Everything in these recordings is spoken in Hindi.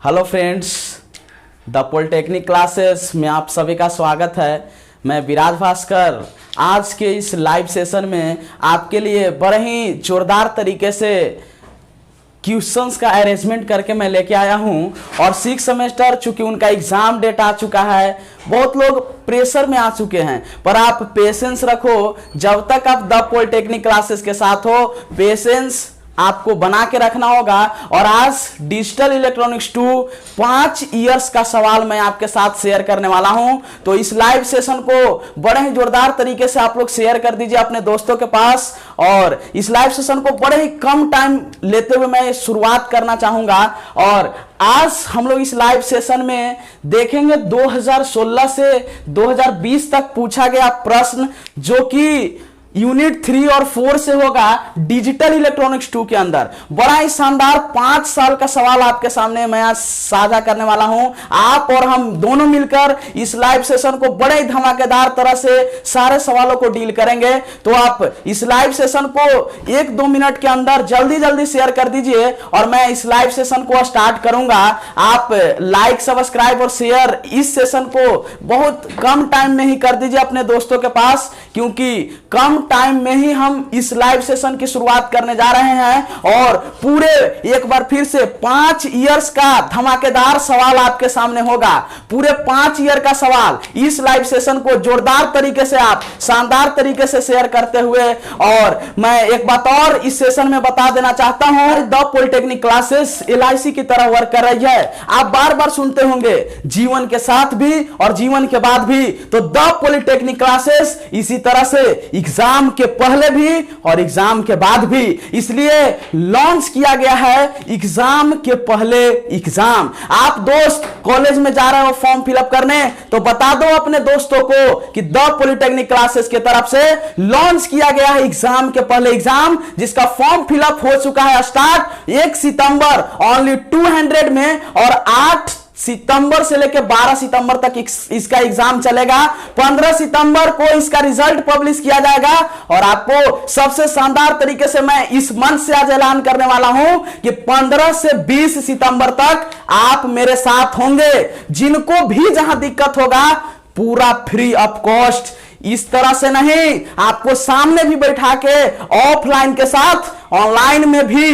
Hello friends, the polytechnic classes में आप सभी का स्वागत है। मैं विराज भास्कर आज के इस लाइव सेशन में आपके लिए बड़े ही जोरदार तरीके से क्वेश्चंस का अरेंजमेंट करके मैं लेके आया हूं। और 6 सेमेस्टर चूंकि उनका एग्जाम डेट आ चुका है, बहुत लोग प्रेशर में आ चुके हैं, पर आप पेशेंस रखो। जब तक आप द पॉलिटेक्निक क्लासेस के साथ हो, पेशेंस आपको बना के रखना होगा। और आज डिजिटल इलेक्ट्रॉनिक्स 2 5 इयर्स का सवाल मैं आपके साथ शेयर करने वाला हूं। तो इस लाइव सेशन को बड़े ही जोरदार तरीके से आप लोग शेयर कर दीजिए अपने दोस्तों के पास। और इस लाइव सेशन को बड़े ही कम टाइम लेते हुए मैं शुरुआत करना चाहूंगा। और आज हम लोग इस लाइव सेशन में देखेंगे 2016 से 2020 तक पूछा गया प्रश्न, जो कि यूनिट 3 और 4 से होगा डिजिटल इलेक्ट्रॉनिक्स 2 के अंदर। बड़ा ही शानदार 5 साल का सवाल आपके सामने मैं आज साझा करने वाला हूं। आप और हम दोनों मिलकर इस लाइव सेशन को बड़े ही धमाकेदार तरह से सारे सवालों को डील करेंगे। तो आप इस लाइव सेशन को 1-2 मिनट के अंदर जल्दी जल्दी शेयर कर दीजिए और मैं इस लाइव सेशन को स्टार्ट करूंगा। आप लाइक, सब्सक्राइब और शेयर इस सेशन को बहुत कम टाइम में ही कर दीजिए अपने दोस्तों के पास, क्योंकि कम टाइम में ही हम इस लाइव सेशन की शुरुआत करने जा रहे हैं। और पूरे एक बार फिर से 5 इयर्स का धमाकेदार सवाल आपके सामने होगा। पूरे 5 ईयर का सवाल इस लाइव सेशन को जोरदार तरीके से आप शानदार तरीके से शेयर करते हुए। और मैं एक बात और इस सेशन में बता देना चाहता हूं, द पॉलिटेक्निक क्लासेस LIC की तरह वर्क कर रही है। आप बार बार सुनते होंगे जीवन के साथ भी और जीवन के बाद भी। तो द पॉलिटेक्निक क्लासेस इसी तरह से एग्जाम के पहले भी और एग्जाम के बाद भी, इसलिए लॉन्च किया गया है एग्जाम के पहले एग्जाम। आप दोस्त कॉलेज में जा रहे हो फॉर्म फिलअप करने, तो बता दो अपने दोस्तों को कि द पॉलिटेक्निक क्लासेस की तरफ से लॉन्च किया गया है एग्जाम के पहले एग्जाम, जिसका फॉर्म फिलअप हो चुका है स्टार्ट 1 सितंबर ओनली 200 में। और 8 सितंबर से लेकर 12 सितंबर तक इसका एग्जाम चलेगा। 15 सितंबर को इसका रिजल्ट पब्लिश किया जाएगा। और आपको सबसे शानदार तरीके से मैं इस मंच से आज ऐलान करने वाला हूं कि 15 से 20 सितंबर तक आप मेरे साथ होंगे। जिनको भी जहां दिक्कत होगा पूरा फ्री ऑफ कॉस्ट, इस तरह से नहीं, आपको सामने भी बैठा के ऑफलाइन के साथ ऑनलाइन में भी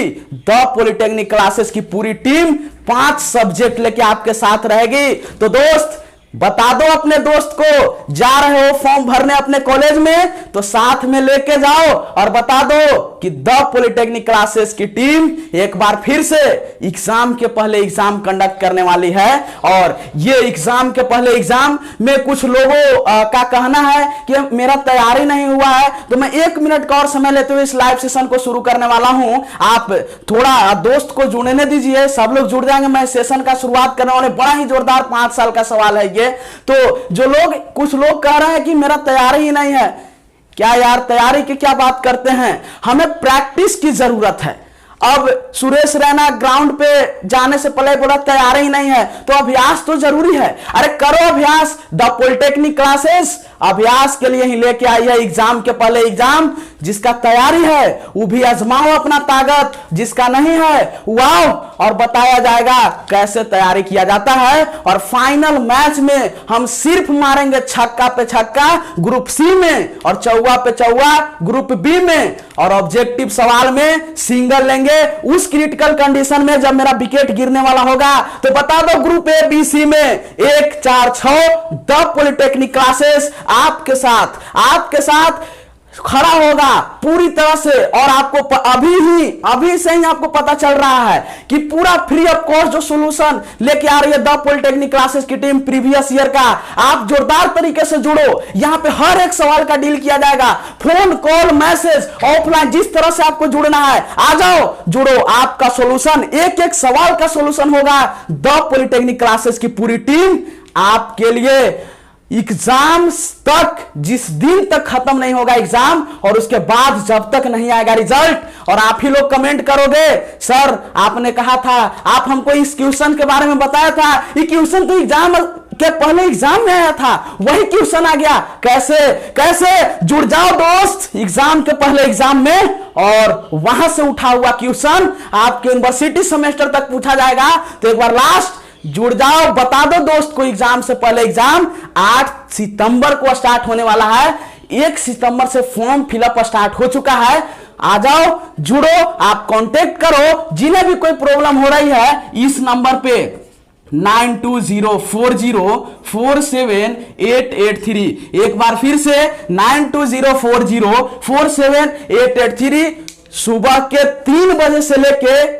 द पॉलिटेक्निक क्लासेस की पूरी टीम 5 सब्जेक्ट लेके आपके साथ रहेगी। तो दोस्त बता दो अपने दोस्त को, जा रहे हो फॉर्म भरने अपने कॉलेज में, तो साथ में लेके जाओ और बता दो कि द पॉलिटेक्निक क्लासेस की टीम एक बार फिर से एग्जाम के पहले एग्जाम कंडक्ट करने वाली है। और ये एग्जाम के पहले एग्जाम में कुछ लोगों का कहना है कि मेरा तैयारी नहीं हुआ है, तो मैं 1 मिनट का और समय लेते हुए इस लाइव सेशन को शुरू करने वाला हूं। आप थोड़ा दोस्त को जुड़ने दीजिए, सब लोग जुड़ जाएंगे। मैं सेशन का शुरुआत करने वाले, बड़ा ही जोरदार 5 साल का सवाल है। तो जो लोग, कुछ लोग कह रहे हैं कि मेरा तैयारी ही नहीं है, क्या यार तैयारी की क्या बात करते हैं, हमें प्रैक्टिस की जरूरत है। अब सुरेश रैना ग्राउंड पे जाने से पहले बोला तैयारी ही नहीं है, तो अभ्यास तो जरूरी है। अरे करो अभ्यास। द पॉलिटेक्निक क्लासेस अभ्यास के लिए ही लेके आई है एग्जाम के पहले एग्जाम। जिसका तैयारी है वो भी आजमाओ अपना ताकत, जिसका नहीं है वो आओ और बताया जाएगा कैसे तैयारी किया जाता है। और फाइनल मैच में हम सिर्फ मारेंगे छक्का पे छक्का ग्रुप सी में, और चौवा पे चौवा ग्रुप बी में। और ऑब्जेक्टिव सवाल में सिंगल लेंगे उस क्रिटिकल कंडीशन में जब मेरा विकेट गिरने वाला होगा। तो बता दो ग्रुप ए बी सी में 1 4 6 द पॉलिटेक्निक क्लासेस आपके साथ खड़ा होगा पूरी तरह से। और आपको अभी से ही आपको पता चल रहा है कि पूरा फ्री ऑफ कॉस्ट जो सॉल्यूशन लेके आ रही है द पॉलिटेक्निक क्लासेस की टीम प्रीवियस ईयर का। आप जोरदार तरीके से जुड़ो, यहां पे हर एक सवाल का डील किया जाएगा। फोन कॉल, मैसेज, ऑफलाइन, जिस तरह से आपको जुड़ना है आ जाओ, जुड़ो। आपका सॉल्यूशन, एक एक सवाल का सॉल्यूशन होगा। द पॉलिटेक्निक क्लासेस की पूरी टीम आपके लिए एग्जाम तक, जिस दिन तक खत्म नहीं होगा एग्जाम, और उसके बाद जब तक नहीं आएगा रिजल्ट। और आप ही लोग कमेंट करोगे, सर आपने कहा था, आप हमको इस क्वेश्चन के बारे में बताया था, ये क्वेश्चन तो एग्जाम के पहले एग्जाम में आया था, वही क्वेश्चन आ गया। कैसे जुड़ जाओ दोस्त एग्जाम के पहले एग्जाम में, और वहां से उठा हुआ क्वेश्चन आपके यूनिवर्सिटी सेमेस्टर तक पूछा जाएगा। तो एक बार लास्ट जुड़ जाओ, बता दो दोस्त को एग्जाम से पहले। एग्जाम 8 सितंबर को स्टार्ट होने वाला है, 1 सितंबर से फॉर्म फिलअप स्टार्ट हो चुका है। आ जाओ, जुड़ो, आप कांटेक्ट करो। जिन्हें भी कोई प्रॉब्लम हो रही है इस नंबर पे 9204047883, एक बार फिर से 9204047883, सुबह के 3 बजे से लेके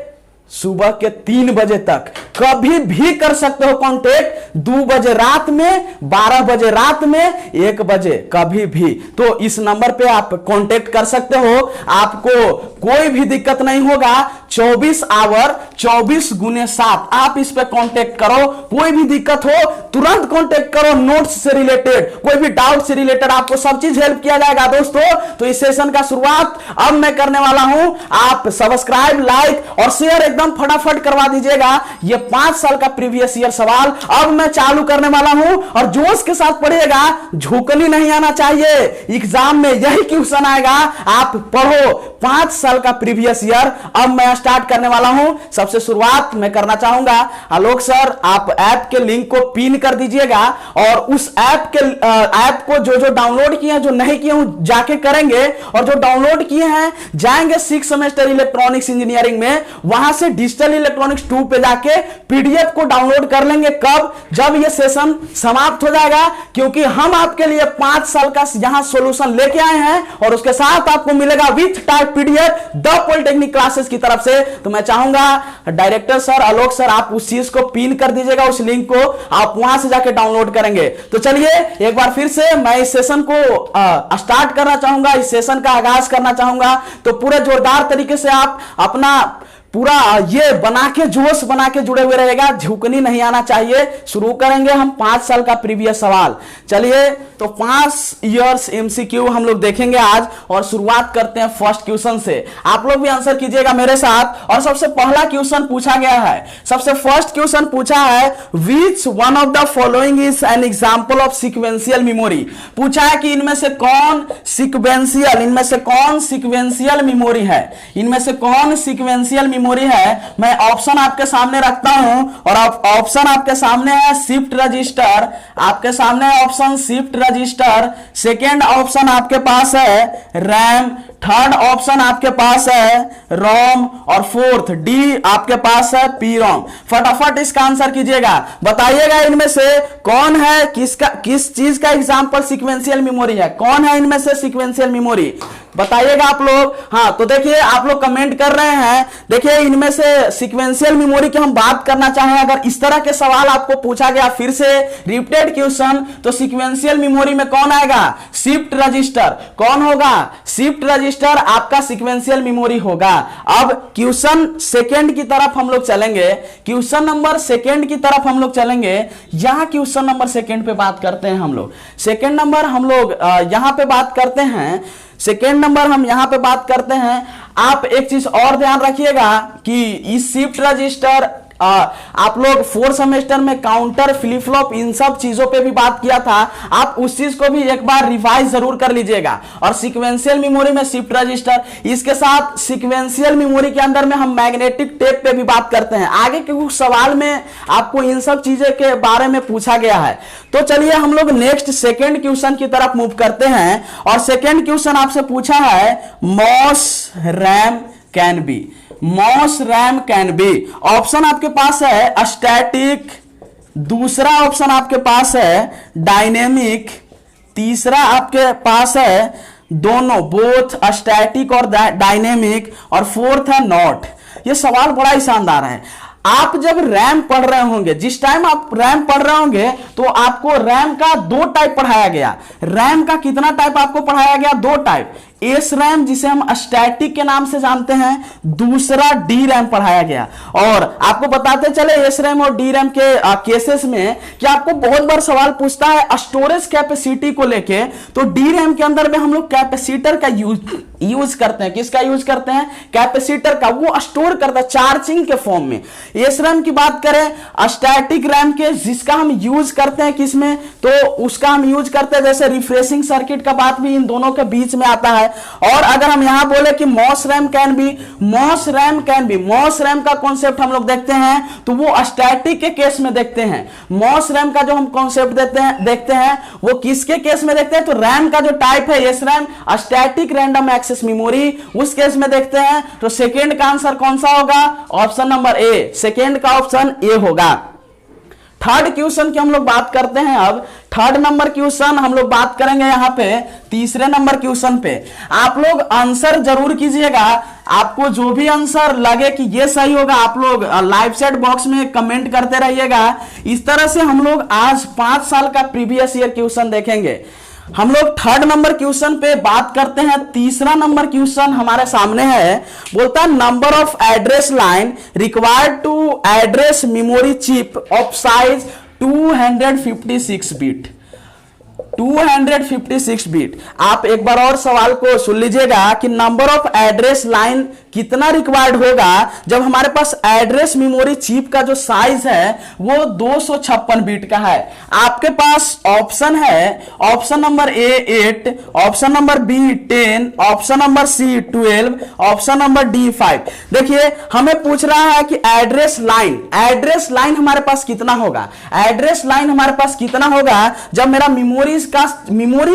सुबह के 3 बजे तक कभी भी कर सकते हो कांटेक्ट। 2 बजे रात में, 12 बजे रात में, 1 बजे, कभी भी। तो इस नंबर पे आप कांटेक्ट कर सकते हो, आपको कोई भी दिक्कत नहीं होगा। 24 आवर 24x7 आप इस पे कांटेक्ट करो। कोई भी दिक्कत हो तुरंत कांटेक्ट करो। नोट्स से रिलेटेड, कोई भी डाउट से रिलेटेड आपको सब चीज हेल्प किया जाएगा दोस्तों। तो इस सेशन का शुरुआत अब मैं करने वाला हूं। आप सब्सक्राइब, लाइक और शेयर एकदम फटाफट करवा दीजिएगा। ये 5 साल का प्रीवियस ईयर सवाल अब मैं चालू करने वाला हूं और जोश के साथ पढ़िएगा, झुकनी नहीं आना चाहिए। एग्जाम में यही क्वेश्चन आएगा, आप पढ़ो। 5 साल का प्रीवियस ईयर अब मैं स्टार्ट करने वाला हूं। सबसे शुरुआत मैं करना चाहूंगा, आलोक सर आप ऐप के लिंक को पिन कर दीजिएगा और उस ऐप को जो डाउनलोड किए हैं, जो नहीं किए हैं जाके करेंगे, और जो डाउनलोड किए हैं जाएंगे 6 सेमेस्टर इलेक्ट्रॉनिक्स इंजीनियरिंग में, वहां से डिजिटल इलेक्ट्रॉनिक्स 2 पे जाके पीडीएफ को डाउनलोड कर लेंगे। कब? जब ये सेशन समाप्त हो जाएगा, क्योंकि हम आपके लिए 5 साल का यहां सॉल्यूशन लेके आए हैं और उसके साथ आपको मिलेगा with type PDF the polytechnic classes की तरफ से। तो मैं चाहूंगा डायरेक्टर सर, आलोक सर, आप उस चीज को पिन कर दीजिएगा, उस लिंक को आप वहां से जाके डाउनलोड करेंगे। तो चलिए एक बार फिर से मैं इस सेशन को स्टार्ट करना चाहूंगा, इस सेशन का आगाज करना चाहूंगा। तो पूरे जोरदार तरीके से आप अपना पूरा ये बना के, जोश बना के जुड़े हुए रहेगा, झुकनी नहीं आना चाहिए। शुरू करेंगे हम 5 साल का प्रीवियस सवाल। चलिए तो 5 इयर्स एमसीक्यू हम लोग देखेंगे आज और शुरुआत करते हैं फर्स्ट क्वेश्चन से। आप लोग भी आंसर कीजिएगा मेरे साथ। और सबसे पहला क्वेश्चन पूछा गया है, सबसे फर्स्ट क्वेश्चन पूछा है, विच one of the following is an example of sequential memory. पूछा है कि इनमें से कौन सीक्वेंशियल मेमोरी है, इनमें से कौन सीक्वेंशियल मेमोरी है। मैं ऑप्शन आपके सामने रखता हूं और ऑप्शन आपके सामने है शिफ्ट रजिस्टर, आपके सामने है option shift register, second option आपके पास है रैम, थर्ड ऑप्शन आपके पास है रोम और फोर्थ डी आपके पास है पी रोम। फटाफट इसका आंसर कीजिएगा, बताइएगा इनमें से कौन है, किस चीज का एग्जांपल सीक्वेंशियल मेमोरी है, कौन है इनमें से सीक्वेंशियल मेमोरी, बताइएगा आप लोग। हाँ तो देखिए आप लोग कमेंट कर रहे हैं। देखिए इनमें से सीक्वेंशियल मेमोरी की हम बात करना चाहें, अगर इस तरह के सवाल आपको पूछा गया फिर से रिपीटेड क्वेश्चन, तो सीक्वेंशियल मेमोरी में कौन आएगा, शिफ्ट रजिस्टर। कौन होगा, शिफ्ट रजिस्टर आपका सीक्वेंशियल मेमोरी होगा। अब क्वेश्चन सेकंड की तरफ हम लोग चलेंगे, क्वेश्चन नंबर सेकंड की तरफ हम लोग चलेंगे। यहां क्वेश्चन नंबर सेकंड पे बात करते हैं हम लोग। सेकंड नंबर हम लोग यहां पे बात करते हैं, सेकेंड नंबर हम यहां पे बात करते हैं। आप एक चीज और ध्यान रखिएगा कि इस शिफ्ट रजिस्टर आप लोग 4 सेमेस्टर में काउंटर, फ्लिप फ्लॉप, इन सब चीजों पे भी बात किया था। आप उस चीज को भी एक बार रिवाइज जरूर कर लीजिएगा। और सीक्वेंशियल मेमोरी में शिफ्ट रजिस्टर, इसके साथ सीक्वेंशियल मेमोरी के अंदर में हम मैग्नेटिक टेप पे भी बात करते हैं। आगे के कुछ सवाल में आपको इन सब चीजों के बारे में पूछा गया है। तो चलिए हम लोग नेक्स्ट सेकेंड क्वेश्चन की तरफ मूव करते हैं। और सेकेंड क्वेश्चन आपसे पूछा है, MOS RAM can be, MOS RAM can be. Option आपके पास है स्टैटिक, दूसरा ऑप्शन आपके पास है डायनेमिक, तीसरा आपके पास है दोनों, बोथ स्टैटिक और डायनेमिक, और फोर्थ है नॉट। ये सवाल बड़ा ही शानदार है। आप जब रैम पढ़ रहे होंगे, जिस टाइम आप रैम पढ़ रहे होंगे, तो आपको रैम का 2 टाइप पढ़ाया गया। रैम का कितना टाइप आपको पढ़ाया गया, 2 टाइप। एस रैम जिसे हम स्टैटिक के नाम से जानते हैं, दूसरा डी रैम पढ़ाया गया। और आपको बताते चले एस रैम और डी रैम के केसेस में कि आपको बहुत बार सवाल पूछता है स्टोरेज कैपेसिटी को लेके। तो डी रैम के अंदर में हम लोग कैपेसिटर का यूज करते हैं, किसका यूज करते हैं, कैपेसिटर का, वो स्टोर करता है चार्जिंग के फॉर्म में। एसरैम की बात करें स्टैटिक रैम के, जिसका हम यूज करते हैं किसमें, तो उसका हम यूज करते हैं जैसे रिफ्रेशिंग सर्किट का बात भी इन दोनों के बीच में आता है। और अगर हम यहां बोले कि MOS RAM can be, MOS RAM can be, MOS RAM का कॉन्सेप्ट हम लोग देखते हैं तो वो स्टैटिक के केस में देखते हैं। मॉस रैम का जो हम कॉन्सेप्ट देखते हैं वो किसके केस में देखते हैं, तो रैम का जो टाइप है एसरैम स्टैटिक रैंडम एक्सेस मेमोरी, उस केस में देखते हैं। तो सेकेंड का आंसर कौन सा होगा, ऑप्शन नंबर ए, सेकेंड का ऑप्शन ए होगा। थर्ड क्वेश्चन की हम लोग बात करते हैं। अब थर्ड नंबर क्वेश्चन हम लोग बात करेंगे यहां पे तीसरे नंबर क्वेश्चन पे। आप लोग आंसर जरूर कीजिएगा, आपको जो भी आंसर लगे कि ये सही होगा आप लोग लाइव चैट बॉक्स में कमेंट करते रहिएगा। इस तरह से हम लोग आज 5 साल का प्रीवियस ईयर क्वेश्चन देखेंगे। हम लोग थर्ड नंबर क्वेश्चन पे बात करते हैं। तीसरा नंबर क्वेश्चन हमारे सामने है, बोलता है number of address line required to address memory chip of size 256 bit, 256 bit. आप एक बार और सवाल को सुन लीजिएगा कि नंबर ऑफ एड्रेस लाइन कितना रिक्वायर्ड होगा जब हमारे पास एड्रेस मेमोरी चिप का जो साइज है वो 256 बिट का है। आपके पास ऑप्शन है, option number A 8, option number B 10, option number C 12, option number D 5। देखिए हमें पूछ रहा है कि एड्रेस लाइन हमारे पास कितना होगा, एड्रेस लाइन हमारे पास कितना होगा जब मेरा मेमोरी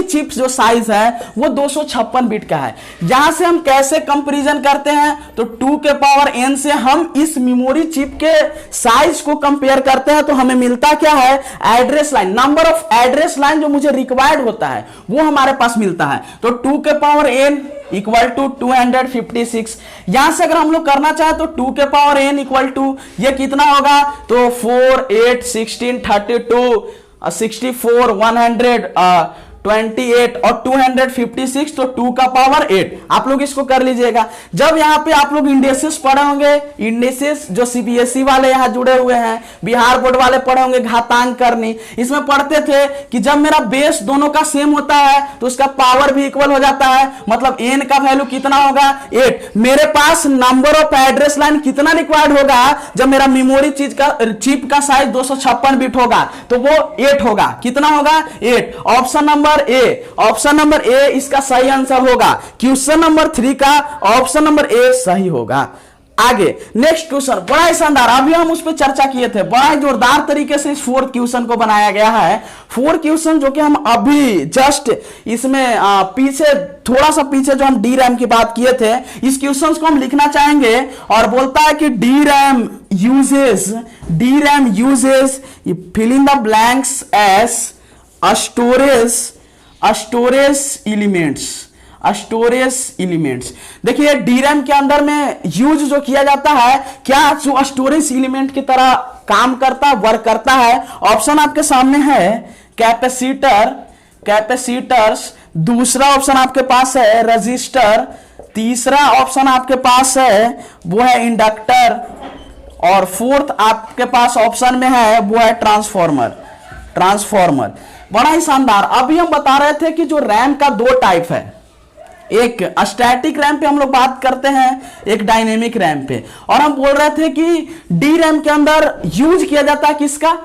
चिप जो साइज है वो 256 बिट का है। यहां से हम कैसे कंपैरिजन करते हैं, तो 2 के पावर n से हम इस मेमोरी चिप के साइज को कंपेयर करते हैं तो हमें मिलता क्या है, address line, number of address line जो मुझे रिक्वायर्ड होता है वो हमारे पास मिलता है। तो 2 के पावर n इक्वल टू 256। यहां से अगर हम लोग करना चाहे तो 2 के पावर n इक्वल टू ये कितना होगा, तो 4 8 16 32 64 128 और 256, तो 2 का पावर 8। आप लोग इसको कर लीजिएगा। जब यहाँ पे आप लोग इंडेसिस पढ़े होंगे, इंडेसिस जो सीबीएसई वाले यहाँ जुड़े हुए हैं, बिहार बोर्ड वाले पढ़े होंगे घातांक करनी, इसमें पढ़ते थे कि जब मेरा बेस दोनों का सेम होता है तो उसका पावर भी इक्वल हो जाता है, मतलब n का वैल्यू कितना होगा, 8। मेरे पास नंबर ऑफ एड्रेस लाइन कितना रिक्वायर्ड होगा जब मेरा मेमोरी चिप का साइज 256 बिट होगा, तो वो 8 होगा। कितना होगा, 8। ऑप्शन नंबर ए इसका सही आंसर होगा। क्वेश्चन नंबर 3 का ऑप्शन नंबर ए सही होगा। आगे नेक्स्ट क्वेश्चन बड़ा ही शानदार, अभी हम उस पर चर्चा किए थे, बड़ा ही जोरदार तरीके से इस 4th क्वेश्चन को बनाया गया है। 4 क्वेश्चन जो कि हम अभी जस्ट इसमें पीछे थोड़ा सा पीछे जो हम डी रैम की बात किए थे, इस क्वेश्चन को हम लिखना चाहेंगे और बोलता है कि D RAM uses fill in the blanks as storage elements. देखिए डीरैम के अंदर में यूज जो किया जाता है क्या, जो स्टोरेज एलिमेंट की तरह काम करता है, वर्क करता है। ऑप्शन आपके सामने है कैपेसिटर्स, दूसरा ऑप्शन आपके पास है रजिस्टर, तीसरा ऑप्शन आपके पास है वो है इंडक्टर, और फोर्थ आपके पास ऑप्शन में है वो है ट्रांसफॉर्मर। बड़ा ही शानदार। अभी हम बता रहे थे कि जो रैम का 2 टाइप है, एक स्टैटिक रैम पे हम लोग बात करते हैं, एक डायनेमिक रैम पे। और हम बोल रहे थे कि डी रैम के अंदर यूज किया जाता है किसका,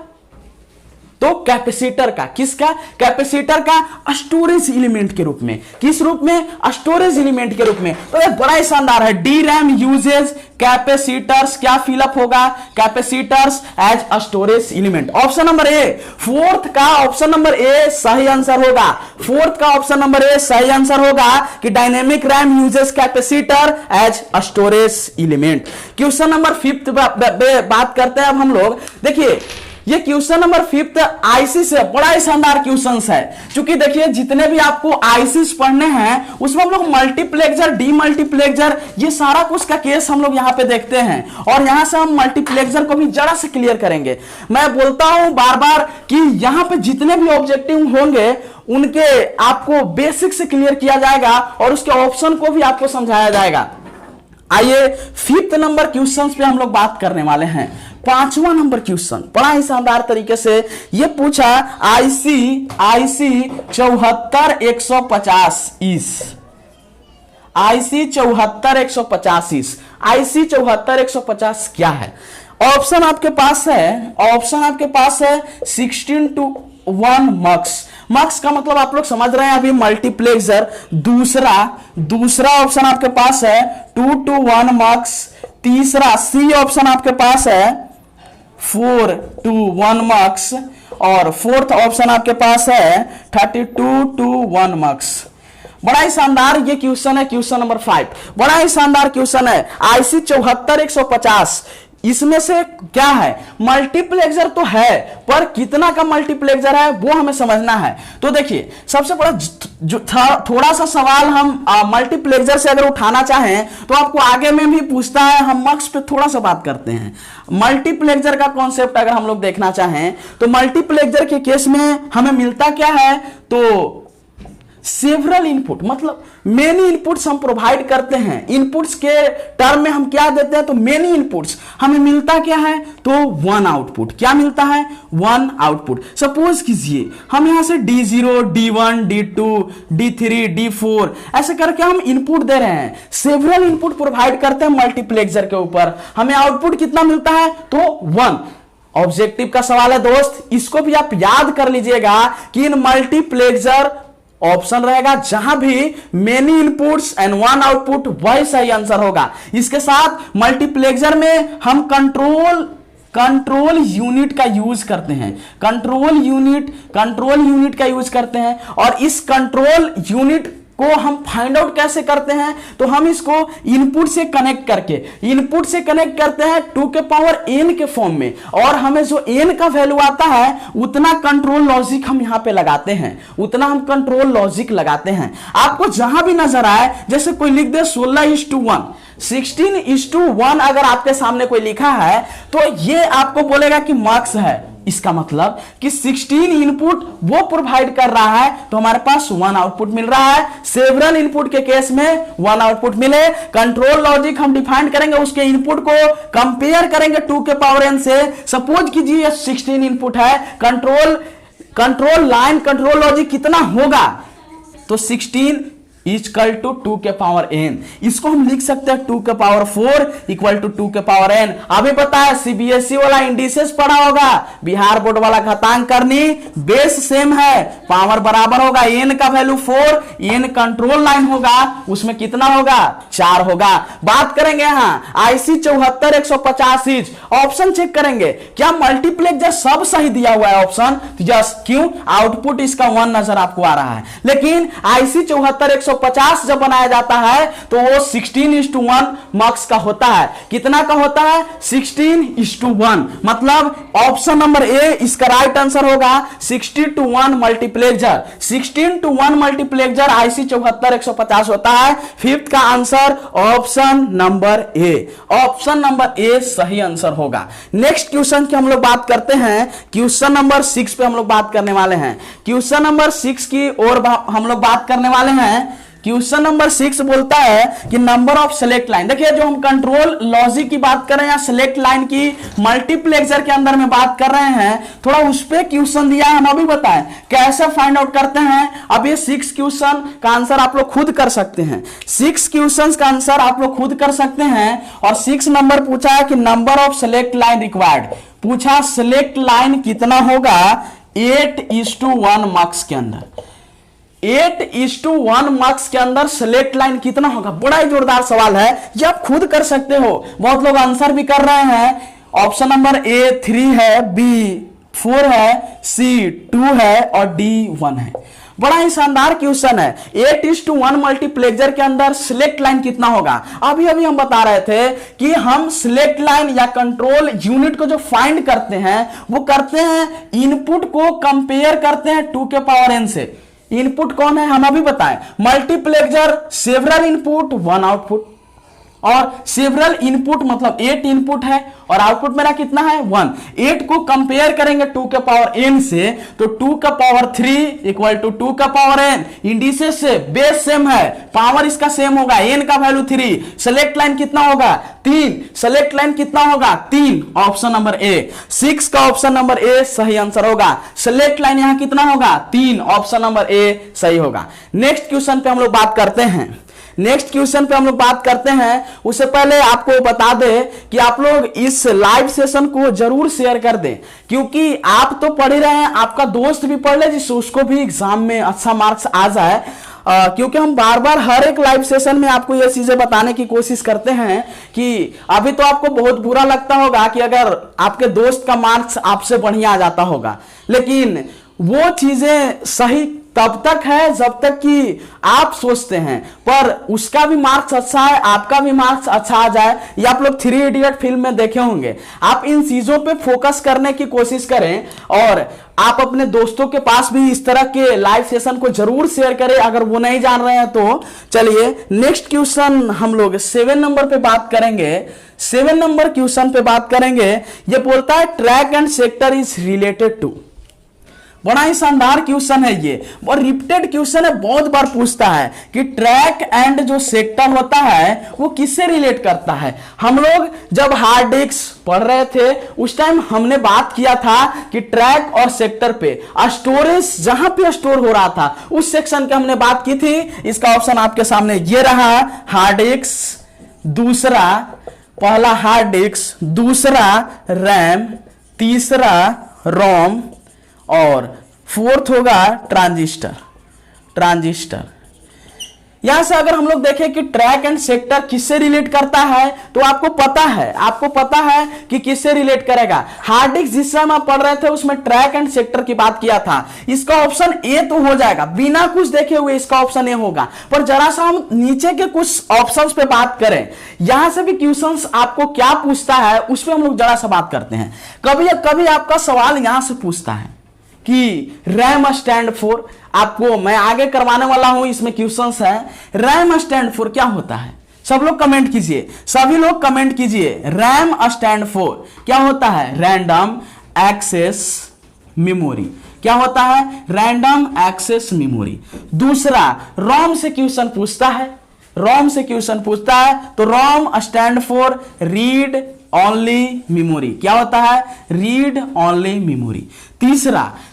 तो कैपेसिटर का। किसका, कैपेसिटर का स्टोरेज एलिमेंट के रूप में। किस रूप में, स्टोरेज एलिमेंट के रूप में। तो ये बड़ा ही शानदार है। डी रैम यूजेज कैपेसिटर्स, क्या फिलअप होगा, capacitors as storage element. Option number A, fourth का ऑप्शन नंबर ए सही आंसर होगा। फोर्थ का ऑप्शन नंबर ए सही आंसर होगा कि dynamic RAM uses capacitor as storage element. Question number 5 बात करते हैं अब हम लोग। देखिए ये क्वेश्चन नंबर 5 आईसी से बड़ा ही शानदार क्वेश्चन है। क्योंकि देखिए जितने भी आपको आईसीस पढ़ने हैं उसमें हम लोग मल्टीप्लेक्सर, डीमल्टीप्लेक्सर, ये सारा कुछ का केस हम लोग यहाँ पे देखते हैं। और यहां से हम मल्टीप्लेक्सर को भी जरा से क्लियर करेंगे। मैं बोलता हूं बार बार कि यहाँ पे जितने भी ऑब्जेक्टिव होंगे उनके आपको बेसिक से क्लियर किया जाएगा और उसके ऑप्शन को भी आपको समझाया जाएगा। आइए 5th नंबर क्वेश्चन पे हम लोग बात करने वाले हैं। 5वां नंबर क्वेश्चन बड़ा ही शानदार तरीके से ये पूछा, आईसी 74150 इस IC 74-150 IC 74-150 क्या है? ऑप्शन आपके पास है 16:1 मक्स का मतलब आप लोग समझ रहे हैं अभी मल्टीप्लेक्सर। दूसरा ऑप्शन आपके पास है 2:1 मक्स। तीसरा सी ऑप्शन आपके पास है 4:1 मक्स और फोर्थ ऑप्शन आपके पास है 32:1 मक्स। बड़ा ही शानदार ये क्वेश्चन है, क्वेश्चन नंबर 5 बड़ा ही शानदार क्वेश्चन है। IC 74-150 इसमें से क्या है? मल्टीप्लेक्सर तो है, पर कितना का मल्टीप्लेक्सर है वो हमें समझना है। तो देखिए सबसे बड़ा जो थोड़ा सा सवाल हम मल्टीप्लेक्सर से अगर उठाना चाहें तो आपको आगे में भी पूछता है। हम मक्स पे थोड़ा सा बात करते हैं। मल्टीप्लेक्सर का कॉन्सेप्ट अगर हम लोग देखना चाहें तो मल्टीप्लेक्सर के केस में हमें मिलता क्या है? तो सेवरल इनपुट, मतलब मेनी इनपुट्स हम प्रोवाइड करते हैं। इनपुट्स के टर्म में हम क्या देते हैं? तो मेनी इनपुट्स। हमें मिलता क्या है? तो 1 आउटपुट। क्या मिलता है? 1 आउटपुट। सपोज कीजिए हम यहां से D0, D1, D2, D3, D4 ऐसे करके हम इनपुट दे रहे हैं। सेवरल इनपुट प्रोवाइड करते हैं मल्टीप्लेक्सर के ऊपर। हमें आउटपुट कितना मिलता है? तो 1। ऑब्जेक्टिव का सवाल है दोस्त, इसको भी आप याद कर लीजिएगा कि इन मल्टीप्लेक्सर ऑप्शन रहेगा जहां भी मेनी इनपुट्स एंड 1 आउटपुट, वही सही आंसर होगा। इसके साथ मल्टीप्लेक्सर में हम कंट्रोल यूनिट का यूज करते हैं। कंट्रोल यूनिट का यूज करते हैं और इस कंट्रोल यूनिट को हम फाइंड आउट कैसे करते हैं? तो हम इसको इनपुट से कनेक्ट करते हैं 2 के पावर n के फॉर्म में, और हमें जो n का वैल्यू आता है उतना कंट्रोल लॉजिक हम यहां पे लगाते हैं। आपको जहां भी नजर आए, जैसे कोई लिख दे 16:1, 16:1 अगर आपके सामने कोई लिखा है तो ये आपको बोलेगा कि मार्क्स है। इसका मतलब कि 16 इनपुट वो प्रोवाइड कर रहा है तो हमारे पास 1 आउटपुट मिल रहा है। सेवरल इनपुट के केस में 1 आउटपुट मिले। कंट्रोल लॉजिक हम डिफाइन करेंगे, उसके इनपुट को कंपेयर करेंगे 2 के पावर n से। सपोज कीजिए 16 इनपुट है, कंट्रोल लाइन कंट्रोल लॉजिक कितना होगा? तो 16 इक्वल टू 2 के पावर n। इसको हम लिख सकते हैं 2 के पावर 4 इक्वल टू 2 के पावर n। अभी पता है CBSE वाला इंडिसेस पढ़ा होगा, बिहार बोर्ड वाला घातांक करनी, बेस सेम है, पावर बराबर होगा। n का वैल्यू 4, n कंट्रोल लाइन होगा, उसमें कितना होगा? 4 होगा। बात करेंगे यहां IC 74-150 ऑप्शन चेक करेंगे, क्या मल्टीप्लेक्सर सब सही दिया हुआ है ऑप्शन? तो यस, क्यों? आउटपुट इसका 1 नजर आपको आ रहा है। लेकिन IC 74-150 जब बनाया जाता है तो वो 16:1 मार्क्स का होता है। कितना का होता है? 16:1। मतलब ऑप्शन नंबर ए इसका राइट आंसर होगा। 16:1 मल्टीप्लेक्सर, 16:1 मल्टीप्लेक्सर IC 74-150 होता है। फिफ्थ का answer option number A, option number A सही आंसर होगा। नेक्स्ट क्वेश्चन की हम लोग बात करते हैं, क्वेश्चन नंबर 6 पे हम लोग बात करने वाले हैं। क्वेश्चन नंबर 6 की ओर हम लोग बात करने वाले हैं। क्वेश्चन नंबर 6 बोलता है कि नंबर ऑफ सेलेक्ट लाइन। देखिए जो हम कंट्रोल लॉजिक की बात कर रहे हैं या सेलेक्ट लाइन की मल्टीप्लेक्सर के अंदर में बात कर रहे हैं, थोड़ा उस पे क्वेश्चन दिया है, हम अभी बताएं कैसे फाइंड आउट करते हैं। अब ये 6 क्वेश्चन का आंसर आप लोग खुद कर सकते हैं। 6 क्वेश्चन का आंसर आप लोग खुद कर सकते हैं। और 6 नंबर पूछा है कि number of select line required, पूछा सेलेक्ट लाइन कितना होगा 8:1 मार्क्स के अंदर। 8:1 मार्क्स के अंदर सेलेक्ट लाइन कितना होगा? बड़ा ही जोरदार सवाल है, ये आप खुद कर सकते हो। बहुत लोग आंसर भी कर रहे हैं। ऑप्शन नंबर ए 3 है, बी 4 है, सी 2 है और डी 1 है। बड़ा ही शानदार क्वेश्चन है। 8:1 मल्टीप्लेक्सर के अंदर सिलेक्ट लाइन कितना होगा? अभी हम बता रहे थे कि हम सिलेक्ट लाइन या कंट्रोल यूनिट को जो फाइंड करते हैं वो करते हैं इनपुट को कंपेयर करते हैं 2 के पावर n से। इनपुट कौन है हम अभी बताएं। मल्टीप्लेक्सर सेवरल इनपुट 1 आउटपुट, और सेवरल इनपुट मतलब 8 इनपुट है और आउटपुट मेरा कितना है 1। 8 को कंपेयर करेंगे 2 के पावर n से, तो 2 का पावर 3 इक्वल टू 2 का पावर n। इंडिसेस से बेस सेम है, पावर इसका सेम होगा, n का वैल्यू 3। सेलेक्ट लाइन कितना होगा 3। सेलेक्ट लाइन कितना होगा 3, ऑप्शन नंबर ए। 6 का ऑप्शन नंबर ए सही आंसर होगा। सेलेक्ट लाइन यहां कितना होगा 3, ऑप्शन नंबर ए सही होगा। नेक्स्ट क्वेश्चन पे हम लोग बात करते हैं। नेक्स्ट क्वेश्चन पे हम लोग बात करते हैं, उससे पहले आपको बता दें कि आप लोग इस लाइव सेशन को जरूर शेयर कर दें, क्योंकि आप तो पढ़ ही रहे हैं, आपका दोस्त भी पढ़ ले जिससे उसको भी एग्जाम में अच्छा मार्क्स आ जाए। क्योंकि हम बार बार हर एक लाइव सेशन में आपको ये चीजें बताने की कोशिश करते हैं कि अभी तो आपको बहुत बुरा लगता होगा कि अगर आपके दोस्त का मार्क्स आपसे बढ़िया आ जाता होगा, लेकिन वो चीजें सही तब तक है जब तक कि आप सोचते हैं, पर उसका भी मार्क्स अच्छा है, आपका भी मार्क्स अच्छा आ जाए। ये आप लोग 3 इडियट फिल्म में देखे होंगे। आप इन चीजों पे फोकस करने की कोशिश करें और आप अपने दोस्तों के पास भी इस तरह के लाइव सेशन को जरूर शेयर करें अगर वो नहीं जान रहे हैं तो। चलिए नेक्स्ट क्वेश्चन हम लोग 7 नंबर पे बात करेंगे। 7 नंबर क्वेश्चन पे बात करेंगे। ये बोलता है track and sector is related to. बड़ा ही शानदार क्वेश्चन है ये, और रिपीटेड क्वेश्चन है, बहुत बार पूछता है कि ट्रैक एंड जो सेक्टर होता है वो किससे रिलेट करता है। हम लोग जब हार्ड डिस्क पढ़ रहे थे उस टाइम हमने बात किया था कि ट्रैक और सेक्टर पे स्टोरेज जहां पे स्टोर हो रहा था उस सेक्शन की हमने बात की थी। इसका ऑप्शन आपके सामने ये रहा, हार्ड डिस्क, दूसरा पहला हार्ड डिस्क, दूसरा रैम, तीसरा रोम और फोर्थ होगा ट्रांजिस्टर। यहां से अगर हम लोग देखें कि ट्रैक एंड सेक्टर किससे रिलेट करता है तो आपको पता है कि किससे रिलेट करेगा। हार्ड डिस्क जिस समय आप पढ़ रहे थे उसमें ट्रैक एंड सेक्टर की बात किया था। इसका ऑप्शन ए तो हो जाएगा, बिना कुछ देखे हुए इसका ऑप्शन ए होगा। पर जरा सा हम नीचे के कुछ ऑप्शंस पे बात करें, यहां से भी क्वेश्चंस आपको क्या पूछता है उस पर हम लोग जरा सा बात करते हैं। कभी आपका सवाल यहां से पूछता है कि रैम स्टैंड फॉर, आपको मैं आगे करवाने वाला हूं, इसमें क्वेश्चंस है। रैम स्टैंड फॉर क्या होता है? सब लोग कमेंट कीजिए, सभी लोग कमेंट कीजिए। रैम स्टैंड फॉर क्या होता है? Random access memory. क्या होता है? Random access memory. दूसरा रोम से क्वेश्चन पूछता है, तो ROM stand for read only memory. क्या होता है? Read only memory.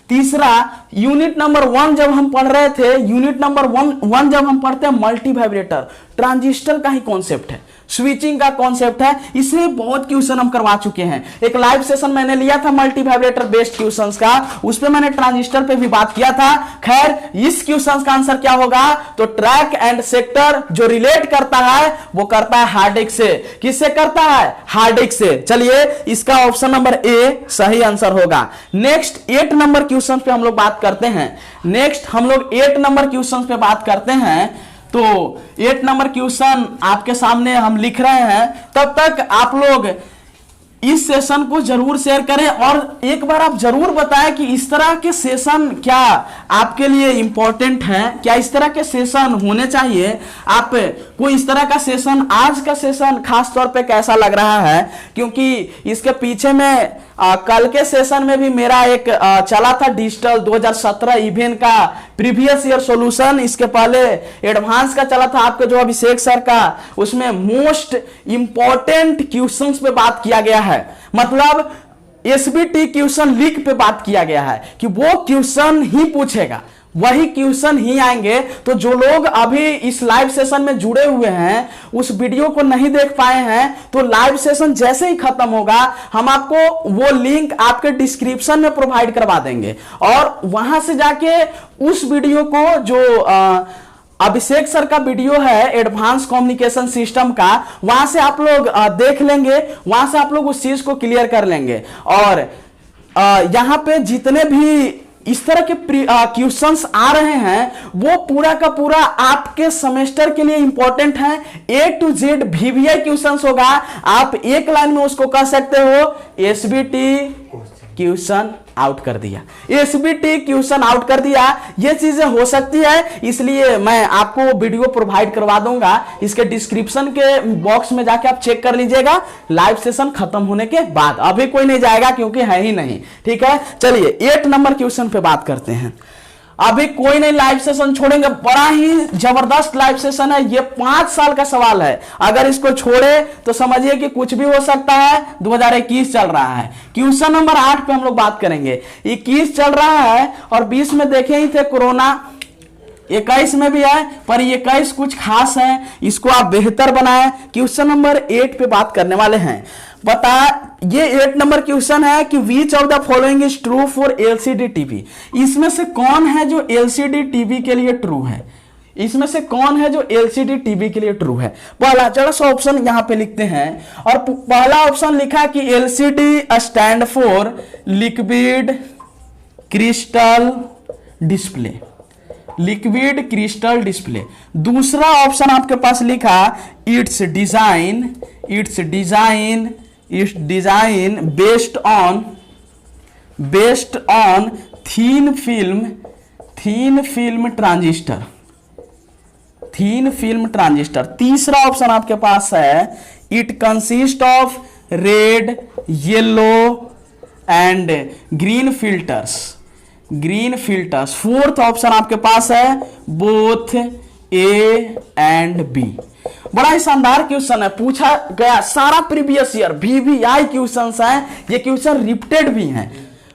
तीसरा यूनिट नंबर 1 जब हम पढ़ रहे थे, यूनिट नंबर 1 जब हम पढ़ते हैं मल्टी वाइब्रेटर, ट्रांजिस्टर का ही कॉन्सेप्ट है, स्विचिंग का कॉन्सेप्ट है। इसमें बहुत क्वेश्चन हम करवा चुके हैं। एक लाइव सेशन मैंने लिया था मल्टी वाइब्रेटर बेस्ड क्वेश्चंस का, उस पे मैंने ट्रांजिस्टर पे भी बात किया था। खैर इस क्वेश्चन का आंसर क्या होगा? तो ट्रैक एंड सेक्टर जो रिलेट करता है वो करता है हार्ड डिस्क से। किससे करता है? हार्ड डिस्क से। चलिए इसका ऑप्शन नंबर ए सही आंसर होगा। नेक्स्ट 8 नंबर क्वेश्चन पे हम लोग बात करते हैं। तो 8 नंबर क्वेश्चन आपके सामने हम लिख रहे हैं, तब तक आप लोग इस सेशन को जरूर शेयर करें और एक बार आप जरूर बताएं कि इस तरह के सेशन क्या आपके लिए इंपॉर्टेंट है, क्या इस तरह के सेशन होने चाहिए। आप कोई इस तरह का सेशन, आज का सेशन खास तौर पे कैसा लग रहा है, क्योंकि इसके पीछे में कल के सेशन में भी मेरा एक चला था डिजिटल 2017 इवेंट का प्रीवियस ईयर सॉल्यूशन। इसके पहले एडवांस का चला था आपके जो अभिषेक सर का, उसमें मोस्ट इंपॉर्टेंट क्वेश्चंस पे बात किया गया है। मतलब एसबीटी क्वेश्चन लीक पे बात किया गया है कि वो क्वेश्चन ही पूछेगा, वही क्वेश्चन ही आएंगे। तो जो लोग अभी इस लाइव सेशन में जुड़े हुए हैं, उस वीडियो को नहीं देख पाए हैं, तो लाइव सेशन जैसे ही खत्म होगा हम आपको वो लिंक आपके डिस्क्रिप्शन में प्रोवाइड करवा देंगे और वहां से जाके उस वीडियो को जो अभिषेक सर का वीडियो है एडवांस कम्युनिकेशन सिस्टम का, वहां से आप लोग देख लेंगे, वहां से आप लोग उस चीज को क्लियर कर लेंगे। और यहां पे जितने भी इस तरह के क्वेश्चंस आ रहे हैं वो पूरा का पूरा आपके सेमेस्टर के लिए इंपॉर्टेंट है। A to Z VVI questions होगा, आप एक लाइन में उसको कह सकते हो एसबीटी क्वेश्चन आउट कर दिया, एसबीटी क्वेश्चन आउट कर दिया। ये चीजें हो सकती है, इसलिए मैं आपको वीडियो प्रोवाइड करवा दूंगा। इसके डिस्क्रिप्शन के बॉक्स में जाके आप चेक कर लीजिएगा लाइव सेशन खत्म होने के बाद। अभी कोई नहीं जाएगा क्योंकि है ही नहीं, ठीक है। चलिए 8 नंबर क्वेश्चन पे बात करते हैं। अभी कोई नहीं लाइव सेशन छोड़ेंगे, बड़ा ही जबरदस्त लाइव सेशन है ये। 5 साल का सवाल है, अगर इसको छोड़े तो समझिए कि कुछ भी हो सकता है। 2021 चल रहा है, क्वेश्चन नंबर 8 पे हम लोग बात करेंगे। 21 चल रहा है और 20 में देखे ही थे कोरोना, 21 में भी है, पर 21 कुछ खास है, इसको आप बेहतर बनाएं। क्वेश्चन नंबर 8 पे बात करने वाले हैं। बता, ये 8 नंबर क्वेश्चन है कि which of the following is true for LCD TV. इसमें से कौन है जो एलसीडी टीवी के लिए ट्रू है? इसमें से कौन है जो एलसीडी टीवी के लिए ट्रू है? पहला जरा सा ऑप्शन यहां पे लिखते हैं, और पहला ऑप्शन लिखा कि LCD stand for liquid crystal display, liquid crystal display. दूसरा ऑप्शन आपके पास लिखा it's design based on thin film transistor. तीसरा ऑप्शन आपके पास है it consist of red yellow and green filters. Fourth option आपके पास है बोथ ए एंड बी। बड़ा ही शानदार क्वेश्चन है, पूछा गया सारा प्रीवियस ईयर VVI क्वेश्चंस हैं, ये क्वेश्चन रिपीटेड भी हैं।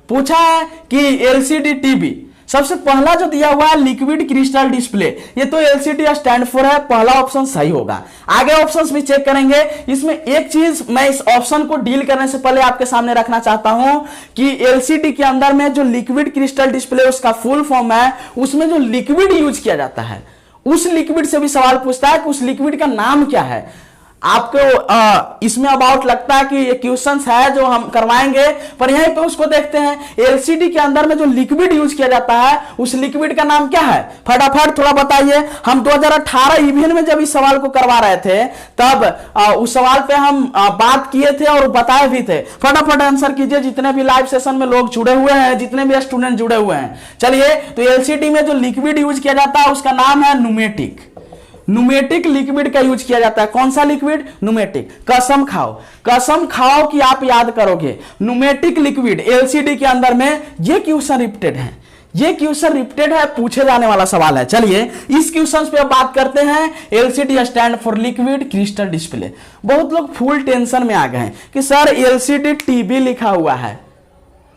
पूछा है कि एलसीडी टीवी, सबसे पहला जो दिया हुआ है लिक्विड क्रिस्टल डिस्प्ले, ये तो एलसीडी स्टैंड फॉर है, पहला ऑप्शन सही होगा। आगे ऑप्शंस भी चेक करेंगे। इसमें एक चीज मैं इस ऑप्शन को डील करने से पहले आपके सामने रखना चाहता हूं कि एलसीडी के अंदर में जो लिक्विड क्रिस्टल डिस्प्ले उसका फुल फॉर्म है, उसमें जो लिक्विड यूज किया जाता है उस लिक्विड से भी सवाल पूछता है कि उस लिक्विड का नाम क्या है। आपको इसमें अबाउट लगता है कि ये क्वेश्चंस है जो हम करवाएंगे, पर यहीं पे उसको देखते हैं एलसीडी के अंदर में जो लिक्विड यूज किया जाता है उस लिक्विड का नाम क्या है? फटाफट थोड़ा बताइए। हम 2018 इवेंट में जब इस सवाल को करवा रहे थे तब उस सवाल पे हम बात किए थे और बताए भी थे। फटाफट आंसर कीजिए जितने भी लाइव सेशन में लोग जुड़े हुए हैं, जितने भी स्टूडेंट जुड़े हुए हैं। चलिए, तो एलसीडी में जो लिक्विड यूज किया जाता है उसका नाम है न्यूमेटिक लिक्विड का यूज किया जाता है। कौन सा लिक्विड? न्यूमेटिक। कसम खाओ कि आप याद करोगे न्यूमेटिक लिक्विड एलसीडी के अंदर में। ये क्वेश्चन रिपीटेड है, पूछे जाने वाला सवाल है। चलिए इस क्वेश्चन पे बात करते हैं। LCD stand for liquid crystal display. बहुत लोग फुल टेंशन में आ गए हैं कि सर एलसीडी टीवी लिखा हुआ है,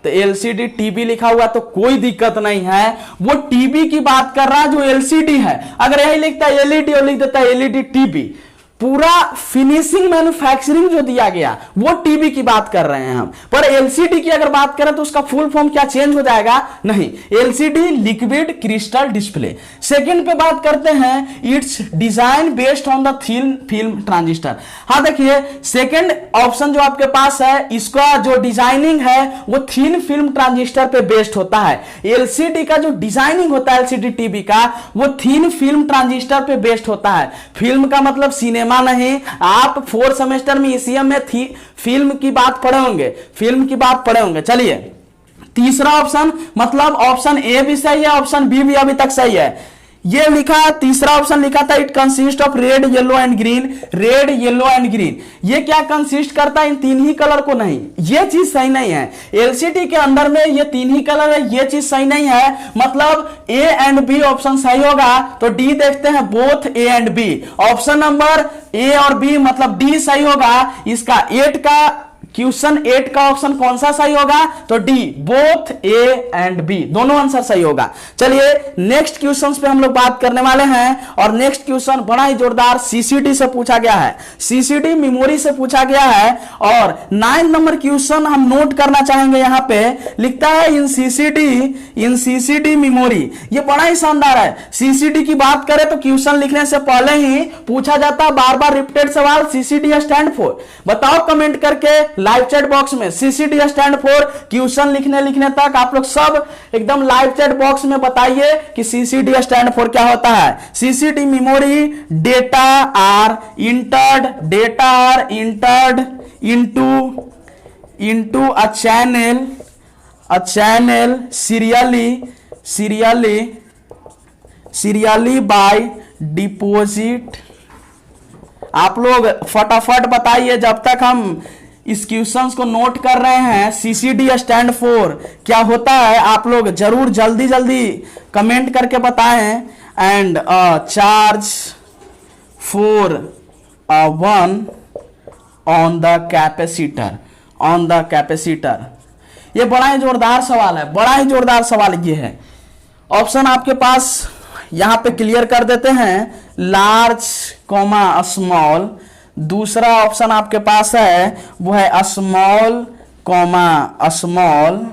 तो एलसीडी टीवी लिखा हुआ तो कोई दिक्कत नहीं है, वो टीवी की बात कर रहा है जो एलसीडी है। अगर यही लिखता है एलईडी और लिख देता है एलईडी टीवी, पूरा फिनिशिंग मैन्युफैक्चरिंग जो दिया गया वो टीवी की बात कर रहे हैं हम। पर एलसीडी की अगर बात करें तो उसका फुल फॉर्म क्या चेंज हो जाएगा? नहीं, LCD liquid crystal display. Second पे बात करते हैं it's design based on the thin film transistor. हाँ देखिए, सेकंड ऑप्शन जो आपके पास है इसका जो डिजाइनिंग है वो थीन फिल्म ट्रांजिस्टर पे बेस्ड होता है। एलसीडी का जो डिजाइनिंग होता है एलसीडी टीवी का वो थीन फिल्म ट्रांजिस्टर पे बेस्ड होता है। फिल्म का मतलब सिनेमा नहीं, आप 4th सेमेस्टर में ईसीएम में फिल्म की बात पढ़े होंगे। चलिए, तीसरा ऑप्शन मतलब ऑप्शन ए भी सही है, ऑप्शन बी भी अभी तक सही है। ये लिखा, तीसरा ऑप्शन लिखा था it consist of red yellow and green. ये क्या कंसिस्ट करता है? इन तीन ही कलर को नहीं, ये चीज सही नहीं है। एलसीडी के अंदर में ये तीन ही कलर है, ये चीज सही नहीं है। मतलब ए एंड बी ऑप्शन सही होगा। तो डी देखते हैं, both A and B. Option number A और बी मतलब डी सही होगा। इसका क्वेश्चन 8 का ऑप्शन कौन सा सही होगा? तो D, both A and B, दोनों आंसर सही होगा। चलिए नेक्स्ट क्वेश्चन पे हम लोग बात करने वाले हैं, और नेक्स्ट क्वेश्चन बड़ा ही जोरदार सीसीडी से पूछा गया है, सीसीडी मेमोरी से पूछा गया है। और 9 नंबर क्वेश्चन हम नोट करना चाहेंगे। यहां पे लिखता है इन सीसीडी मेमोरी। ये बड़ा ही शानदार है। सीसीडी की बात करें तो क्वेश्चन लिखने से पहले ही पूछा जाता है बार बार रिपीटेड सवाल, सीसीडी स्टैंड फॉर। बताओ कमेंट करके लाइव चैट बॉक्स में, सीसीडी स्टैंड फॉर। क्वेश्चन लिखने तक आप लोग सब एकदम लाइव चैट बॉक्स में बताइए कि सीसीडी स्टैंड फॉर क्या होता है। CCD memory, data are entered into a channel serially by deposit. आप लोग फटाफट बताइए जब तक हम इस क्वेश्चंस को नोट कर रहे हैं। सीसीडी स्टैंड फॉर क्या होता है आप लोग जरूर जल्दी कमेंट करके बताएं। And charge for 1 on the capacitor. ये बड़ा ही जोरदार सवाल है, ये है। ऑप्शन आपके पास यहां पे क्लियर कर देते हैं, लार्ज कॉमा स्मॉल। दूसरा ऑप्शन आपके पास है वो है स्मॉल कॉमा स्मॉल।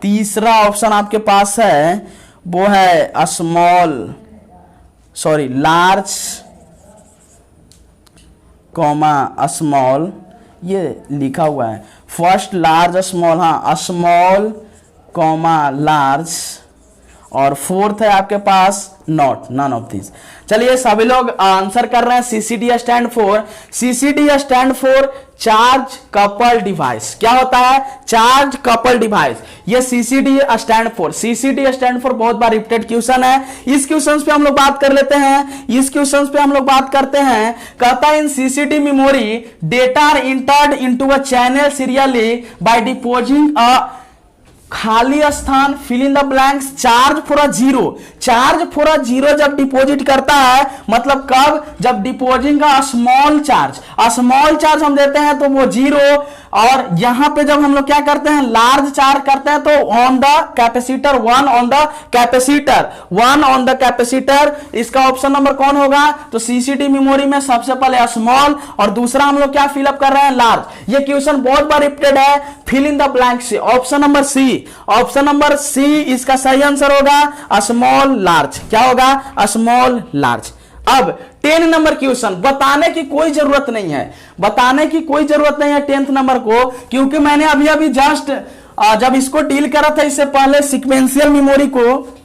तीसरा ऑप्शन आपके पास है वो है लार्ज कॉमा स्मॉल। ये लिखा हुआ है फर्स्ट लार्ज स्मॉल, हाँ स्मॉल कॉमा लार्ज, और फोर्थ है आपके पास नॉट, नन ऑफ दिस। चलिए सभी लोग आंसर कर रहे हैं। CCD stand for charge couple device. क्या होता है? Charge couple device. ये सीसीडी स्टैंड फॉर बहुत बार रिपीटेड क्वेश्चन है। इस क्वेश्चन पे हम लोग बात कर लेते हैं। कहता है in CCD memory data are entered into a channel serially by depositing a खाली स्थान, fill in the blanks, charge for a zero जब डिपॉजिट करता है, मतलब कब? जब डिपॉजिट का स्मॉल चार्ज हम देते हैं तो वो जीरो, और यहां पे जब हम लोग क्या करते हैं, लार्ज चार्ज करते हैं तो on the capacitor, one on the capacitor. इसका ऑप्शन नंबर कौन होगा? तो सीसीडी मेमोरी में सबसे पहले स्मॉल और दूसरा हम लोग क्या फिलअप कर रहे हैं, लार्ज। ये क्वेश्चन बहुत बार रिपीटेड है, फिल इन द ब्लैंक से। ऑप्शन नंबर सी इसका सही आंसर होगा, स्मॉल लार्ज। क्या होगा? Small large. अब 10 नंबर क्वेश्चन, बताने की कोई जरूरत नहीं है 10th नंबर को, क्योंकि मैंने अभी जस्ट जब इसको डील करा था इससे पहले सीक्वेंशियल मेमोरी को,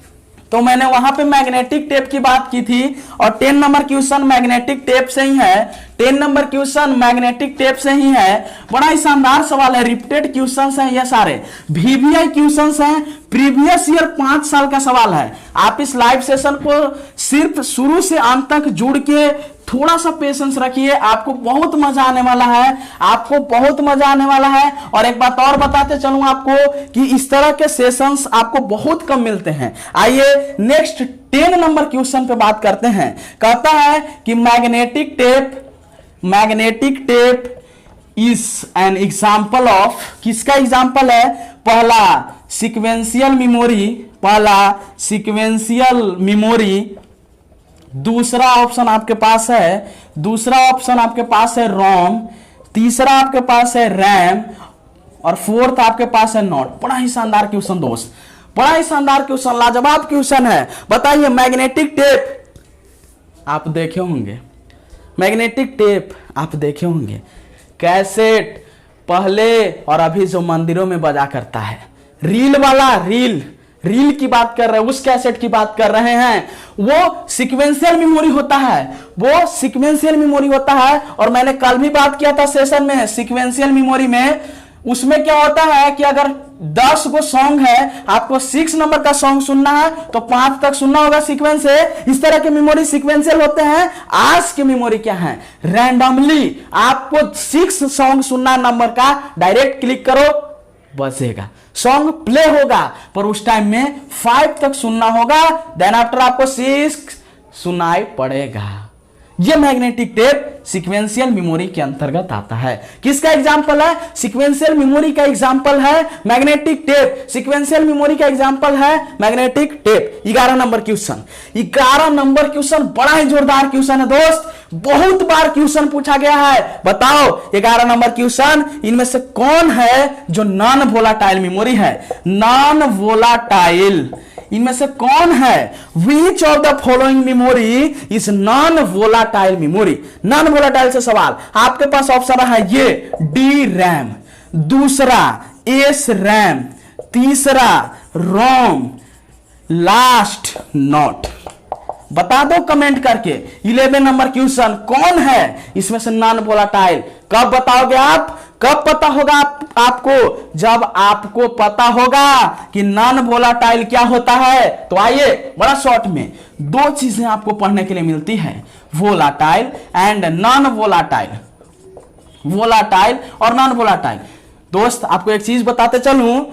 तो मैंने वहां पे मैग्नेटिक टेप की बात की थी, और 10 नंबर क्वेश्चन मैग्नेटिक टेप से ही है। बड़ा ही शानदार सवाल है, रिपीटेड क्वेश्चंस हैं ये सारे, वीवीआई क्वेश्चंस हैं, प्रीवियस ईयर 5 साल का सवाल है। आप इस लाइव सेशन को सिर्फ शुरू से अंत तक जुड़ के थोड़ा सा पेशेंस रखिए, आपको बहुत मजा आने वाला है। और एक बात और बताते चलूं आपको कि इस तरह के सेशंस आपको बहुत कम मिलते हैं। आइए नेक्स्ट 10 नंबर क्वेश्चन पे बात करते हैं। कहता है कि magnetic tape is an example of, किसका एग्जाम्पल है? पहला सीक्वेंशियल मेमोरी, दूसरा ऑप्शन आपके पास है रोम, तीसरा आपके पास है रैम, और फोर्थ आपके पास है नॉट। बड़ा ही शानदार क्वेश्चन दोस्त, लाजवाब क्वेश्चन है। बताइए, मैग्नेटिक टेप आप देखे होंगे, कैसेट पहले और अभी जो मंदिरों में बजा करता है, रील की बात कर रहे हैं, उस कैसेट की बात कर रहे हैं, वो सीक्वेंशियल मेमोरी होता है। और मैंने कल भी बात किया था सेशन में, सीक्वेंशियल मेमोरी में उसमें क्या होता है कि अगर 10 गो सॉन्ग है, आपको 6 नंबर का सॉन्ग सुनना है तो 5 तक सुनना होगा सीक्वेंस से। इस तरह के मेमोरी सीक्वेंशियल होते हैं। आज के मेमोरी क्या है? रैंडमली आपको 6 सॉन्ग सुनना नंबर का, डायरेक्ट क्लिक करो बजेगा, सॉन्ग प्ले होगा, पर उस टाइम में 5 तक सुनना होगा, देन आफ्टर आपको 6 सुनाई पड़ेगा। यह मैग्नेटिक टेप सीक्वेंशियल मेमोरी के अंतर्गत आता है। किसका एग्जांपल है? सीक्वेंशियल मेमोरी का एग्जांपल है मैग्नेटिक टेप। सीक्वेंशियल मेमोरी का एग्जांपल है मैग्नेटिक टेप। 11 नंबर क्वेश्चन बड़ा ही जोरदार क्वेश्चन है दोस्त, बहुत बार क्वेश्चन पूछा गया है। बताओ 11 नंबर क्वेश्चन, इनमें से कौन है जो नॉन वोलाटाइल मेमोरी है? नॉन वोलाटाइल, इनमें से कौन है? Which of the following memory is non volatile memory? Non volatile से सवाल, आपके पास ऑप्शन है ये डी रैम, दूसरा एस रैम, तीसरा रोम, लास्ट नॉट। बता दो कमेंट करके। 11 नंबर क्वेश्चन, कौन है इसमें से नॉन वोलाटाइल? कब बताओगे आप? कब पता होगा आपको? जब आपको पता होगा कि नॉन वोलाटाइल क्या होता है। तो आइए बड़ा शॉर्ट में 2 चीजें आपको पढ़ने के लिए मिलती है, volatile and non volatile. Volatile और नॉन वोलाटाइल। दोस्त आपको एक चीज बताते चलूं,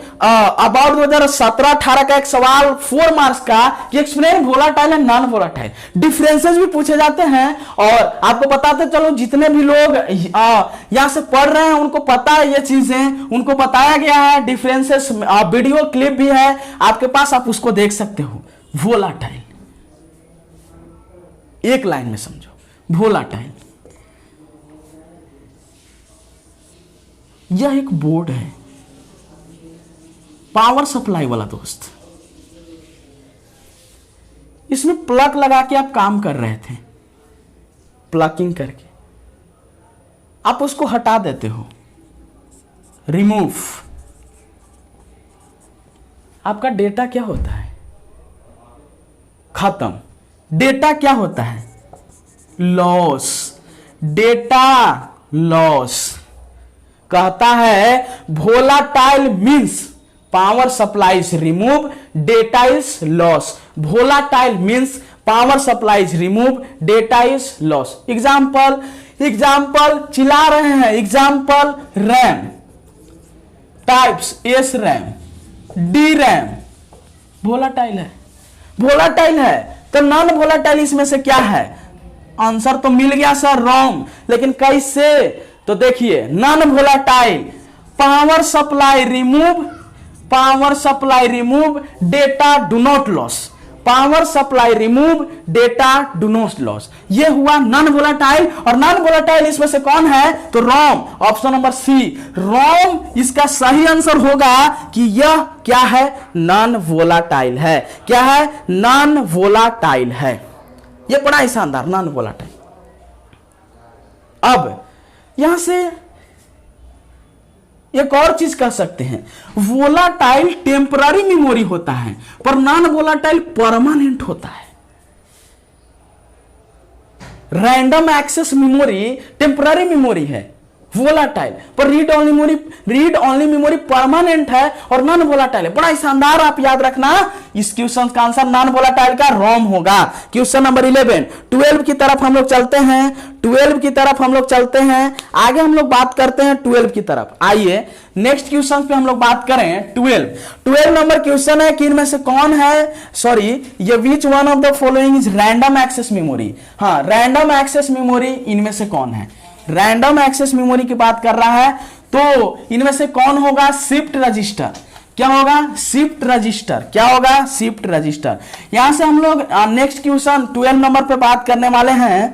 अबाउट 2017-18 का एक सवाल 4 मार्क्स का कि explain volatile and non volatile, differences भी पूछे जाते हैं। और आपको बताते चलूं, जितने भी लोग यहां से पढ़ रहे हैं उनको पता है ये चीजें, उनको बताया गया है, डिफरेंसेस वीडियो क्लिप भी है आपके पास, आप उसको देख सकते हो। वोलाटाइल एक लाइन में समझो। वोलाटाइल, यह एक बोर्ड है, पावर सप्लाई वाला दोस्त। इसमें प्लग लगा के आप काम कर रहे थे, प्लगिंग करके आप उसको हटा देते हो, रिमूव। आपका डेटा क्या होता है? खत्म। डेटा क्या होता है? लॉस। Data loss. कहता है volatile means power supply is remove, data is loss. Volatile means power supply is remove, data is loss. Example चिल्ला रहे हैं। Example RAM types, S RAM, D RAM, volatile है। वोलाटाइल है तो नॉन वोलाटाइल इसमें से क्या है? आंसर तो मिल गया सर, रोम। लेकिन कैसे? तो देखिए, non volatile power supply remove, data do not loss. Power supply remove, data do not loss. ये हुआ नॉन वोलाटाइल। और नॉन वोलाटाइल इसमें से कौन है? तो रोम। ऑप्शन नंबर सी, रोम इसका सही आंसर होगा कि यह क्या है? नॉन वोलाटाइल है। क्या है? नॉन वोलाटाइल है। यह बड़ा ही शानदार नॉन वोलाटाइल। अब यहां से एक और चीज कह सकते हैं, वोलाटाइल टेम्पररी मेमोरी होता है पर नॉन वोलाटाइल परमानेंट होता है। Random access memory temporary memory है, वोलाटाइल पर रीड ओनली मेमोरी परमानेंट है और नॉन वोलाटाइल है। बड़ा ही शानदार, आप याद रखना। इस क्वेश्चन का आंसर नॉन वोलाटाइल का रोम होगा। क्वेश्चन नंबर 11, 12 की तरफ हम लोग चलते हैं। आगे हम लोग बात करते हैं 12 की तरफ। आइए नेक्स्ट क्वेश्चन पे हम लोग बात करें। 12 नंबर क्वेश्चन है कि इनमें से कौन है, ये which one of the following is random access memory. हाँ, रैंडम एक्सेस मेमोरी इनमें से कौन है? रैंडम एक्सेस मेमोरी की बात कर रहा है तो इनमें से कौन होगा? Shift register. क्या होगा? Shift register. क्या होगा? Shift register. यहां से हम लोग नेक्स्ट क्वेश्चन 12 नंबर पे बात करने वाले हैं।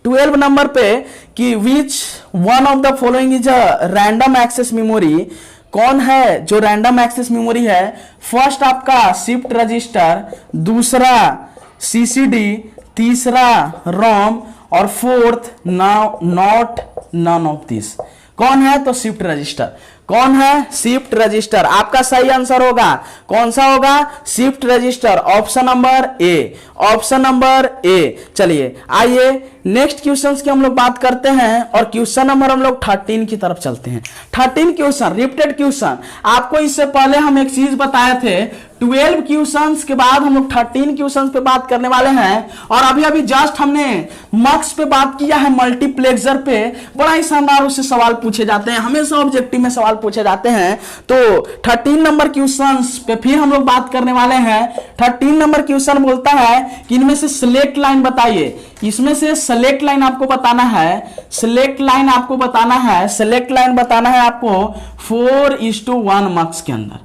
12 नंबर पे कि which one of the following is a random access memory. कौन है जो रैंडम एक्सेस मेमोरी है? फर्स्ट आपका शिफ्ट रजिस्टर, दूसरा सीसीडी, तीसरा रोम और fourth not none of this. कौन है? तो शिफ्ट रजिस्टर। कौन है? Shift register. आपका सही आंसर होगा, कौन सा होगा? Shift register. Option number A, option number A. चलिए आइए नेक्स्ट क्वेश्चंस की हम लोग बात करते हैं और क्वेश्चन नंबर हम लोग 13 की तरफ चलते हैं। 13 क्वेश्चन, रिपीटेड क्वेश्चन। आपको इससे पहले हम एक चीज बताए थे, 12 क्वेश्चंस के बाद हम लोग 13 क्वेश्चंस पे बात करने वाले हैं। और अभी जस्ट हमने मार्क्स पे बात किया है, मल्टीप्लेक्सर पे। बड़ा ही शानदार उससे सवाल पूछे जाते हैं, हमेशा ऑब्जेक्टिव में सवाल पूछे जाते हैं। तो 13 नंबर क्वेश्चंस पे फिर हम लोग बात करने वाले हैं। 13 नंबर क्वेश्चन बोलता है कि इनमें से सिलेक्ट लाइन बताइए। इसमें से सेलेक्ट लाइन आपको बताना है, सेलेक्ट लाइन बताना है आपको 4:1 मार्क्स के अंदर।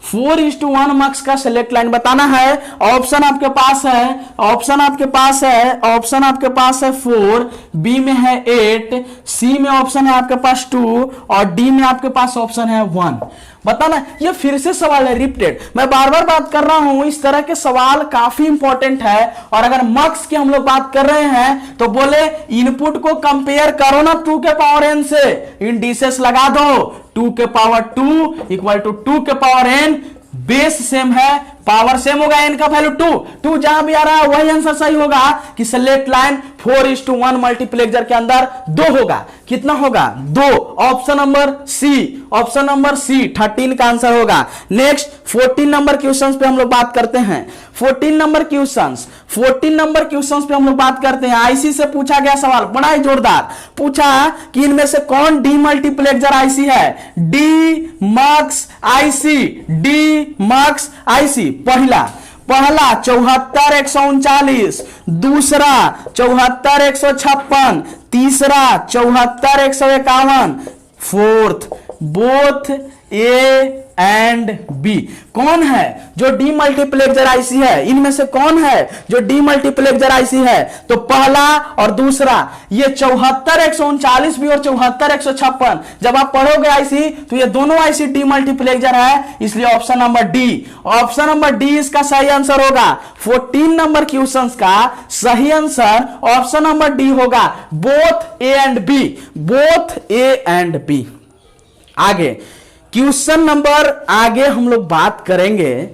4:1 मार्क्स का सिलेक्ट लाइन बताना है। ऑप्शन आपके पास है 4, बी में है 8, सी में ऑप्शन है आपके पास 2 और डी में आपके पास ऑप्शन है 1। बताना। ये फिर से सवाल है रिपीटेड, मैं बार बार बात कर रहा हूं। इस तरह के सवाल काफी इंपॉर्टेंट है। और अगर मार्क्स की हम लोग बात कर रहे हैं तो बोले इनपुट को कंपेयर करो ना 2 के पावर n से, इंडिसेस लगा दो। 2 के पावर 2 इक्वल टू 2 के पावर n, बेस सेम है, पावर सेम होगा, n का वैल्यू 2 जहां भी आ रहा है वही आंसर सही होगा कि सिलेक्ट लाइन 4:1 मल्टीप्लेक्सर के अंदर 2 होगा। कितना होगा? 2। ऑप्शन नंबर सी 13 का आंसर होगा। नेक्स्ट 14 नंबर क्वेश्चंस पे हम लोग बात करते हैं। 14 नंबर क्वेश्चंस पे हम लोग बात करते हैं। आईसी से पूछा गया सवाल बड़ा ही जोरदार पूछा कि इनमें से कौन डी मल्टीप्लेक्सर आईसी है? Demux IC. पहला 74:139, दूसरा 74:156, तीसरा 74:151, fourth both A and B. कौन है जो डीमल्टीप्लेक्सर आईसी है, इनमें से कौन है जो डीमल्टीप्लेक्सर आईसी है? तो पहला और दूसरा, ये 74 139 भी और 74 156, जब आप पढ़ोगे आईसी तो ये दोनों आईसी डीमल्टीप्लेक्सर है, इसलिए option number D, option number D इसका सही आंसर होगा। 14 नंबर क्वेश्चन का सही आंसर ऑप्शन नंबर डी होगा, both A and B, both A and B. आगे क्वेश्चन नंबर, आगे हम लोग बात करेंगे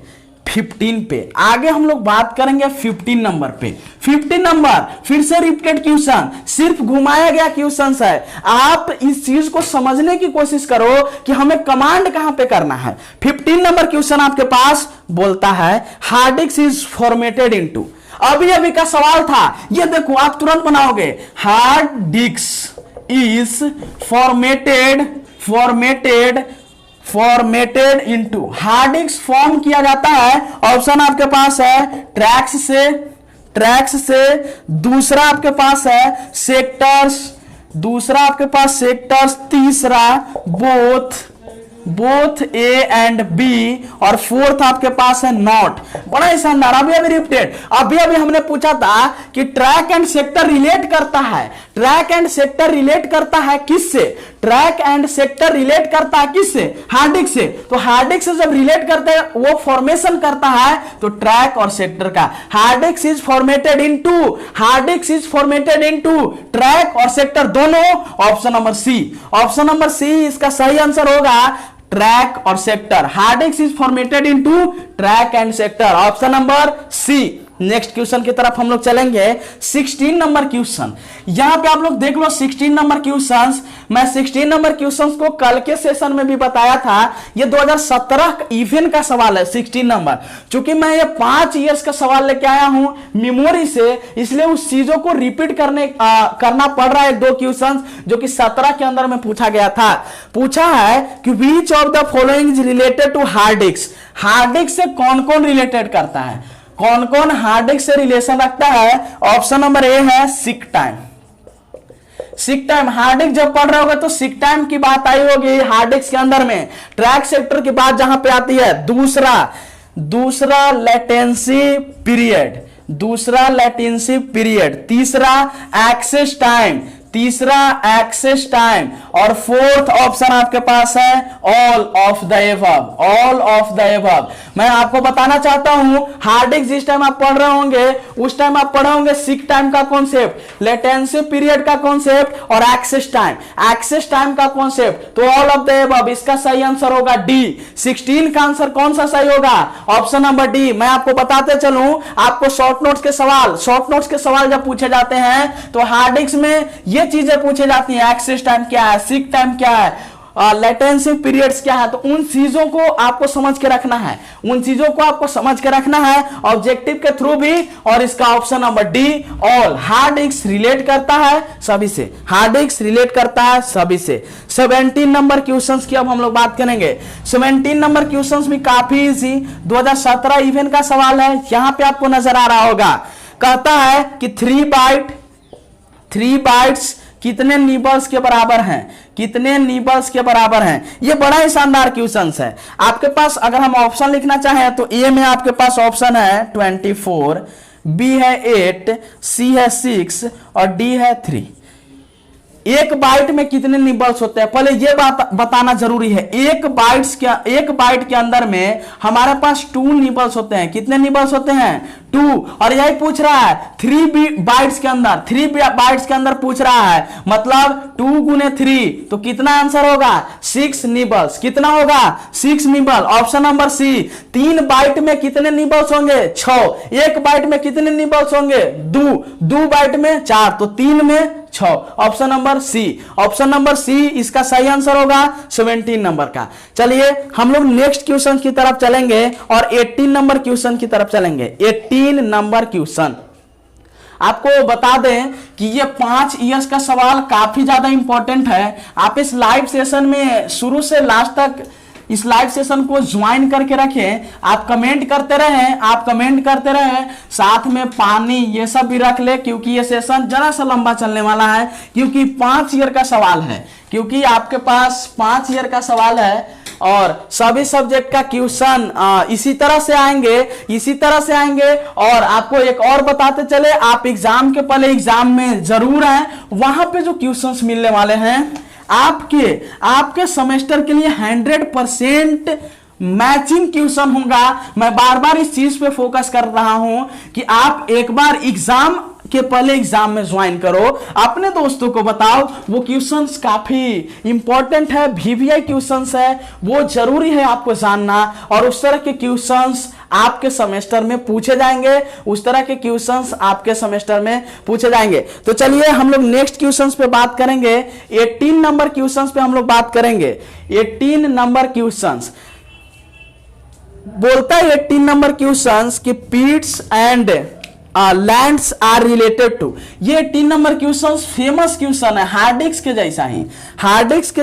15 पे, आगे हम लोग बात करेंगे 15 नंबर पे। 15 नंबर फिर से रिपीटेड क्वेश्चन, सिर्फ घुमाया गया क्वेश्चन है। आप इस चीज को समझने की कोशिश करो कि हमें कमांड कहां पे करना है। 15 नंबर क्वेश्चन आपके पास बोलता है hard disk is formatted into, अभी अभी का सवाल था, ये देखो आप तुरंत बनाओगे, hard disk is formatted into, hard disk form किया जाता है, ऑप्शन आपके पास है ट्रैक्स से, दूसरा आपके पास है सेक्टर्स, तीसरा बोथ ए एंड बी, और फोर्थ आपके पास है नॉट। बड़ा ही शानदार। अभी रिपीटेड, अभी हमने पूछा था कि ट्रैक एंड सेक्टर रिलेट करता है, ट्रैक एंड सेक्टर रिलेट करता है किससे? ट्रैक एंड सेक्टर रिलेट करता है किससे? हार्ड डिस्क से। तो हार्ड डिस्क से जब रिलेट करते हैं, वो फॉर्मेशन करता है, तो ट्रैक और सेक्टर का। Hard disk is formatted into track और सेक्टर दोनों, option number C, option number C इसका सही आंसर होगा, ट्रैक और sector. Hard disk is formatted into track and sector, option number C. Next question की तरफ हम लोग चलेंगे। 16 नंबर क्वेश्चन, यहां पे आप लोग देख लो 16 नंबर क्वेश्चंस। मैं 16 नंबर क्वेश्चंस को कल के सेशन में भी बताया था, ये 2017 इवेंट का सवाल है 16 नंबर। चूंकि मैं ये 5 इयर्स का सवाल लेके आया हूं मेमोरी से, इसलिए उस चीजों को रिपीट करना पड़ रहा है। 2 क्वेश्चन जो कि 17 के अंदर में पूछा गया था, पूछा है कि which of the following is related to hard disk. Hard disk से कौन कौन रिलेटेड करता है, कौन कौन हार्ड डिस्क से रिलेशन रखता है? ऑप्शन नंबर ए है सिक टाइम। हार्ड डिस्क जब पढ़ रहे होगे तो सिक टाइम की बात आई होगी हार्ड डिस्क के अंदर में। ट्रैक सेक्टर की बात जहां पे आती है, दूसरा लेटेंसी पीरियड, तीसरा एक्सेस टाइम, और फोर्थ ऑप्शन आपके पास है ऑल ऑफ द एबव। मैं आपको बताना चाहता हूं, हार्ड डिस्क जिस टाइम आप पढ़ रहे होंगे उस टाइम आप पढ़े होंगे सिक टाइम का कॉन्सेप्ट, लेटेंसी पीरियड का कॉन्सेप्ट और एक्सेस टाइम का कॉन्सेप्ट। तो ऑल ऑफ द एबव इसका सही आंसर होगा डी। 16 का आंसर कौन सा सही होगा? Option number D. मैं आपको बताते चलूं, आपको शॉर्ट नोट्स के सवाल जब पूछे जाते हैं तो हार्ड डिस्क में ये चीजें पूछे जाती हैं, एक्सेस टाइम क्या है, सिक टाइम क्या है, लेटेंसी पीरियड्स क्या है। तो उन चीजों को आपको समझ के रखना है, ऑब्जेक्टिव के थ्रू भी। और इसका option number D all, hard disk relate करता है सभी से, 17 नंबर क्वेश्चंस की अब हम लोग बात करेंगे। 17 नंबर क्वेश्चंस भी काफी इजी, 2017 इवेंट का सवाल है। यहां पे आपको नजर आ रहा होगा, कहता है कि 3 बाइट्स कितने नीबल्स के बराबर हैं। ये बड़ा ही शानदार क्वेश्चन है। आपके पास अगर हम ऑप्शन लिखना चाहें तो ए में आपके पास ऑप्शन है 24, बी है 8, सी है 6 और डी है 3। एक बाइट में कितने निबल्स होते हैं, पहले ये बात बताना जरूरी है। एक बाइट के अंदर में हमारे पास 2 निबल्स होते हैं। कितने निबल्स होते हैं? 2। और यही पूछ रहा है 3 बाइट्स के अंदर पूछ रहा है, मतलब 2 गुने 3, तो कितना आंसर होगा? 6 निबल्स। कितना होगा? 6 nibble, option number C. 3 byte में कितने निबल्स होंगे? 6। एक बाइट में कितने निबल्स होंगे? 2 बाइट में 4, तो 3 में 6, ऑप्शन नंबर सी इसका सही आंसर होगा 17 नंबर का। चलिए हम लोग नेक्स्ट क्वेश्चन की तरफ चलेंगे और 18 नंबर क्वेश्चन की तरफ चलेंगे। 18 नंबर क्वेश्चन आपको बता दें कि ये 5 इयर्स का सवाल काफी ज्यादा इंपॉर्टेंट है। आप इस लाइव सेशन में शुरू से लास्ट तक इस लाइव सेशन को ज्वाइन करके रखें। आप कमेंट करते रहें, साथ में पानी ये सब भी रख ले, क्योंकि ये सेशन जरा सा लंबा चलने वाला है, क्योंकि 5 ईयर का सवाल है। क्योंकि आपके पास 5 ईयर का सवाल है और सभी सब्जेक्ट का क्वेश्चन इसी तरह से आएंगे। और आपको एक और बताते चले, आप एग्जाम के पहले एग्जाम में जरूर आए, वहां पे जो क्वेश्चंस मिलने वाले हैं आपके सेमेस्टर के लिए 100% मैचिंग क्वेश्चन होगा। मैं बार बार इस चीज पे फोकस कर रहा हूं कि आप एक बार एग्जाम के पहले एग्जाम में ज्वाइन करो, अपने दोस्तों को बताओ, वो क्वेश्चंस काफी इंपॉर्टेंट है, वीवीआई क्वेश्चंस है, वो जरूरी है आपको जानना। और उस तरह के क्वेश्चंस आपके सेमेस्टर में पूछे जाएंगे, तो चलिए हम लोग नेक्स्ट क्वेश्चंस पे बात करेंगे। 18 नंबर क्वेश्चंस पे हम लोग बात करेंगे। 18 नंबर क्वेश्चंस बोलता है, 18 नंबर क्वेश्चंस कि pits and lands are related to. ये 3 नंबर क्वेश्चन फेमस क्वेश्चन है, हार्डिक्स के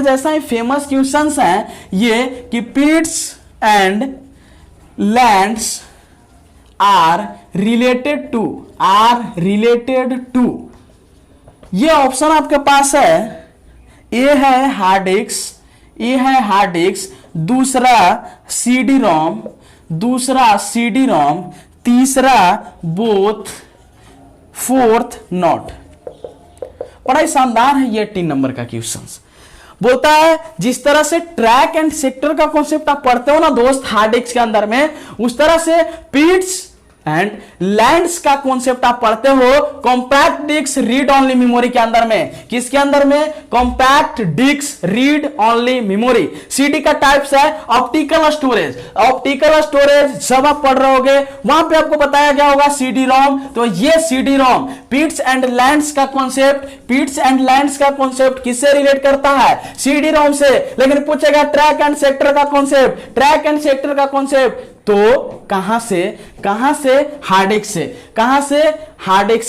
जैसा ही फेमस क्वेश्चन है ये कि pits and lands are related to. ये ऑप्शन आपके पास है, ए है हार्डिक्स, दूसरा सीडी रोम, तीसरा बोथ, फोर्थ नॉट। बड़ा ही शानदार है ये 3 नंबर का क्वेश्चन। बोलता है जिस तरह से ट्रैक एंड सेक्टर का कॉन्सेप्ट आप पढ़ते हो ना दोस्त हार्डिक्स के अंदर में, उस तरह से पीट्स एंड लैंड्स का कॉन्सेप्ट आप पढ़ते हो compact disc read only memory के अंदर में। किसके अंदर में? Compact disc read only memory. CD का टाइप्स है ऑप्टिकल स्टोरेज जब आप पढ़ रहे होगे वहां पे आपको बताया गया होगा सीडी रोम। तो ये CD ROM Pitt's and lands का कॉन्सेप्ट किससे रिलेट करता है? सीडी रोम से। लेकिन पूछेगा ट्रैक एंड सेक्टर का कॉन्सेप्ट, तो कहां से? हार्डिक्स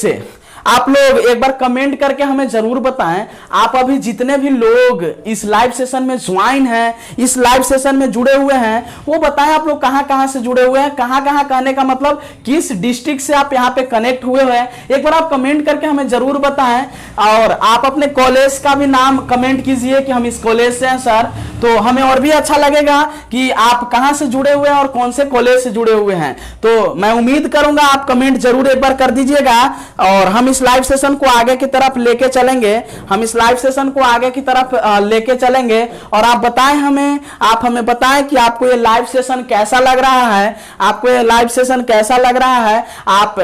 से। आप लोग एक बार कमेंट करके हमें जरूर बताएं, आप अभी जितने भी लोग इस लाइव सेशन में ज्वाइन हैं, इस लाइव सेशन में जुड़े हुए हैं, वो बताएं आप लोग कहां से जुड़े हुए हैं, कहां कहने का मतलब किस डिस्ट्रिक्ट से आप यहां पे कनेक्ट हुए हैं। एक बार आप कमेंट करके हमें जरूर बताएं। और आप अपने कॉलेज का भी नाम कमेंट कीजिए कि हम इस कॉलेज से हैं सर, तो हमें और भी अच्छा लगेगा कि आप कहां से जुड़े हुए हैं और कौन से कॉलेज से जुड़े हुए हैं। तो मैं उम्मीद करूंगा आप कमेंट जरूर एक बार कर दीजिएगा। और हम इस लाइव सेशन को आगे की तरफ लेके चलेंगे। और आप हमें बताएं कि आपको ये लाइव सेशन कैसा लग रहा है। आप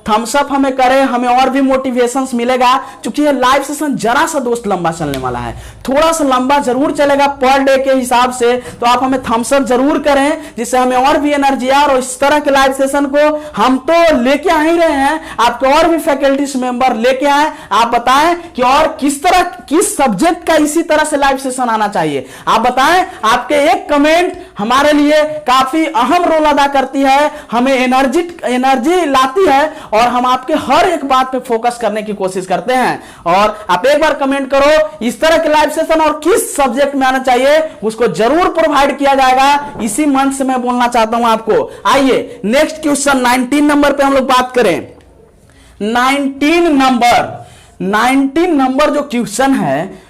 थम्स अप हमें करें, हमें और भी मोटिवेशन मिलेगा। क्योंकि ये लाइव सेशन जरा सा दोस्त लंबा चलने वाला है, थोड़ा सा लंबा जरूर चलेगा पर डे के हिसाब से। तो आप हमें थम्स अप जरूर करें जिससे हमें और भी एनर्जी आए। और इस तरह के लाइव सेशन को हम तो लेके आ ही रहे हैं, आपके और भी फैकल्टी मेंबर लेके आए। आप बताएं कि और किस सब्जेक्ट का इसी तरह से लाइव सेशन आना चाहिए। आप बताएं, आपके एक कमेंट हमारे लिए काफी अहम रोल अदा करती है, हमें एनर्जी लाती है और हम आपके हर एक बात पे फोकस करने की कोशिश करते हैं। और आप एक बार कमेंट करो इस तरह के लाइव सेशन और किस सब्जेक्ट में आना चाहिए, उसको जरूर प्रोवाइड किया जाएगा। इसी मंच से मैं बोलना चाहता हूं आपको। आइए नेक्स्ट क्वेश्चन 19 नंबर पे हम लोग बात करें। 19 नंबर जो क्वेश्चन है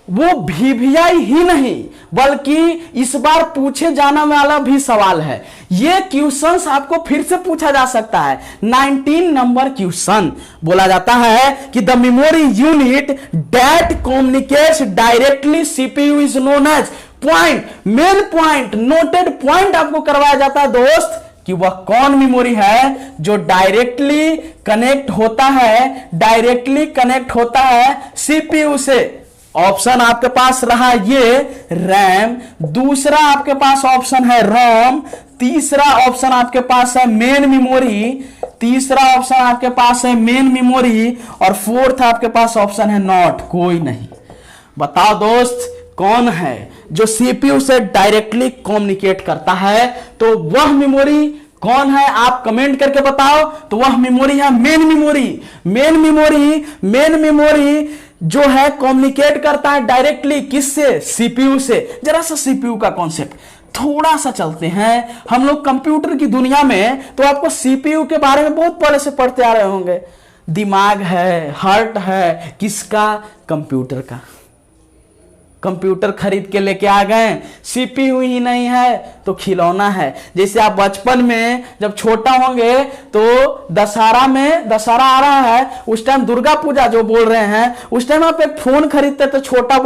वो वीवीआई ही नहीं बल्कि इस बार पूछे जाने वाला भी सवाल है। ये क्वेश्चंस आपको फिर से पूछा जा सकता है। 19 नंबर क्वेश्चन बोला जाता है कि the memory unit that communicates directly CPU is known as point. Main point, noted point आपको करवाया जाता है दोस्त कि वह कौन मेमोरी है जो डायरेक्टली कनेक्ट होता है सीपीयू से। ऑप्शन आपके पास रहा ये रैम, दूसरा आपके पास ऑप्शन है रोम, तीसरा ऑप्शन आपके पास है मेन मेमोरी, और फोर्थ आपके पास ऑप्शन है नॉट, कोई नहीं। बताओ दोस्त कौन है जो सीपीयू से डायरेक्टली कम्युनिकेट करता है? तो वह मेमोरी कौन है आप कमेंट करके बताओ। तो वह मेमोरी है मेन मेमोरी जो है कम्युनिकेट करता है डायरेक्टली किससे? सीपीयू से। जरा सा सीपीयू का कॉन्सेप्ट थोड़ा सा चलते हैं हम लोग कंप्यूटर की दुनिया में। तो आपको सीपीयू के बारे में बहुत पहले से पढ़ते आ रहे होंगे। दिमाग है, हार्ट है, किसका? कंप्यूटर का। कंप्यूटर खरीद के लेके आ गए, सीपीयू ही नहीं है तो खिलौना है। जैसे आप बचपन में जब छोटा होंगे तो दशहरा आ रहा है, उस टाइम दुर्गा पूजा जो बोल रहे हैं, उस टाइम आप एक फोन खरीदते थे, छोटा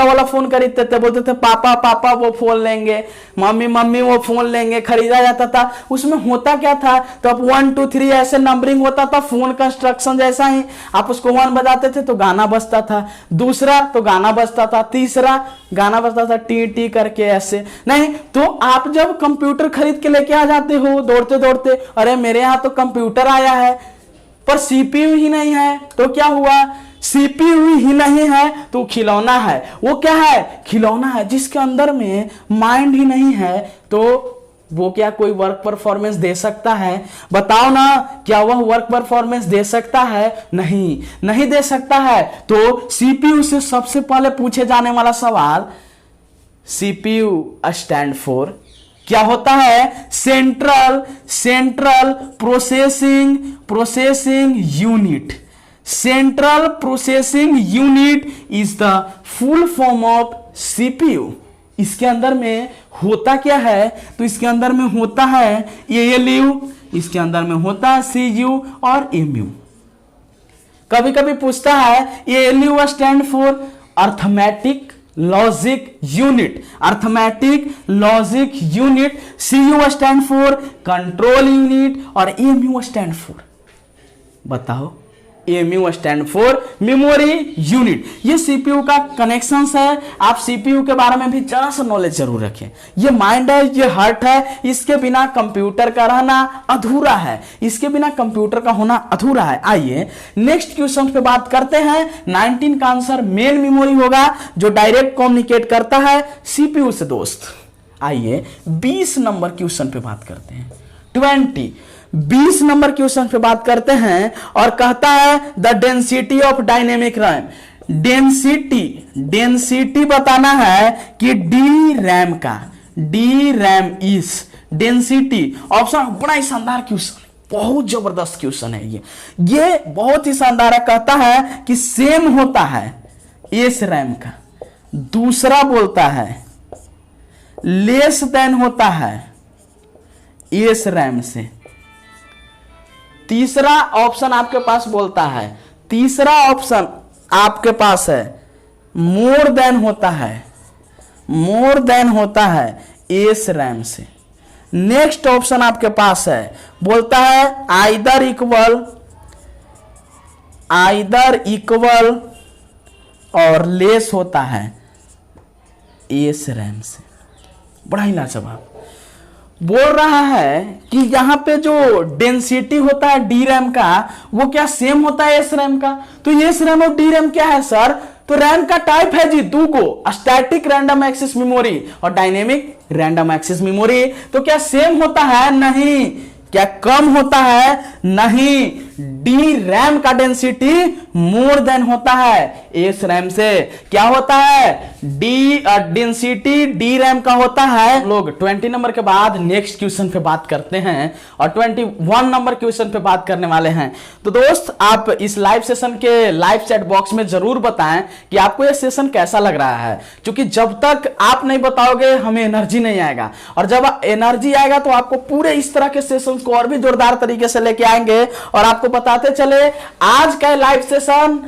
वाला फोन खरीदते थे, बोलते थे पापा पापा वो फोन लेंगे, मम्मी मम्मी वो फोन लेंगे, खरीदा जाता था। उसमें होता क्या था, तो आप 1 2 3 ऐसे नंबरिंग होता था, फोन का इंस्ट्रक्शन जैसा ही। आप उसको 1 बजाते थे तो गाना बजता था, दूसरा तो गाना बजता था, तीसरा गाना बजता था टी टी करके ऐसे। नहीं तो आप जब कंप्यूटर खरीद के लेके आ जाते हो दौड़ते दौड़ते, अरे मेरे यहां तो कंप्यूटर आया है पर सीपीयू ही नहीं है, तो क्या हुआ, सीपीयू ही नहीं है तो खिलौना है। वो क्या है, खिलौना है। जिसके अंदर में माइंड ही नहीं है तो वो क्या कोई वर्क परफॉर्मेंस दे सकता है? बताओ ना, क्या वह वर्क परफॉर्मेंस दे सकता है? नहीं दे सकता है। तो सीपीयू से सबसे पहले पूछे जाने वाला सवाल, सीपीयू स्टैंड फॉर क्या होता है? Central processing unit. Central processing unit is the full form of CPU. इसके अंदर में होता क्या है, तो इसके अंदर में होता है एएलयू, इसके अंदर में होता है सीयू और एमयू। कभी कभी पूछता है ALU stand for arithmetic logic unit, CU stand for control unit और एमयू स्टैंड फॉर, बताओ, MU stand for memory unit. ये सीपीयू का कनेक्शन है। आप सीपीयू के बारे में भी जरा सा नॉलेज जरूर रखें। ये माइंड है, ये हार्ट है, इसके बिना कंप्यूटर का रहना अधूरा है, इसके बिना कंप्यूटर का होना अधूरा है। आइए नेक्स्ट क्वेश्चन पे बात करते हैं। 19 का आंसर मेन मेमोरी होगा जो डायरेक्ट कम्युनिकेट करता है सीपीयू से दोस्त। आइए 20 नंबर क्वेश्चन पे बात करते हैं। 20 नंबर क्वेश्चन पे बात करते हैं और कहता है the density of dynamic RAM. Density बताना है कि D RAM is density. Option बड़ा ही शानदार क्वेश्चन, बहुत जबरदस्त क्वेश्चन है ये बहुत ही शानदार है। कहता है कि सेम होता है एस रैम का, दूसरा बोलता है लेस देन होता है एस रैम से, तीसरा ऑप्शन आपके पास बोलता है, तीसरा ऑप्शन आपके पास है मोर देन होता है एस रैम से। नेक्स्ट ऑप्शन आपके पास है बोलता है आइदर इक्वल और लेस होता है एस रैम से। बड़ा ही लाजवाब बोल रहा है कि यहां पे जो डेंसिटी होता है डी रैम का वो क्या सेम होता है एस रैम का। तो एस रैम और डी रैम क्या है सर, तो रैम का टाइप है जी दो को, स्टैटिक रैंडम एक्सेस मेमोरी और डायनेमिक रैंडम एक्सेस मेमोरी। तो क्या सेम होता है? नहीं। क्या कम होता है? नहीं। डी रैम का डेंसिटी मोर देन होता है एस रैम से। क्या होता है? डी डेंसिटी डी रैम का होता है। लोग 20 नंबर के बाद नेक्स्ट क्वेश्चन पे बात करते हैं और 21 नंबर क्वेश्चन पे बात करने वाले हैं। तो दोस्त आप इस लाइव सेशन के लाइव चैट बॉक्स में जरूर बताएं कि आपको यह सेशन कैसा लग रहा है, क्योंकि जब तक आप नहीं बताओगे हमें एनर्जी नहीं आएगा, और जब एनर्जी आएगा तो आपको पूरे इस तरह के सेशन को और भी जोरदार तरीके से लेके आएंगे और आपको बताते चले आज का लाइव सेशन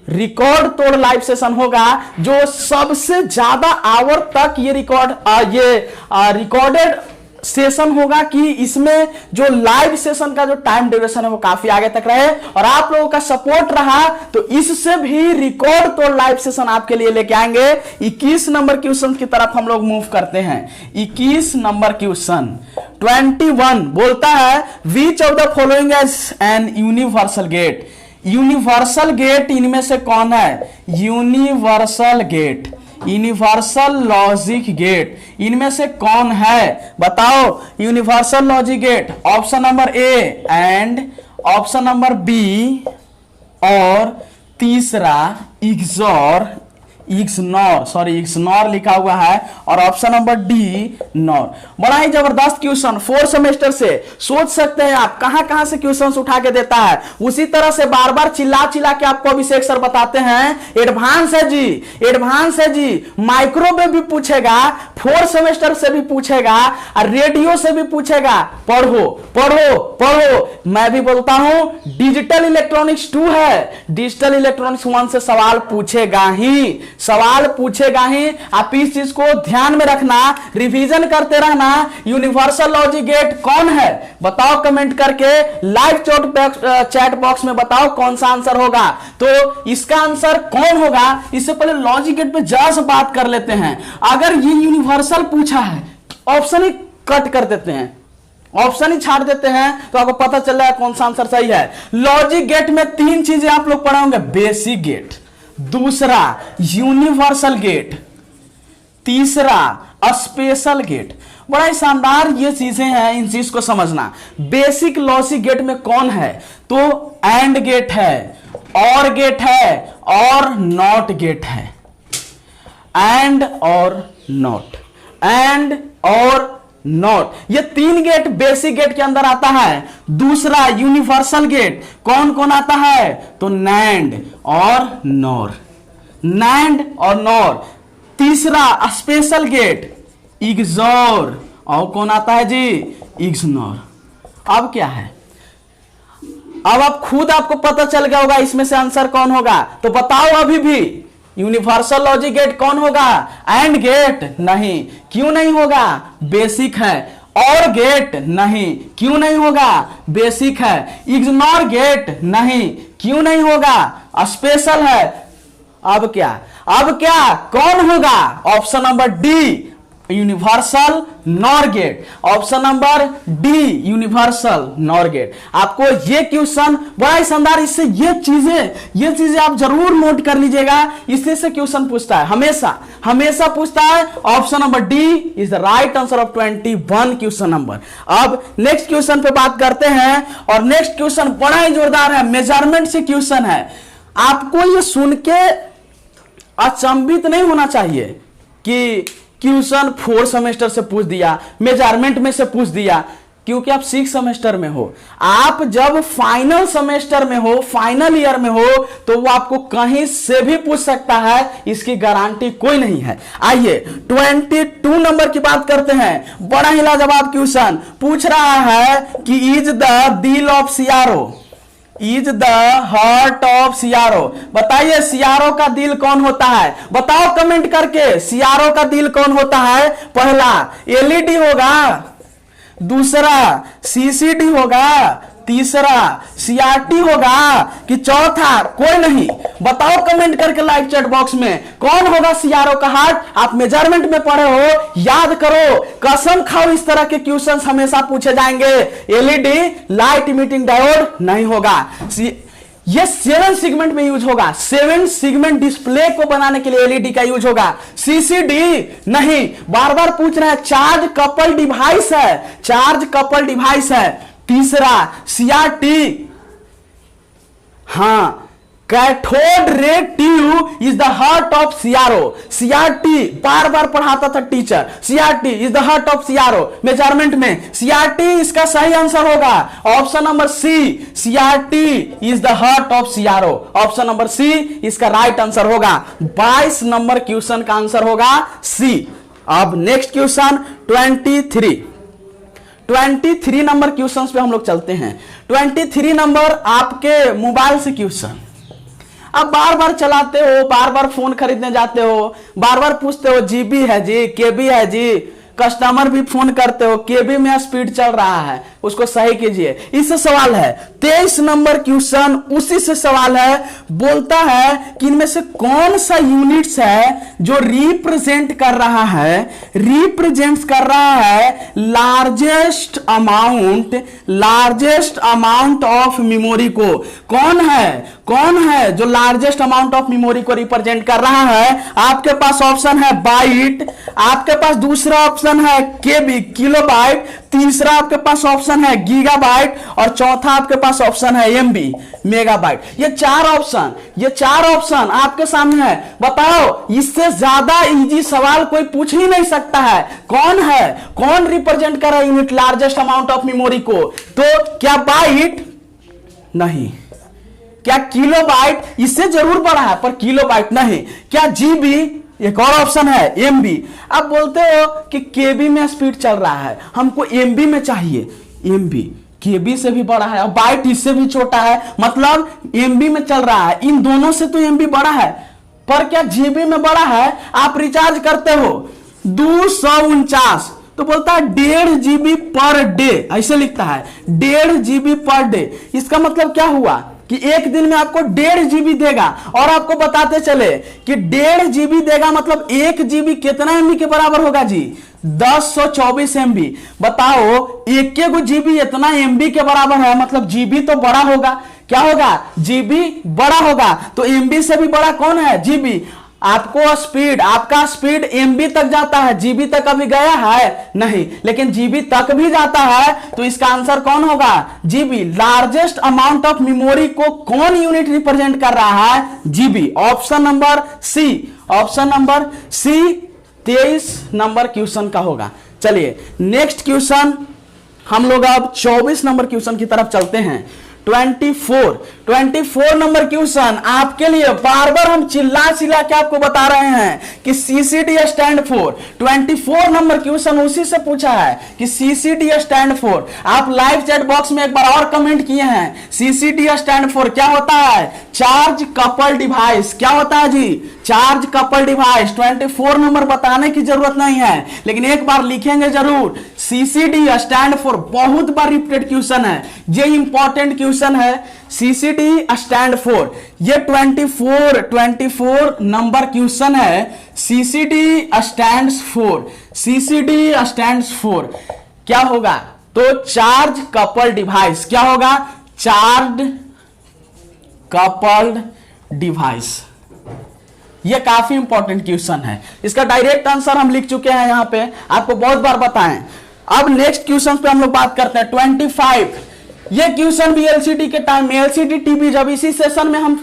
रिकॉर्ड तोड़ लाइव सेशन होगा, जो सबसे ज्यादा आवर तक ये रिकॉर्डेड सेशन होगा कि इसमें जो लाइव सेशन का जो टाइम ड्यूरेशन है वो काफी आगे तक रहे और आप लोगों का सपोर्ट रहा तो इससे भी रिकॉर्ड तोड़ लाइव सेशन आपके लिए लेके आएंगे। 21 नंबर क्वेश्चन की तरफ हम लोग मूव करते हैं। 21 नंबर क्वेश्चन 21 बोलता है which of the following is an universal gate. Universal gate इनमें से कौन है? यूनिवर्सल लॉजिक गेट इनमें से कौन है? बताओ। Universal logic gate option number A and option number B और तीसरा इग्जॉर इग्नोर, सॉरी इग्नोर लिखा हुआ है, और ऑप्शन नंबर डी नॉर। बड़ा ही जबरदस्त क्वेश्चन, 4 सेमेस्टर से सोच सकते हैं आप कहां कहां से क्वेश्चंस उठा के देता है। उसी तरह से बार बार चिल्ला चिल्ला के आपको अभिषेक सर बताते हैं एडवांस है जी, एडवांस है जी, माइक्रो में भी पूछेगा, 4 सेमेस्टर से भी पूछेगा, और रेडियो से भी पूछेगा। पढ़ो पढ़ो पढ़ो। मैं भी बोलता हूं डिजिटल इलेक्ट्रॉनिक्स 2 है, डिजिटल इलेक्ट्रॉनिक्स 1 से सवाल पूछेगा ही, सवाल पूछेगा ही। आप इस चीज को ध्यान में रखना, रिवीजन करते रहना। यूनिवर्सल लॉजिक गेट कौन है बताओ कमेंट करके, लाइव चैट बॉक्स में बताओ कौन सा आंसर होगा। तो इसका आंसर कौन होगा, इससे पहले लॉजिक गेट पे जरा सा बात कर लेते हैं। अगर ये यूनिवर्सल पूछा है, ऑप्शन ही कट कर देते हैं, ऑप्शन ही छाड़ देते हैं, तो आपको पता चल जाएगा कौन सा आंसर सही है। लॉजिक गेट में 3 चीजें आप लोग पढ़े होंगे, बेसिक गेट, दूसरा यूनिवर्सल गेट, तीसरा स्पेशल गेट। बड़ा ही शानदार ये चीजें हैं, इन चीज को समझना। बेसिक लॉजिक गेट में कौन है, तो एंड गेट है, और गेट है, और नॉट गेट है। एंड और नॉट, एंड और नॉट, ये 3 गेट बेसिक गेट के अंदर आता है। दूसरा यूनिवर्सल गेट कौन कौन आता है, तो नैंड और नॉर, नैंड और नॉर। तीसरा स्पेशल गेट इग्जोर, और कौन आता है जी, इग्नोर। अब क्या है, अब आप खुद आपको पता चल गया होगा इसमें से आंसर कौन होगा। तो बताओ अभी भी यूनिवर्सल लॉजिक गेट कौन होगा, एंड गेट नहीं, क्यों नहीं होगा, बेसिक है। और गेट नहीं, क्यों नहीं होगा, बेसिक है। इग्नोर गेट नहीं, क्यों नहीं होगा, स्पेशल है। अब क्या, अब क्या कौन होगा, option number D universal NOR gate, option number D universal NOR gate. आपको ये क्वेश्चन बड़ा ही शानदार, इससे ये चीजें आप जरूर नोट कर लीजिएगा। इससे से क्वेश्चन पूछता है, हमेशा हमेशा पूछता है। Option number D is the right answer of 21 question number. अब नेक्स्ट क्वेश्चन पे बात करते हैं, और नेक्स्ट क्वेश्चन बड़ा ही जोरदार है, मेजरमेंट से क्वेश्चन है। आपको ये सुन के अचंभित नहीं होना चाहिए कि क्वेश्चन 4 सेमेस्टर से पूछ दिया, मेजरमेंट में से पूछ दिया, क्योंकि आप 6 सेमेस्टर में हो। आप जब फाइनल सेमेस्टर में हो, फाइनल ईयर में हो, तो वो आपको कहीं से भी पूछ सकता है, इसकी गारंटी कोई नहीं है। आइए 22 नंबर की बात करते हैं। बड़ा ही लाजवाब क्वेश्चन पूछ रहा है कि इज द दिल ऑफ सियारो, इज द हार्ट ऑफ सियारो। बताइए सीआरओ का दिल कौन होता है, बताओ कमेंट करके, सीआरओ का दिल कौन होता है। पहला एलईडी होगा, दूसरा सीसीडी होगा, तीसरा सीआरटी होगा, कि चौथा कोई नहीं। बताओ कमेंट करके लाइव चैट बॉक्स में कौन होगा सीआरओ का हार्ट। आप मेजरमेंट में पढ़े हो, याद करो, कसम खाओ, इस तरह के क्वेश्चंस हमेशा पूछे जाएंगे। एलईडी लाइट इमिटिंग डायोड नहीं होगा, ये 7 सेगमेंट में यूज होगा, 7 सेगमेंट डिस्प्ले को बनाने के लिए एलईडी का यूज होगा। सीसीडी नहीं, बार बार पूछ रहे हैं, चार्ज कपल डिवाइस है, चार्ज कपल डिवाइस है। तीसरा सीआरटी, हाँ, cathode ray tube is the heart of CRO. CRT बार बार पढ़ाता था teacher, CRT is the heart of CRO. Measurement में सीआरटी इसका सही आंसर होगा, option number C, CRT is the heart of CRO. Option number C इसका राइट आंसर होगा। 22 नंबर क्वेश्चन का आंसर होगा सी। अब नेक्स्ट क्वेश्चन 23 नंबर क्वेश्चंस पे हम लोग चलते हैं। 23 नंबर आपके मोबाइल से क्वेश्चन, आप बार बार चलाते हो, बार बार फोन खरीदने जाते हो, बार बार पूछते हो जीबी है जी, केबी है जी, कस्टमर भी फोन करते हो, केबी में स्पीड चल रहा है, उसको सही कीजिए। इससे सवाल है 23 नंबर क्वेश्चन, उसी से सवाल है। बोलता है कि इनमें से कौन सा यूनिट्स है जो रिप्रेजेंट कर रहा है लार्जेस्ट अमाउंट ऑफ मेमोरी को। कौन है जो लार्जेस्ट अमाउंट ऑफ मेमोरी को रिप्रेजेंट कर रहा है। आपके पास ऑप्शन है बाइट, आपके पास दूसरा ऑप्शन है केबी किलोबाइट, तीसरा आपके पास ऑप्शन है गीगाबाइट, और चौथा आपके पास ऑप्शन है एमबी मेगाबाइट। ये चार ऑप्शन आपके सामने है। बताओ, इससे ज्यादा इजी सवाल कोई पूछ ही नहीं सकता है। कौन रिप्रेजेंट कर रहा है unit largest amount of memory को? तो क्या बाइट? नहीं। क्या किलोबाइट? इससे जरूर बड़ा है पर किलोबाइट नहीं। क्या जीबी? एक और ऑप्शन है एमबी। आप बोलते हो कि केबी में स्पीड चल रहा है, हमको एमबी में चाहिए। एमबी केबी से भी बड़ा है और बाइट इससे भी छोटा है, मतलब एमबी में चल रहा है। इन दोनों से तो एमबी बड़ा है, पर क्या जीबी में बड़ा है? आप रिचार्ज करते हो 249, तो बोलता है 1.5 GB पर डे, ऐसे लिखता है 1.5 GB पर डे। इसका मतलब क्या हुआ कि एक दिन में आपको 1.5 GB देगा। और आपको बताते चले कि 1.5 GB देगा, मतलब 1 GB कितना MB के बराबर होगा जी? 1024 MB। बताओ, एक जीबी इतना MB के बराबर है, मतलब जीबी तो बड़ा होगा। क्या होगा? जीबी बड़ा होगा। तो MB से भी बड़ा कौन है? जीबी। आपका स्पीड एमबी तक जाता है, जीबी तक अभी गया है नहीं, लेकिन जीबी तक भी जाता है। तो इसका आंसर कौन होगा? GB. Largest amount of memory को कौन यूनिट रिप्रेजेंट कर रहा है? GB. Option number C 23 number question का होगा। चलिए नेक्स्ट क्वेश्चन, हम लोग अब 24 नंबर क्वेश्चन की तरफ चलते हैं। 24 नंबर क्वेश्चन आपके लिए बार बार हम चिल्ला के आपको बता रहे हैं कि CCD stand for. 24 number question उसी से पूछा है कि सीसीडी स्टैंड फॉर। आप लाइव चैट बॉक्स में एक बार और कमेंट किए हैं, सीसीडी स्टैंड फॉर क्या होता है? Charge couple device. क्या होता है जी? Charge couple device. 24 नंबर बताने की जरूरत नहीं है, लेकिन एक बार लिखेंगे जरूर, सीसीडी स्टैंड फॉर। बहुत बार रिपीटेड क्वेश्चन है, ये इंपॉर्टेंट क्वेश्चन है। सीसीडी स्टैंड फॉर, ये 24 नंबर क्वेश्चन है। CCD stands for, CCD stands for क्या होगा? तो चार्ज कपल डिवाइस। क्या होगा? Charge coupled device. ये काफी इंपॉर्टेंट क्वेश्चन है, इसका डायरेक्ट आंसर हम लिख चुके हैं यहां पे, आपको बहुत बार बताएं। अब नेक्स्ट क्वेश्चन पे हम लोग बात करते हैं। 25 ये क्वेश्चन भी एलसीडी के टाइम में, एलसीडी टीवी जब इसी सेशन में हम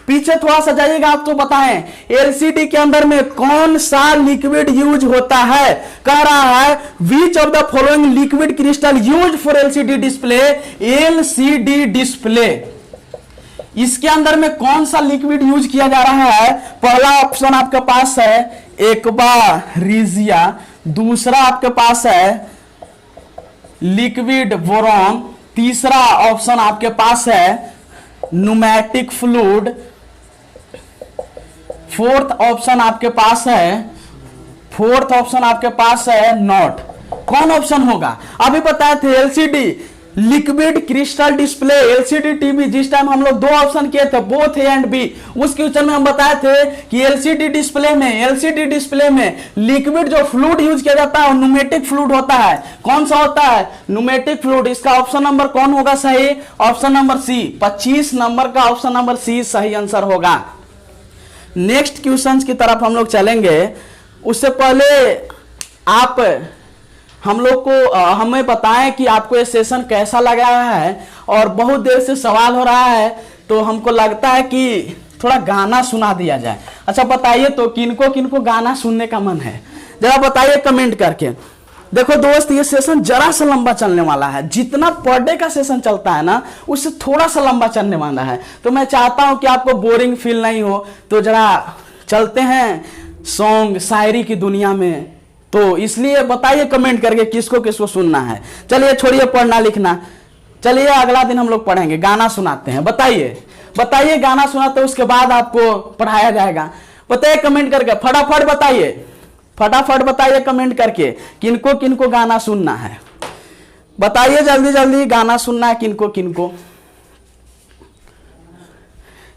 पीछे थोड़ा सा जाइएगा आप तो बताएं एलसीडी के अंदर में कौन सा लिक्विड यूज होता है। कह रहा है which of the following liquid crystal use for LCD display. LCD display, इसके अंदर में कौन सा लिक्विड यूज किया जा रहा है? पहला ऑप्शन आपके पास है एक्वारिजिया, दूसरा आपके पास है लिक्विड बोरॉन, तीसरा ऑप्शन आपके पास है न्यूमेटिक फ्लूइड, फोर्थ ऑप्शन आपके पास है नॉट। कौन ऑप्शन होगा? अभी बताए थे LCD liquid crystal display, LCD TV. जिस टाइम हम लोग दो ऑप्शन किए थे, बोथ ए एंड बी, उस क्वेश्चन में हम बताए थे कि एलसीडी डिस्प्ले में लिक्विड जो फ्लूइड यूज किया जाता है वो न्यूमेटिक फ्लूइड होता है। कौन सा होता है? Pneumatic fluid. इसका ऑप्शन नंबर कौन होगा सही? Option number C. 25 नंबर का ऑप्शन नंबर सी सही आंसर होगा। नेक्स्ट क्वेश्चन की तरफ हम लोग चलेंगे, उससे पहले आप हम लोग को हमें बताएं कि आपको ये सेशन कैसा लगा है। और बहुत देर से सवाल हो रहा है, तो हमको लगता है कि थोड़ा गाना सुना दिया जाए। अच्छा बताइए तो किनको किनको गाना सुनने का मन है, जरा बताइए कमेंट करके। देखो दोस्त, ये सेशन जरा सा लंबा चलने वाला है। जितना पर डे का सेशन चलता है ना, उससे थोड़ा सा लंबा चलने वाला है। तो मैं चाहता हूं कि आपको बोरिंग फील नहीं हो, तो जरा चलते हैं सॉन्ग शायरी की दुनिया में। तो इसलिए बताइए कमेंट करके किसको किसको सुनना है। चलिए छोड़िए पढ़ना लिखना, चलिए अगला दिन हम लोग पढ़ेंगे, गाना सुनाते हैं। बताइए गाना सुनाते हैं, उसके बाद आपको पढ़ाया जाएगा। बताइए कमेंट करके, फटाफट बताइए कमेंट करके किनको किनको गाना सुनना है। बताइए जल्दी जल्दी गाना सुनना है किनको किनको।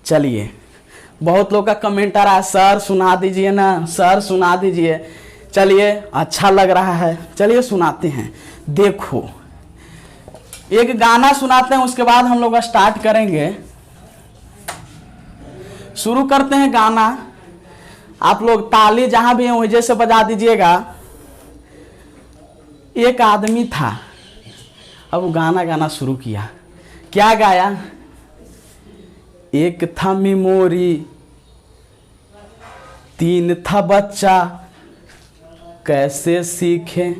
चलिए बहुत लोग का कमेंट आ रहा है, सर सुना दीजिए ना, सर सुना दीजिए। चलिए अच्छा लग रहा है, चलिए सुनाते हैं। देखो एक गाना सुनाते हैं, उसके बाद हम लोग स्टार्ट करेंगे। शुरू करते हैं गाना। आप लोग ताली जहां भी हैं वहीं से बजा दीजिएगा। एक आदमी था, अब वो गाना शुरू किया। क्या गाया? एक था मेमोरी, 3 था बच्चा, कैसे सीखें।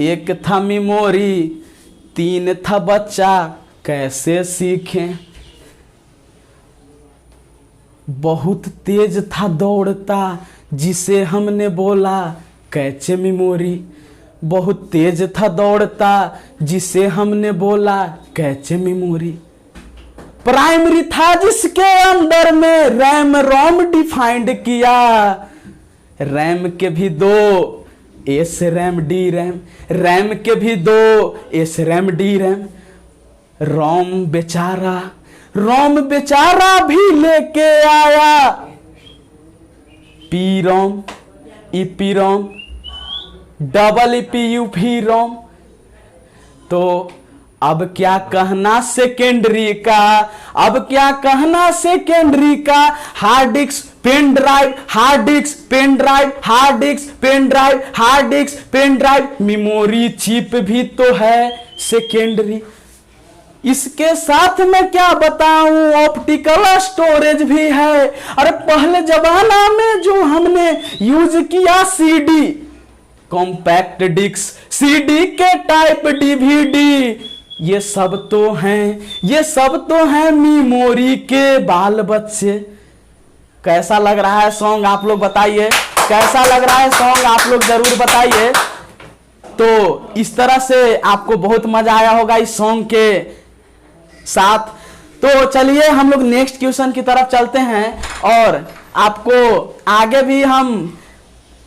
एक था मेमोरी, 3 था बच्चा, कैसे सीखें। बहुत तेज था दौड़ता, जिसे हमने बोला कैचे मेमोरी। बहुत तेज था दौड़ता, जिसे हमने बोला कैचे मेमोरी। प्राइमरी था जिसके अंदर में रैम रोम डिफाइंड किया। रैम के भी 2 S RAM D RAM, RAM के भी 2 एस रैम डी रैम। रोम बेचारा भी लेके आया पी रोम, ईपी रोम, डबल ईपी रोम। तो अब क्या कहना सेकेंडरी का, अब क्या कहना सेकेंडरी का। Hard disk pen drive, hard disk pen drive, hard disk pen drive, hard disk pen drive. Memory chip भी तो है सेकेंडरी। इसके साथ में क्या बताऊं, ऑप्टिकल स्टोरेज भी है। अरे पहले जमाना में जो हमने यूज किया सीडी, कॉम्पैक्ट डिस्क, सीडी के टाइप डीवीडी, ये सब तो हैं मेमोरी के बाल बच्चे। कैसा लग रहा है सॉन्ग आप लोग बताइए, कैसा लग रहा है सॉन्ग आप लोग जरूर बताइए। तो इस तरह से आपको बहुत मजा आया होगा इस सॉन्ग के साथ। तो चलिए हम लोग नेक्स्ट क्वेश्चन की तरफ चलते हैं और आपको आगे भी हम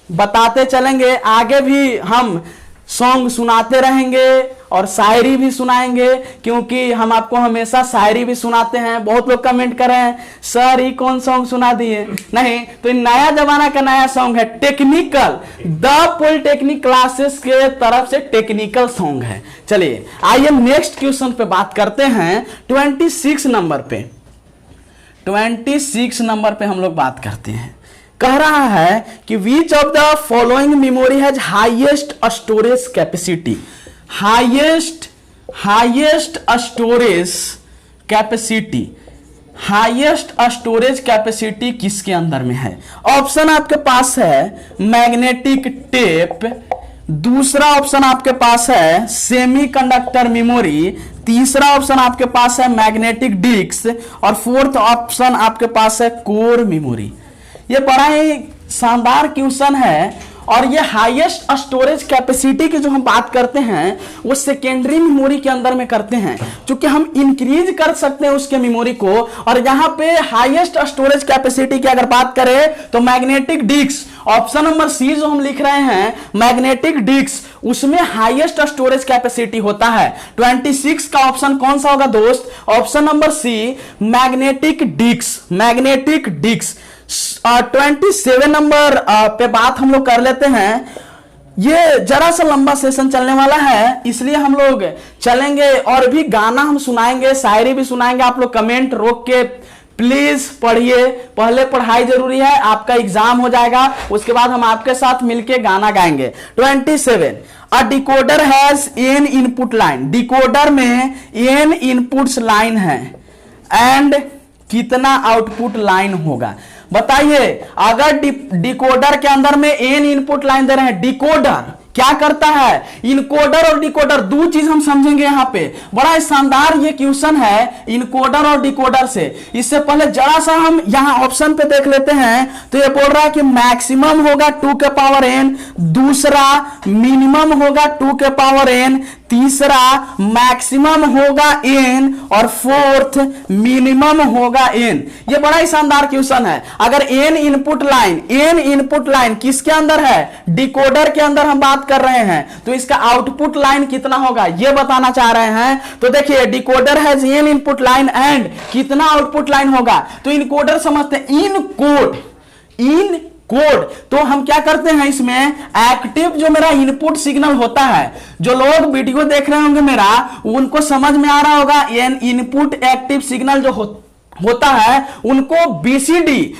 बताते चलेंगे, आगे भी हम सॉन्ग सुनाते रहेंगे और शायरी भी सुनाएंगे, क्योंकि हम आपको हमेशा शायरी भी सुनाते हैं। बहुत लोग कमेंट कर रहे हैं सर ये कौन सॉन्ग सुना दिए। नहीं, तो नया जमाना का नया सॉन्ग है, टेक्निकल, द पॉलिटेक्निक क्लासेस के तरफ से टेक्निकल सॉन्ग है। चलिए आइए नेक्स्ट क्वेश्चन पे बात करते हैं। 26 नंबर पे, 26 नंबर पे हम लोग बात करते हैं। कह रहा है कि which of the following memory has highest storage capacity. Highest storage capacity, highest storage capacity किसके अंदर में है। ऑप्शन आपके पास है मैग्नेटिक टेप, दूसरा ऑप्शन आपके पास है सेमीकंडक्टर मेमोरी, तीसरा ऑप्शन आपके पास है मैग्नेटिक डिस्क और फोर्थ ऑप्शन आपके पास है कोर मेमोरी। ये बड़ा ही शानदार क्वेश्चन है और ये हाईएस्ट स्टोरेज कैपेसिटी की जो हम बात करते हैं वो सेकेंडरी मेमोरी के अंदर में करते हैं, क्योंकि हम इंक्रीज कर सकते हैं उसके मेमोरी को। और यहाँ पे हाईएस्ट स्टोरेज कैपेसिटी की अगर बात करें तो magnetic disk, option number C जो हम लिख रहे हैं मैग्नेटिक डिस्क, उसमें हाईएस्ट स्टोरेज कैपेसिटी होता है। 26 का ऑप्शन कौन सा होगा दोस्त, option number C magnetic disk, magnetic disk. 27 number पे बात हम लोग कर लेते हैं। ये जरा सा लंबा सेशन चलने वाला है, इसलिए हम लोग चलेंगे और भी गाना हम सुनाएंगे, शायरी भी सुनाएंगे। आप लोग कमेंट रोक के प्लीज पढ़िए, पहले पढ़ाई जरूरी है, आपका एग्जाम हो जाएगा, उसके बाद हम आपके साथ मिलके गाना गाएंगे। 27 a decoder has n input line, decoder में n इनपुट्स लाइन है एंड कितना आउटपुट लाइन होगा। बताइए अगर डिकोडर के अंदर में n इनपुट लाइन दे रहे हैं, डिकोडर क्या करता है, इनकोडर और डिकोडर दो चीज हम समझेंगे यहाँ पे। बड़ा शानदार ये क्वेश्चन है इनकोडर और डिकोडर से। इससे पहले जरा सा हम यहाँ ऑप्शन पे देख लेते हैं। तो ये बोल रहा है कि मैक्सिमम होगा 2 के पावर n, दूसरा मिनिमम होगा 2 के पावर n, तीसरा मैक्सिमम होगा n और फोर्थ मिनिमम होगा n। ये बड़ा ही शानदार क्वेश्चन है। अगर n इनपुट लाइन किसके अंदर है, डिकोडर के अंदर हम बात कर रहे हैं, तो इसका आउटपुट लाइन कितना होगा ये बताना चाह रहे हैं। तो देखिए डिकोडर है n इनपुट लाइन एंड कितना आउटपुट लाइन होगा। तो इनकोडर समझते हैं, इन कोड। तो हम क्या करते हैं इसमें, एक्टिव जो मेरा इनपुट सिग्नल होता है, जो लोग वीडियो देख रहे होंगे मेरा उनको समझ में आ रहा होगा, इनपुट एक्टिव सिग्नल जो होता है उनको बीसीडी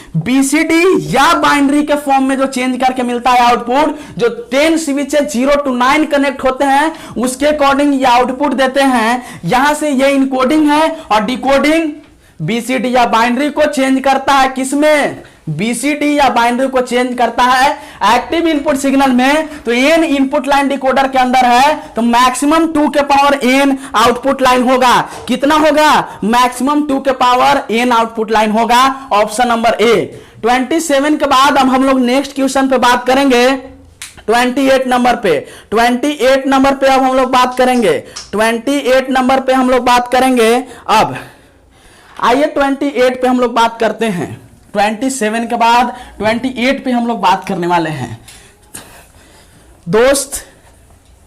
या बाइनरी के फॉर्म में जो चेंज करके मिलता है आउटपुट, जो 10 स्विच 0 to 9 कनेक्ट होते हैं उसके अकॉर्डिंग ये आउटपुट देते हैं। यहां से ये इनकोडिंग है और डिकोडिंग बीसीडी या बाइनरी को चेंज करता है किसमें, बीसीडी या बाइनरी को चेंज करता है एक्टिव इनपुट सिग्नल में। तो एन इनपुट लाइन डिकोडर के अंदर है तो मैक्सिमम 2 के पावर एन आउटपुट लाइन होगा। कितना होगा, मैक्सिमम 2 के पावर एन आउटपुट लाइन होगा। ऑप्शन नंबर ए। 27 के बाद अब हम लोग नेक्स्ट क्वेश्चन पे बात करेंगे 28 नंबर पे। 28 नंबर पे अब हम लोग बात करेंगे, 28 नंबर पे हम लोग बात करेंगे। अब आइए 28 पे हम लोग बात करते हैं। 27 के बाद 28 पे हम लोग बात करने वाले हैं। दोस्त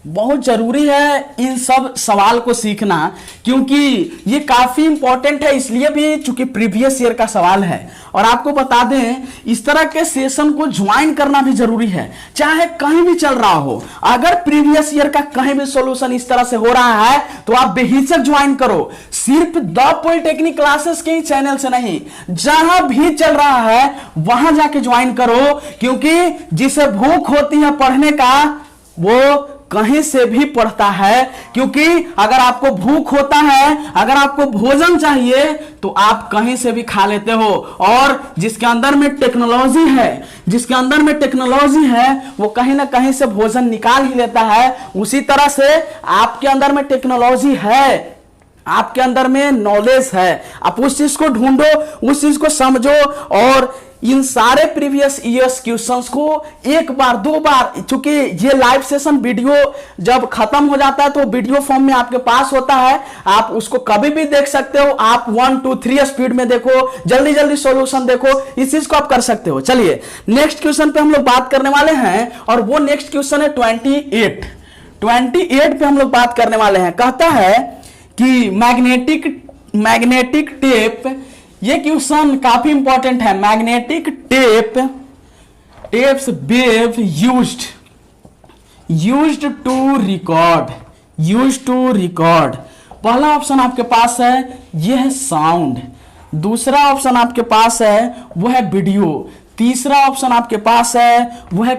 बहुत जरूरी है इन सब सवाल को सीखना, क्योंकि ये काफी इंपॉर्टेंट है, इसलिए भी चूंकि प्रीवियस ईयर का सवाल है। और आपको बता दें इस तरह के सेशन को ज्वाइन करना भी जरूरी है, चाहे कहीं भी चल रहा हो। अगर प्रीवियस ईयर का कहीं भी सॉल्यूशन इस तरह से हो रहा है तो आप बेहिचक ज्वाइन करो। सिर्फ द पॉलिटेक्निक क्लासेस के ही चैनल से नहीं, जहां भी चल रहा है वहां जाके ज्वाइन करो, क्योंकि जिसे भूख होती है पढ़ने का वो कहीं से भी पढ़ता है। क्योंकि अगर आपको भूख होता है, अगर आपको भोजन चाहिए तो आप कहीं से भी खा लेते हो। और जिसके अंदर में टेक्नोलॉजी है, जिसके अंदर में टेक्नोलॉजी है वो कहीं ना कहीं से भोजन निकाल ही लेता है। उसी तरह से आपके अंदर में टेक्नोलॉजी है, आपके अंदर में नॉलेज है, आप उस चीज को ढूंढो, उस चीज को समझो। और इन सारे प्रीवियस ईयर्स क्वेश्चंस को एक बार दो बार, चूंकि ये लाइव सेशन वीडियो जब खत्म हो जाता है तो वीडियो फॉर्म में आपके पास होता है, आप उसको कभी भी देख सकते हो। आप 1 2 3 स्पीड में देखो, जल्दी जल्दी सॉल्यूशन देखो, इस चीज को आप कर सकते हो। चलिए नेक्स्ट क्वेश्चन पे हम लोग बात करने वाले हैं, और वो नेक्स्ट क्वेश्चन है 28 पे हम लोग बात करने वाले हैं। कहता है कि मैग्नेटिक टेप, ये क्वेश्चन काफी इंपॉर्टेंट है। Magnetic tapes were used to record. पहला ऑप्शन आपके पास है ये है साउंड, दूसरा ऑप्शन आपके पास है वो है वीडियो, तीसरा ऑप्शन आपके पास है वो है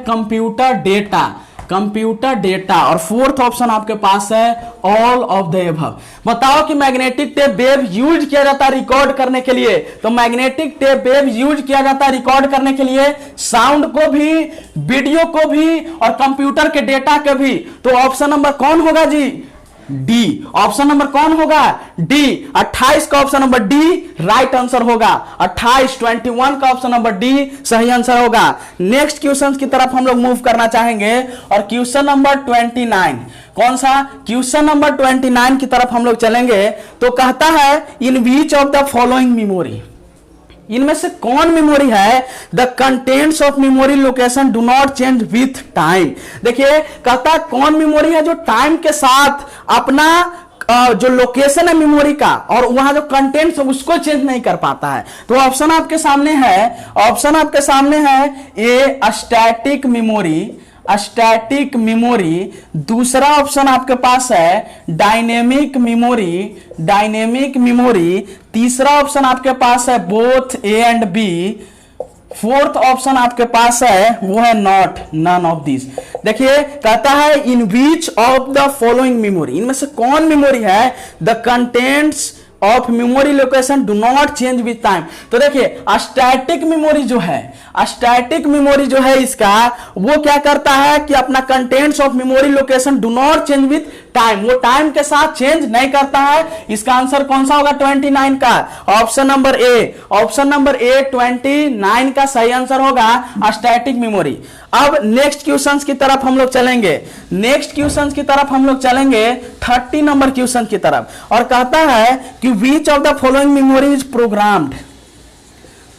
कंप्यूटर डेटा, और फोर्थ ऑप्शन आपके पास है ऑल ऑफ द एबव। बताओ कि मैग्नेटिक टेप वेव यूज किया जाता है रिकॉर्ड करने के लिए, तो मैग्नेटिक टेप वेव यूज किया जाता है रिकॉर्ड करने के लिए साउंड को भी, वीडियो को भी और कंप्यूटर के डेटा के भी। तो ऑप्शन नंबर कौन होगा जी, डी। ऑप्शन नंबर कौन होगा, डी। 28 का option number D right answer होगा। 21 का ऑप्शन नंबर डी सही आंसर होगा। नेक्स्ट क्वेश्चन की तरफ हम लोग मूव करना चाहेंगे, और क्वेश्चन नंबर 29, कौन सा, क्वेश्चन नंबर 29 की तरफ हम लोग चलेंगे। तो कहता है in which of the following memory, इनमें से कौन मेमोरी है the contents of memory location do not change with time. देखिए कहता है कौन मेमोरी है जो टाइम के साथ अपना जो लोकेशन है मेमोरी का और वहां जो कंटेंट्स है उसको चेंज नहीं कर पाता है। तो ऑप्शन आपके सामने है ए स्टैटिक मेमोरी, दूसरा ऑप्शन आपके पास है डायनेमिक मेमोरी, तीसरा ऑप्शन आपके पास है both A and B, fourth option आपके पास है वो है नन ऑफ दिस। देखिए कहता है in which of the following memory, इनमें से कौन मेमोरी है the contents of memory location do not change with time. तो देखिए स्टैटिक मेमोरी जो है इसका, वो क्या करता है कि अपना contents of memory location do not change with time, वो टाइम के साथ चेंज नहीं करता है। इसका आंसर कौन सा होगा 29 का, ऑप्शन नंबर ए 29 का सही आंसर होगा स्टैटिक मेमोरी। अब नेक्स्ट क्वेश्चंस की तरफ हम लोग चलेंगे 30 नंबर क्वेश्चन की तरफ, और कहता है कि which of the following memory is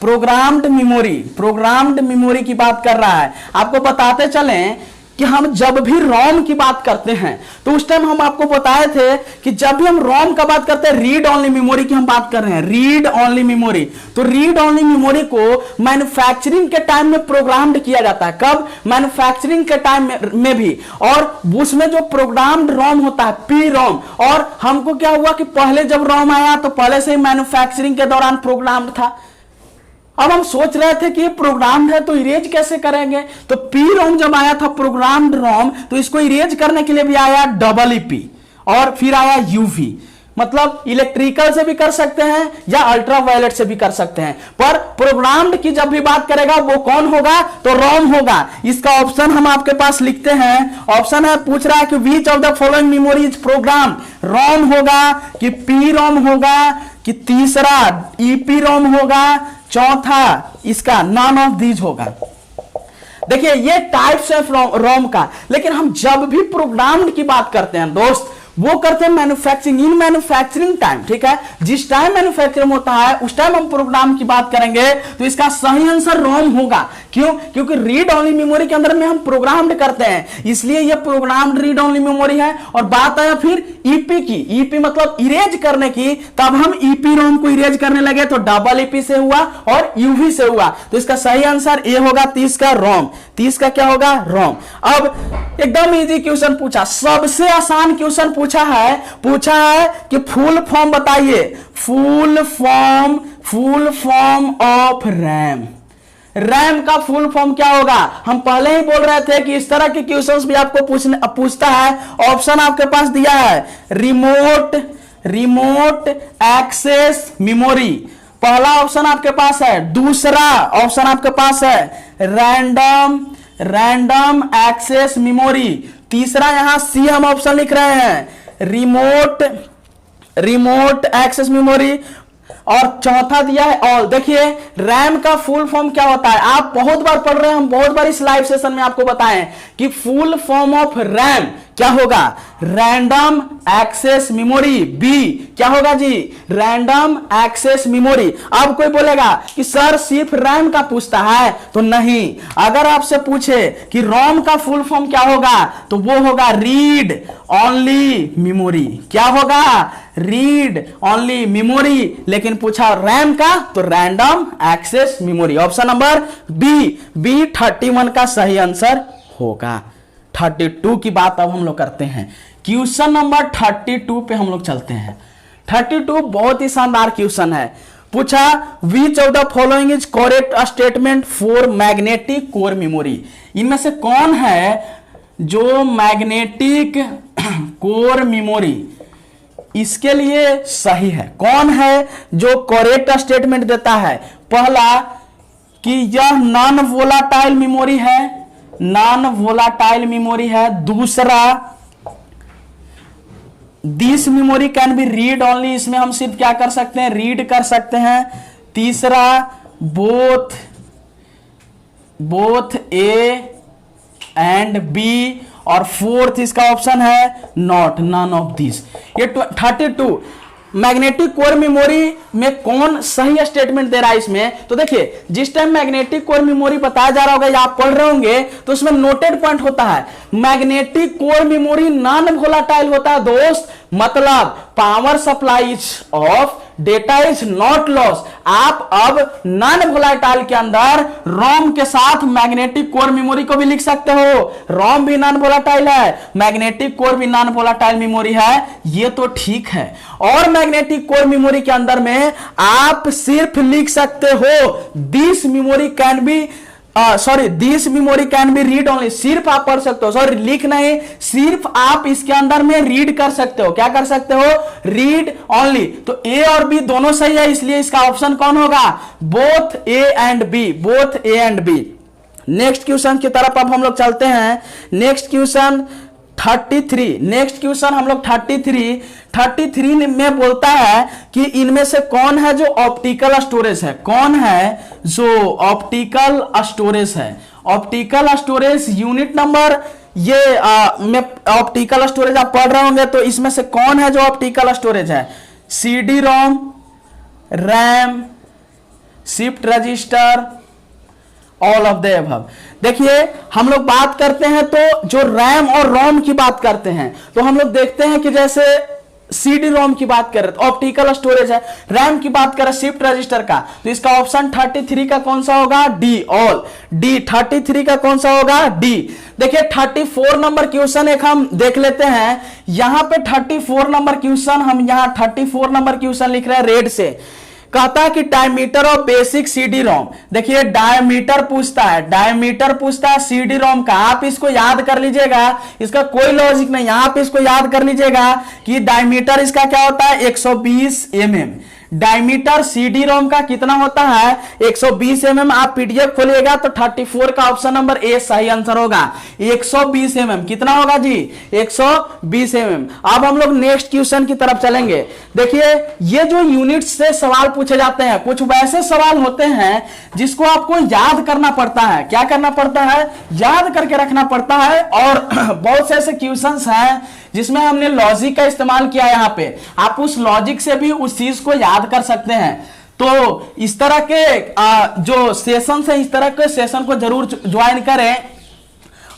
programmed memory की बात कर रहा है। आपको बताते चलें कि हम जब भी रोम की बात करते हैं तो उस टाइम हम आपको बताए थे कि जब भी हम रोम का बात करते हैं रीड ओनली मेमोरी की हम बात कर रहे हैं, रीड ओनली मेमोरी। तो रीड ओनली मेमोरी को मैन्युफैक्चरिंग के टाइम में प्रोग्राम्ड किया जाता है। कब, मैन्युफैक्चरिंग के टाइम में भी। और उसमें जो प्रोग्राम्ड रोम होता है पी रोम, और हमको क्या हुआ कि पहले जब रोम आया तो पहले से ही मैन्युफैक्चरिंग के दौरान प्रोग्राम्ड था। अब हम सोच रहे थे कि ये प्रोग्राम्ड है तो इरेज कैसे करेंगे, तो पी रोम जब आया था प्रोग्राम्ड रोम तो इसको इरेज करने के लिए भी आया डबल ई पी और फिर आया यूवी। मतलब इलेक्ट्रिकल से भी कर सकते हैं या अल्ट्रावायलेट से भी कर सकते हैं, पर प्रोग्राम्ड की जब भी बात करेगा वो कौन होगा, तो रोम होगा। इसका ऑप्शन हम आपके पास लिखते हैं। ऑप्शन है, पूछ रहा है कि which of the following memory is program, ROM होगा कि पी रोम होगा कि तीसरा ईपी रोम होगा, चौथा इसका नॉन ऑफ दीज होगा। देखिए ये टाइप्स है रोम का, लेकिन हम जब भी प्रोग्राम्ड की बात करते हैं दोस्त, वो करते हैं मैन्युफैक्चरिंग, इन मैन्युफैक्चरिंग टाइम, ठीक है। जिस टाइम मैन्युफैक्चरिंग होता है उस टाइम हम प्रोग्राम की बात करेंगे, तो इसका सही आंसर रोम होगा। क्यों? क्योंकि रीड ओनली मेमोरी के अंदर में हम प्रोग्राम्ड करते हैं, इसलिए ये प्रोग्राम्ड रीड ओनली मेमोरी है। और बात आया फिर ईपी की, ईपी मतलब इरेज करने की, तब हम ईपी रोम को इरेज करने लगे तो डबल ईपी से हुआ और यूवी से हुआ, तो इसका सही आंसर ए होगा 30 का रोम। 30 का क्या होगा? रोम। अब एकदम इजी क्वेश्चन पूछा, सबसे आसान क्वेश्चन पूछा है कि फुल फॉर्म बताइए, full form of RAM. RAM का फुल फॉर्म क्या होगा? हम पहले ही बोल रहे थे कि इस तरह के क्वेश्चंस भी आपको पूछता है। ऑप्शन आपके पास दिया है, रिमोट एक्सेस मेमोरी, पहला ऑप्शन आपके पास है। दूसरा ऑप्शन आपके पास है रैंडम एक्सेस मेमोरी। तीसरा यहां सी हम ऑप्शन लिख रहे हैं, रिमोट एक्सेस मेमोरी। और चौथा दिया है ऑल। देखिए रैम का फुल फॉर्म क्या होता है, आप बहुत बार पढ़ रहे हैं, हम बहुत बार इस लाइव सेशन में आपको बताएं कि फुल फॉर्म ऑफ रैम क्या होगा? Random access memory. बी क्या होगा जी? Random access memory. अब कोई बोलेगा कि सर सिर्फ रैम का पूछता है, तो नहीं। अगर आपसे पूछे कि रोम का फुल फॉर्म क्या होगा, तो वो होगा रीड ओनली मेमोरी। क्या होगा? Read only memory. लेकिन पूछा रैम का, तो random access memory. Option number B 31 का सही आंसर होगा। 32 की बात अब हम लोग करते हैं। क्वेश्चन नंबर 32 पे हम लोग चलते हैं। 32 बहुत ही शानदार क्वेश्चन है। पूछा विच of the following is correct statement for magnetic core memory. इनमें से कौन है जो मैग्नेटिक कोर मेमोरी इसके लिए सही है? कौन है जो करेक्ट स्टेटमेंट देता है? पहला कि यह नॉन वोलाटाइल मेमोरी है, नॉन वोलाटाइल मेमोरी है। दूसरा this memory can be read only, इसमें हम सिर्फ क्या कर सकते हैं? रीड कर सकते हैं। तीसरा बोथ ए एंड बी। और फोर्थ इसका ऑप्शन है नॉट, नन ऑफ दिस। ये 32 मैग्नेटिक कोर मेमोरी में कौन सही स्टेटमेंट दे रहा है इसमें? तो देखिए जिस टाइम मैग्नेटिक कोर मेमोरी बताया जा रहा होगा या आप पढ़ रहे होंगे, तो उसमें नोटेड पॉइंट होता है, magnetic core memory non volatile होता है दोस्त। मतलब power supply of data is not loss. आप अब नॉन वोलाटाइल के अंदर रोम के साथ मैग्नेटिक कोर मेमोरी को भी लिख सकते हो। रोम भी नॉन वोलाटाइल है, मैग्नेटिक कोर भी नॉन वोलाटाइल मेमोरी है, ये तो ठीक है। और मैग्नेटिक कोर मेमोरी के अंदर में आप सिर्फ लिख सकते हो this memory can be this memory can be read only. सिर्फ आप पढ़ सकते हो, सॉरी लिख नहीं, सिर्फ आप इसके अंदर में रीड कर सकते हो। क्या कर सकते हो? Read only. तो ए और बी दोनों सही है, इसलिए इसका ऑप्शन कौन होगा? Both A and B, both A and B. Next question की तरफ अब हम लोग चलते हैं। Next question 33। नेक्स्ट क्वेश्चन हम लोग 33 में बोलता है कि इनमें से कौन है जो ऑप्टिकल स्टोरेज है? कौन है जो ऑप्टिकल स्टोरेज है? ऑप्टिकल स्टोरेज यूनिट नंबर ये में ऑप्टिकल स्टोरेज आप पढ़ रहे होंगे, तो इसमें से कौन है जो ऑप्टिकल स्टोरेज है? CD ROM, RAM, shift register, all of the above. देखिए हम लोग बात करते हैं तो जो रैम और रोम की बात करते हैं, तो हम लोग देखते हैं कि जैसे CD रोम की बात कर रहे तो ऑप्टिकल स्टोरेज है, रैम की बात करें शिफ्ट रजिस्टर का, तो इसका ऑप्शन 33 का कौन सा होगा? D, all. डी 33 का कौन सा होगा? डी। देखिए 34 नंबर क्वेश्चन एक हम देख लेते हैं। यहां पे 34 नंबर क्वेश्चन, हम यहां 34 नंबर क्वेश्चन लिख रहे हैं रेड से। कहता है कि diameter of basic CD ROM. देखिए डायमीटर पूछता है, डायमीटर पूछता है सीडी रोम का। आप इसको याद कर लीजिएगा, इसका कोई लॉजिक नहीं, आप इसको याद कर लीजिएगा कि डायमीटर इसका क्या होता है 120 mm। डायमीटर सीडी रोम का कितना होता है 120 mm। आप पीडीएफ खोलिएगा तो 34 का ऑप्शन नंबर ए सही आंसर होगा। 120 mm कितना होगा जी 120 mm। अब हम लोग नेक्स्ट क्वेश्चन की तरफ चलेंगे। देखिए ये जो यूनिट से सवाल पूछे जाते हैं, कुछ वैसे सवाल होते हैं जिसको आपको याद करना पड़ता है। क्या करना पड़ता है, याद करके रखना पड़ता है। और बहुत से ऐसे क्वेश्चंस हैं जिसमें हमने लॉजिक का इस्तेमाल किया। यहाँ पे आप उस लॉजिक से भी उस चीज को याद कर सकते हैं। तो इस तरह के जो सेशन है, इस तरह के सेशन को जरूर ज्वाइन करें।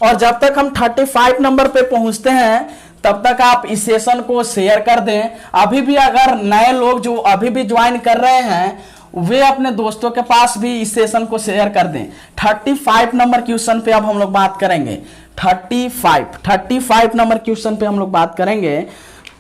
और जब तक हम 35 नंबर पे पहुंचते हैं तब तक आप इस सेशन को शेयर कर दें। अभी भी अगर नए लोग जो अभी भी ज्वाइन कर रहे हैं वे अपने दोस्तों के पास भी इस सेशन को शेयर कर दें। 35 नंबर क्वेश्चन पे अब हम लोग बात करेंगे। 35 नंबर क्वेश्चन पे हम लोग बात करेंगे।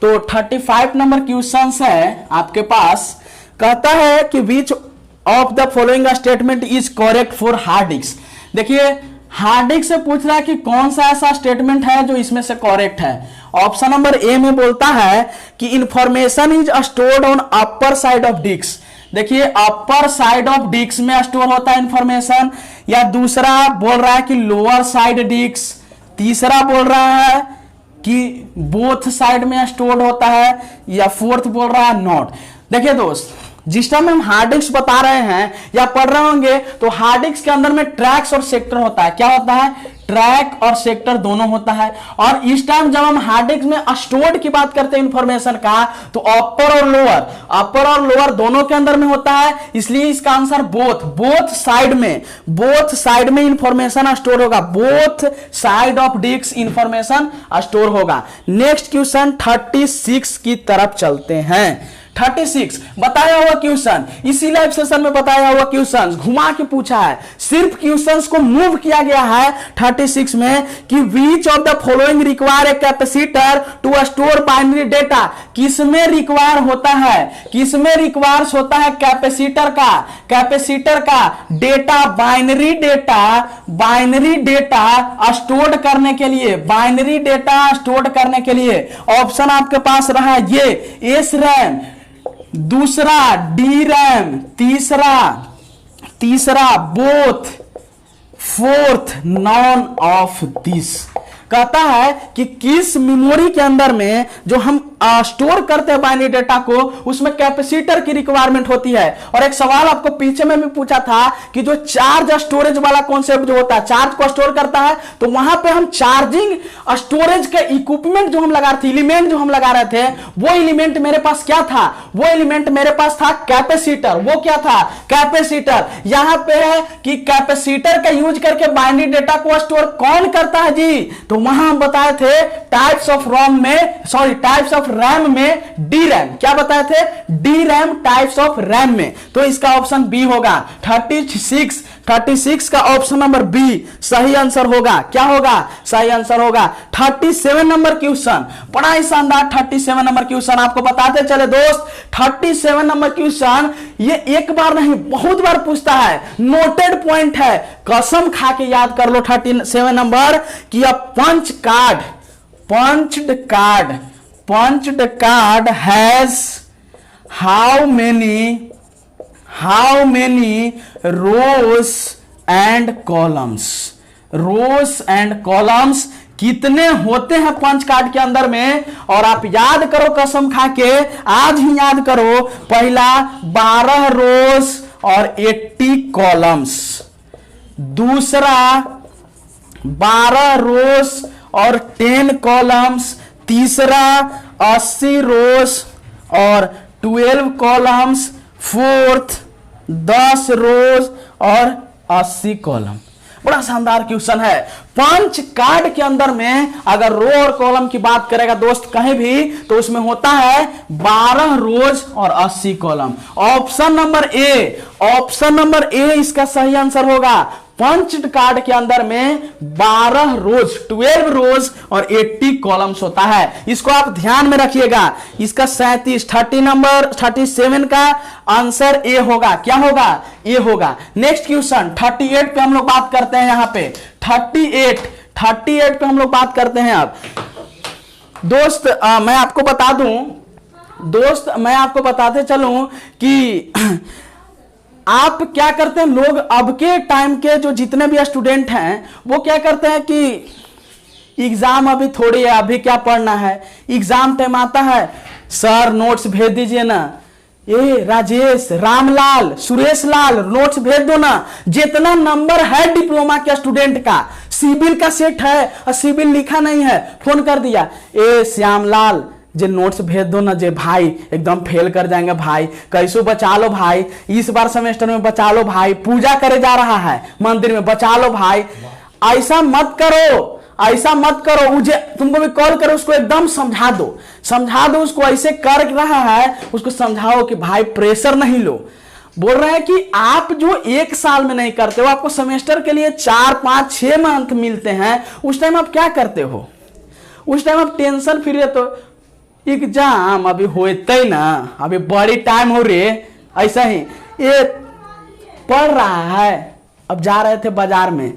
तो 35 नंबर क्वेश्चन है आपके पास। कहता है कि which of the following statement is correct for hard disk. देखिए हार्ड डिस्क से पूछ रहा है कि कौन सा ऐसा स्टेटमेंट है जो इसमें से करेक्ट है। ऑप्शन नंबर ए में बोलता है कि information is stored on upper side of disk. देखिए अपर साइड ऑफ डिस्क में स्टोर होता है इंफॉर्मेशन। या दूसरा बोल रहा है कि लोअर साइड डिस्क। तीसरा बोल रहा है कि बोथ साइड में स्टोर होता है। या फोर्थ बोल रहा है नॉट। देखिए दोस्त, जिस टाइम हम हार्ड डिस्क बता रहे हैं या पढ़ रहे होंगे तो हार्ड डिस्क के अंदर में ट्रैक्स और सेक्टर होता है। क्या होता है, ट्रैक और सेक्टर दोनों होता है। और इस टाइम जब हम हार्ड डिस्क में स्टोर्ड की बात करते हैं इंफॉर्मेशन का, तो अपर और लोअर दोनों के अंदर में होता है। इसलिए इसका आंसर बोथ साइड में इंफॉर्मेशन स्टोर होगा। Both side of disk information store होगा। नेक्स्ट क्वेश्चन 36 की तरफ चलते हैं। 36 बताया हुआ क्वेश्चन, इसी लाइव सेशन में बताया हुआ क्वेश्चन घुमा के पूछा है। सिर्फ क्वेश्चंस को मूव किया गया है 36 में कि which of the following require a capacitor to store binary data. किसमें रिक्वायर होता है, किसमें रिक्वायर्स होता है कैपेसिटर का डेटा, बाइनरी डेटा स्टोर करने के लिए, बाइनरी डेटा स्टोर करने के लिए। ऑप्शन आपके पास रहा ये एस रैम, दूसरा डी रैम, तीसरा both, fourth non of this. कहता है कि किस मेमोरी के अंदर में जो हम स्टोर करते हैं बाइनरी डेटा को, उसमें कैपेसिटर की रिक्वायरमेंट होती है। और एक सवाल आपको पीछे में भी पूछा था कि जो चार्ज स्टोरेज वाला कॉन्सेप्ट जो होता है, चार्ज को स्टोर करता है, तो वहां पे हम चार्जिंग स्टोरेज के इक्विपमेंट जो हम लगा रहे थे, एलिमेंट जो हम लगा रहे थे, वो एलिमेंट मेरे पास क्या था, वो एलिमेंट मेरे पास था कैपेसिटर। वो क्या था, कैपेसिटर। यहां पे है कि कैपेसिटर का यूज करके बाइनरी डेटा को स्टोर कौन करता है जी, तो वहां हम बताए थे टाइप्स ऑफ रैम में डी रैम। क्या बताए थे, D RAM types of RAM में। तो इसका ऑप्शन बी होगा। 36 का ऑप्शन नंबर बी सही आंसर होगा। क्या होगा, सही आंसर होगा। 37 नंबर क्वेश्चन, बड़ा ही शानदार 37 नंबर क्वेश्चन आपको बताते चले दोस्त। 37 नंबर क्वेश्चन ये एक बार नहीं बहुत बार पूछता है, नोटेड पॉइंट है, कसम खा के याद कर लो 37 नंबर कि punched card has how many rows and columns। कितने होते हैं पंच कार्ड के अंदर में। और आप याद करो कसम खा के, आज ही याद करो। पहला 12 रोज और 80 कॉलम्स, दूसरा 12 रोज और 10 कॉलम्स, तीसरा 80 रोज और 12 कॉलम्स, फोर्थ 10 रोज और 80 कॉलम। बड़ा शानदार क्वेश्चन है। पंच कार्ड के अंदर में अगर रो और कॉलम की बात करेगा दोस्त कहीं भी, तो उसमें होता है 12 रोज और 80 कॉलम। ऑप्शन नंबर ए इसका सही आंसर होगा। पंच्ड कार्ड के अंदर में 12 रोज 12 रोज और 80 कॉलम्स होता है। इसको आप ध्यान में रखिएगा। इसका 37 का आंसर ए होगा। क्या होगा? ए होगा। नेक्स्ट क्वेश्चन 38 पे हम लोग बात करते हैं। यहां पे 38 पे हम लोग बात करते हैं। अब दोस्त मैं आपको बताते चलूं कि आप क्या करते हैं, लोग अब के टाइम के जो जितने भी स्टूडेंट हैं वो क्या करते हैं कि एग्जाम अभी थोड़ी है, अभी क्या पढ़ना है, एग्जाम टाइम आता है, सर नोट्स भेज दीजिए ना, ए राजेश, रामलाल, सुरेश लाल नोट्स भेज दो ना। जितना नंबर है डिप्लोमा के स्टूडेंट का, सिविल का सेट है और सिविल लिखा नहीं है, फोन कर दिया, ए श्यामलाल जे नोट्स भेज दो ना, जे भाई एकदम फेल कर जाएंगे भाई, कैसो बचा लो भाई, इस बार सेमेस्टर में बचा लो भाई, पूजा करे जा रहा है मंदिर में, बचा लो भाई। ऐसा मत करो। मुझे तुमको भी कॉल करो, उसको एकदम समझा दो उसको, ऐसे कर रहा है उसको समझाओ कि भाई प्रेशर नहीं लो। बोल रहे हैं कि आप जो एक साल में नहीं करते हो, आपको सेमेस्टर के लिए 4, 5, 6 मंथ मिलते हैं, उस टाइम आप क्या करते हो? उस टाइम आप टेंशन फ्री रहते हो, एग्जाम अभी होते ना, अभी बड़ी टाइम हो रही है। ऐसा ही ये पढ़ रहा है, अब जा रहे थे बाजार में,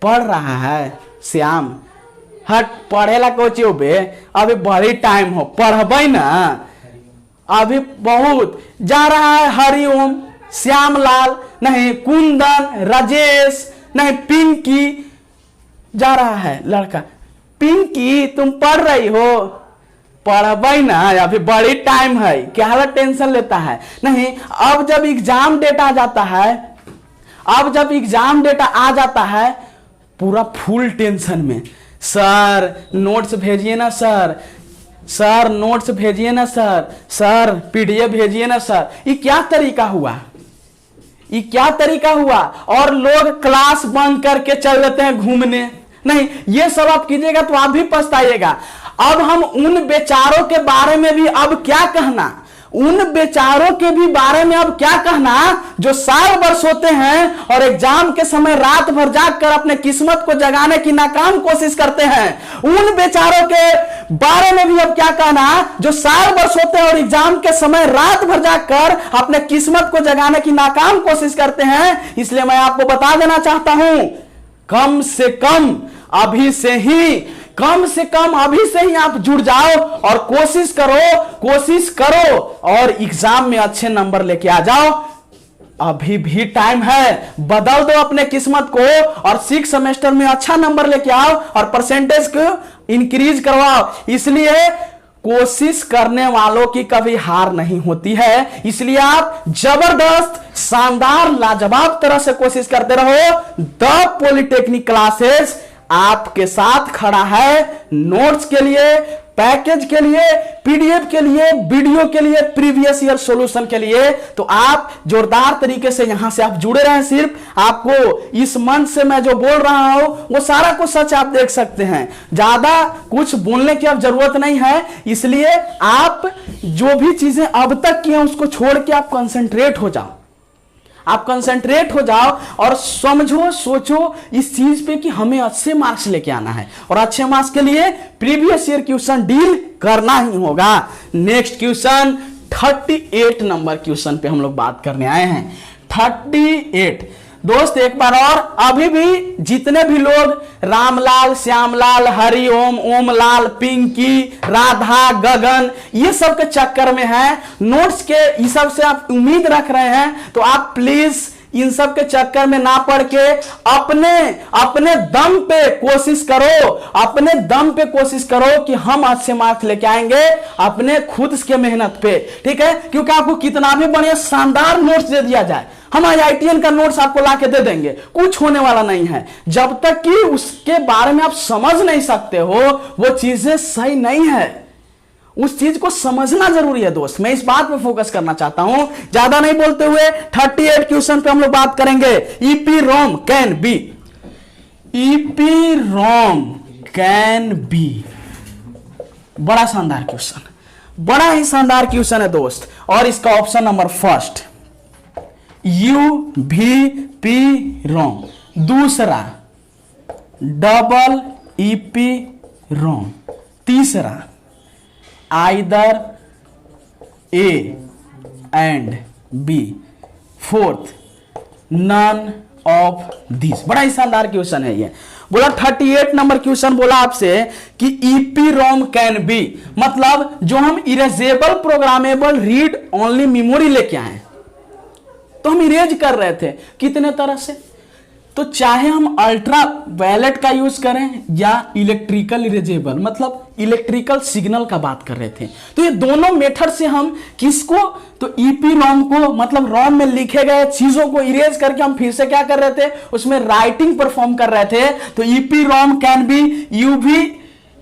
पढ़ रहा है श्याम, हट पढ़ेला कोची हो बे, अभी बड़ी टाइम हो, पढ़बे ना, अभी बहुत जा रहा है हरिओम, श्यामलाल नहीं, कुंदन, राजेश नहीं, पिंकी जा रहा है लड़का, पिंकी तुम पढ़ रही हो, पढ़बे ना, अभी बड़ी टाइम है, क्या टेंशन लेता है? नहीं, अब जब एग्जाम डेट आ जाता है, पूरा फुल टेंशन में, सर नोट्स भेजिए ना सर नोट्स भेजिए ना सर पीडीएफ भेजिए ना सर। ये क्या तरीका हुआ? और लोग क्लास बंक करके चल देते हैं घूमने। नहीं, ये सब आप कीजिएगा तो आप भी पछताइएगा। अब हम उन बेचारों के बारे में भी अब क्या कहना, जो साल भर सोते हैं और एग्जाम के समय रात भर जागकर अपने किस्मत को जगाने की नाकाम कोशिश करते हैं। उन बेचारों के बारे में भी अब क्या कहना, जो साल भर सोते हैं और एग्जाम के समय रात भर जागकर अपने किस्मत को जगाने की नाकाम कोशिश करते हैं। इसलिए मैं आपको बता देना चाहता हूं, कम से कम अभी से ही आप जुड़ जाओ और कोशिश करो और एग्जाम में अच्छे नंबर लेके आ जाओ। अभी भी टाइम है, बदल दो अपने किस्मत को और 6 सेमेस्टर में अच्छा नंबर लेके आओ और परसेंटेज को इंक्रीज करवाओ। इसलिए कोशिश करने वालों की कभी हार नहीं होती है। इसलिए आप जबरदस्त, शानदार, लाजवाब तरह से कोशिश करते रहो। द पॉलिटेक्निक क्लासेस आपके साथ खड़ा है, नोट्स के लिए, पैकेज के लिए, पीडीएफ के लिए, वीडियो के लिए, प्रीवियस ईयर सॉल्यूशन के लिए। तो आप जोरदार तरीके से यहां से आप जुड़े रहें। सिर्फ आपको इस मंच से मैं जो बोल रहा हूं वो सारा कुछ सच आप देख सकते हैं, ज्यादा कुछ बोलने की अब जरूरत नहीं है। इसलिए आप जो भी चीजें अब तक की हैं उसको छोड़ के आप कंसंट्रेट हो जाओ और समझो, सोचो इस चीज पे कि हमें अच्छे मार्क्स लेके आना है और अच्छे मार्क्स के लिए प्रीवियस ईयर क्वेश्चन डील करना ही होगा। नेक्स्ट क्वेश्चन 38 नंबर क्वेश्चन पे हम लोग बात करने आए हैं। 38 दोस्त, एक बार और, अभी भी जितने भी लोग रामलाल, श्यामलाल, हरिओम, ओमलाल, पिंकी, राधा, गगन ये सब के चक्कर में हैं, नोट्स के ये सब से आप उम्मीद रख रहे हैं, तो आप प्लीज इन सब के चक्कर में ना पड़ के अपने दम पे कोशिश करो कि हम अच्छे मार्क्स लेके आएंगे अपने खुद के मेहनत पे, ठीक है? क्योंकि आपको कितना भी बढ़िया शानदार नोट्स दे दिया जाए, हम IITN का नोट्स आपको लाके दे देंगे, कुछ होने वाला नहीं है। जब तक कि उसके बारे में आप समझ नहीं सकते हो, वो चीजें सही नहीं है। उस चीज को समझना जरूरी है दोस्त, मैं इस बात पे फोकस करना चाहता हूं। ज्यादा नहीं बोलते हुए 38 क्वेश्चन पे हम लोग बात करेंगे। EPROM कैन बी, बड़ा शानदार क्वेश्चन, बड़ा ही शानदार क्वेश्चन है दोस्त। और इसका ऑप्शन नंबर फर्स्ट UVPROM, दूसरा डबल ईपी रोम, तीसरा either A and B, fourth none of this. बड़ा ही शानदार क्वेश्चन है ये। बोला 38 नंबर क्वेश्चन बोला आपसे कि ईपी रोम कैन बी, मतलब जो हम erasable programmable read only memory लेके आए तो हम इरेज कर रहे थे कितने तरह से, तो चाहे हम अल्ट्रा वायलेट का यूज करें या इलेक्ट्रिकल इरेजेबल, मतलब इलेक्ट्रिकल सिग्नल का बात कर रहे थे, तो ये दोनों मेथड से हम किसको, तो ईपी रोम को, मतलब रोम में लिखे गए चीजों को इरेज करके हम फिर से क्या कर रहे थे, उसमें राइटिंग परफॉर्म कर रहे थे। तो EPROM can be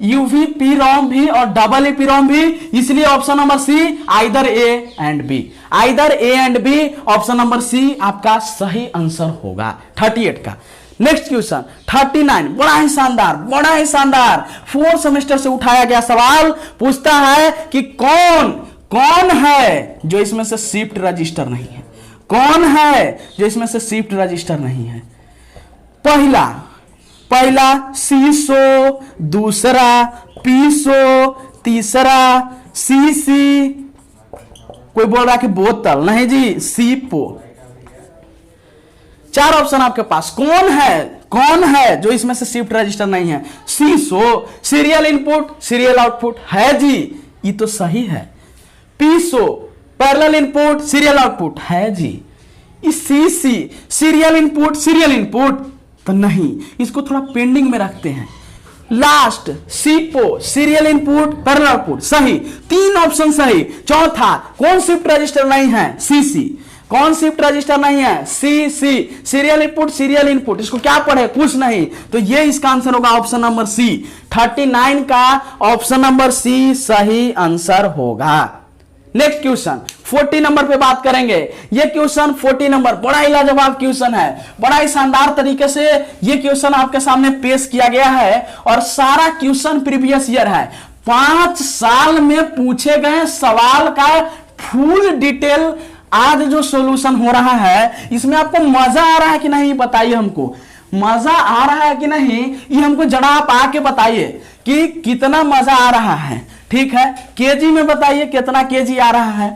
UVPROM भी और डबल ईपी रोम भी, इसलिए option number C either A and B, either A and B, option number C आपका सही आंसर होगा 38 का। नेक्स्ट क्वेश्चन 39, बड़ा ही शानदार 4 सेमेस्टर से उठाया गया सवाल पूछता है कि कौन है जो इसमें से शिफ्ट रजिस्टर नहीं है, कौन है जो इसमें से शिफ्ट रजिस्टर नहीं है। पहला सीसो, दूसरा पीसो, तीसरा सीसी, कोई बोल रहा कि बोतल, नहीं जी सीपो। 4 ऑप्शन आपके पास, कौन है जो इसमें से शिफ्ट रजिस्टर नहीं है। सीसो सीरियल इनपुट सीरियल आउटपुट है जी, ये तो सही है। पीसो पैरेलल इनपुट सीरियल आउटपुट है जी। सीसी सीरियल इनपुट तो नहीं, इसको थोड़ा पेंडिंग में रखते हैं। लास्ट सीपो सीरियल इनपुट पैरेलल आउटपुट सही, 3 ऑप्शन सही। चौथा कौन शिफ्ट रजिस्टर नहीं है, सीसी। कौन शिफ्ट रजिस्टर नहीं है, सीसी सीरियल इनपुट, इसको क्या पढ़े, कुछ नहीं, तो ये इसका आंसर होगा ऑप्शन नंबर सी। 39 का ऑप्शन नंबर सी सही आंसर होगा। नेक्स्ट क्वेश्चन 40 नंबर पे बात करेंगे। ये क्वेश्चन 40 नंबर बड़ा ही लाजवाब क्वेश्चन है, बड़ा ही शानदार तरीके से ये क्वेश्चन आपके सामने पेश किया गया है और सारा क्वेश्चन प्रीवियस ईयर है। 5 साल में पूछे गए सवाल का फुल डिटेल आज जो सॉल्यूशन हो रहा है, इसमें आपको मजा आ रहा है कि नहीं बताइए हमको, मजा आ रहा है कि नहीं ये हमको जरा आप आके बताइए कि कितना मजा आ रहा है। ठीक है, केजी में बताइए कितना केजी आ रहा है,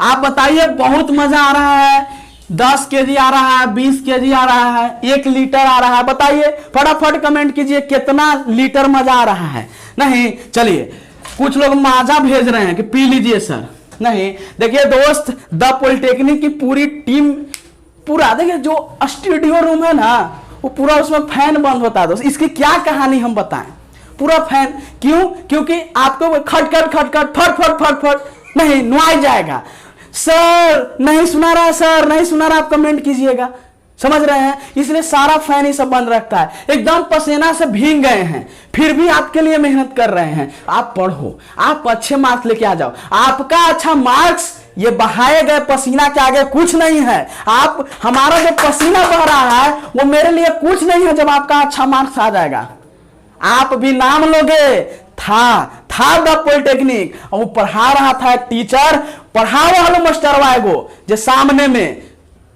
आप बताइए बहुत मजा आ रहा है, 10 केजी आ रहा है, 20 केजी आ रहा है, 1 लीटर आ रहा है, बताइए फटाफट कमेंट कीजिए कितना लीटर मजा आ रहा है। नहीं चलिए कुछ लोग माजा भेज रहे हैं कि पी लीजिए सर, नहीं देखिए दोस्त द पॉलिटेक्निक की पूरी टीम, पूरा देखिए जो स्टूडियो रूम है ना वो पूरा उसमें फैन बंद होता है दोस्त, इसकी क्या कहानी हम बताएं, पूरा फैन क्यों, क्योंकि आपको खटखट खटखट फट फट फट फट नहीं नुआई जाएगा। सर नहीं सुना रहा, सर नहीं सुना रहा, आप कमेंट कीजिएगा, समझ रहे हैं, इसलिए सारा फैन ही सब बंद रखता है। एकदम पसीना से भीग गए हैं फिर भी आपके लिए मेहनत कर रहे हैं। आप पढ़ो, आप अच्छे मार्क्स लेके आ जाओ, आपका अच्छा मार्क्स ये बहाए गए पसीना के आगे कुछ नहीं है। आप हमारा जो पसीना बह रहा है वो मेरे लिए कुछ नहीं है जब आपका अच्छा मार्क्स आ जाएगा। आप भी नाम लोगे, था द पॉलिटेक्निक, और वो पढ़ा रहा था एक टीचर, पढ़ावा हलो मास्टर वाएगो जो सामने में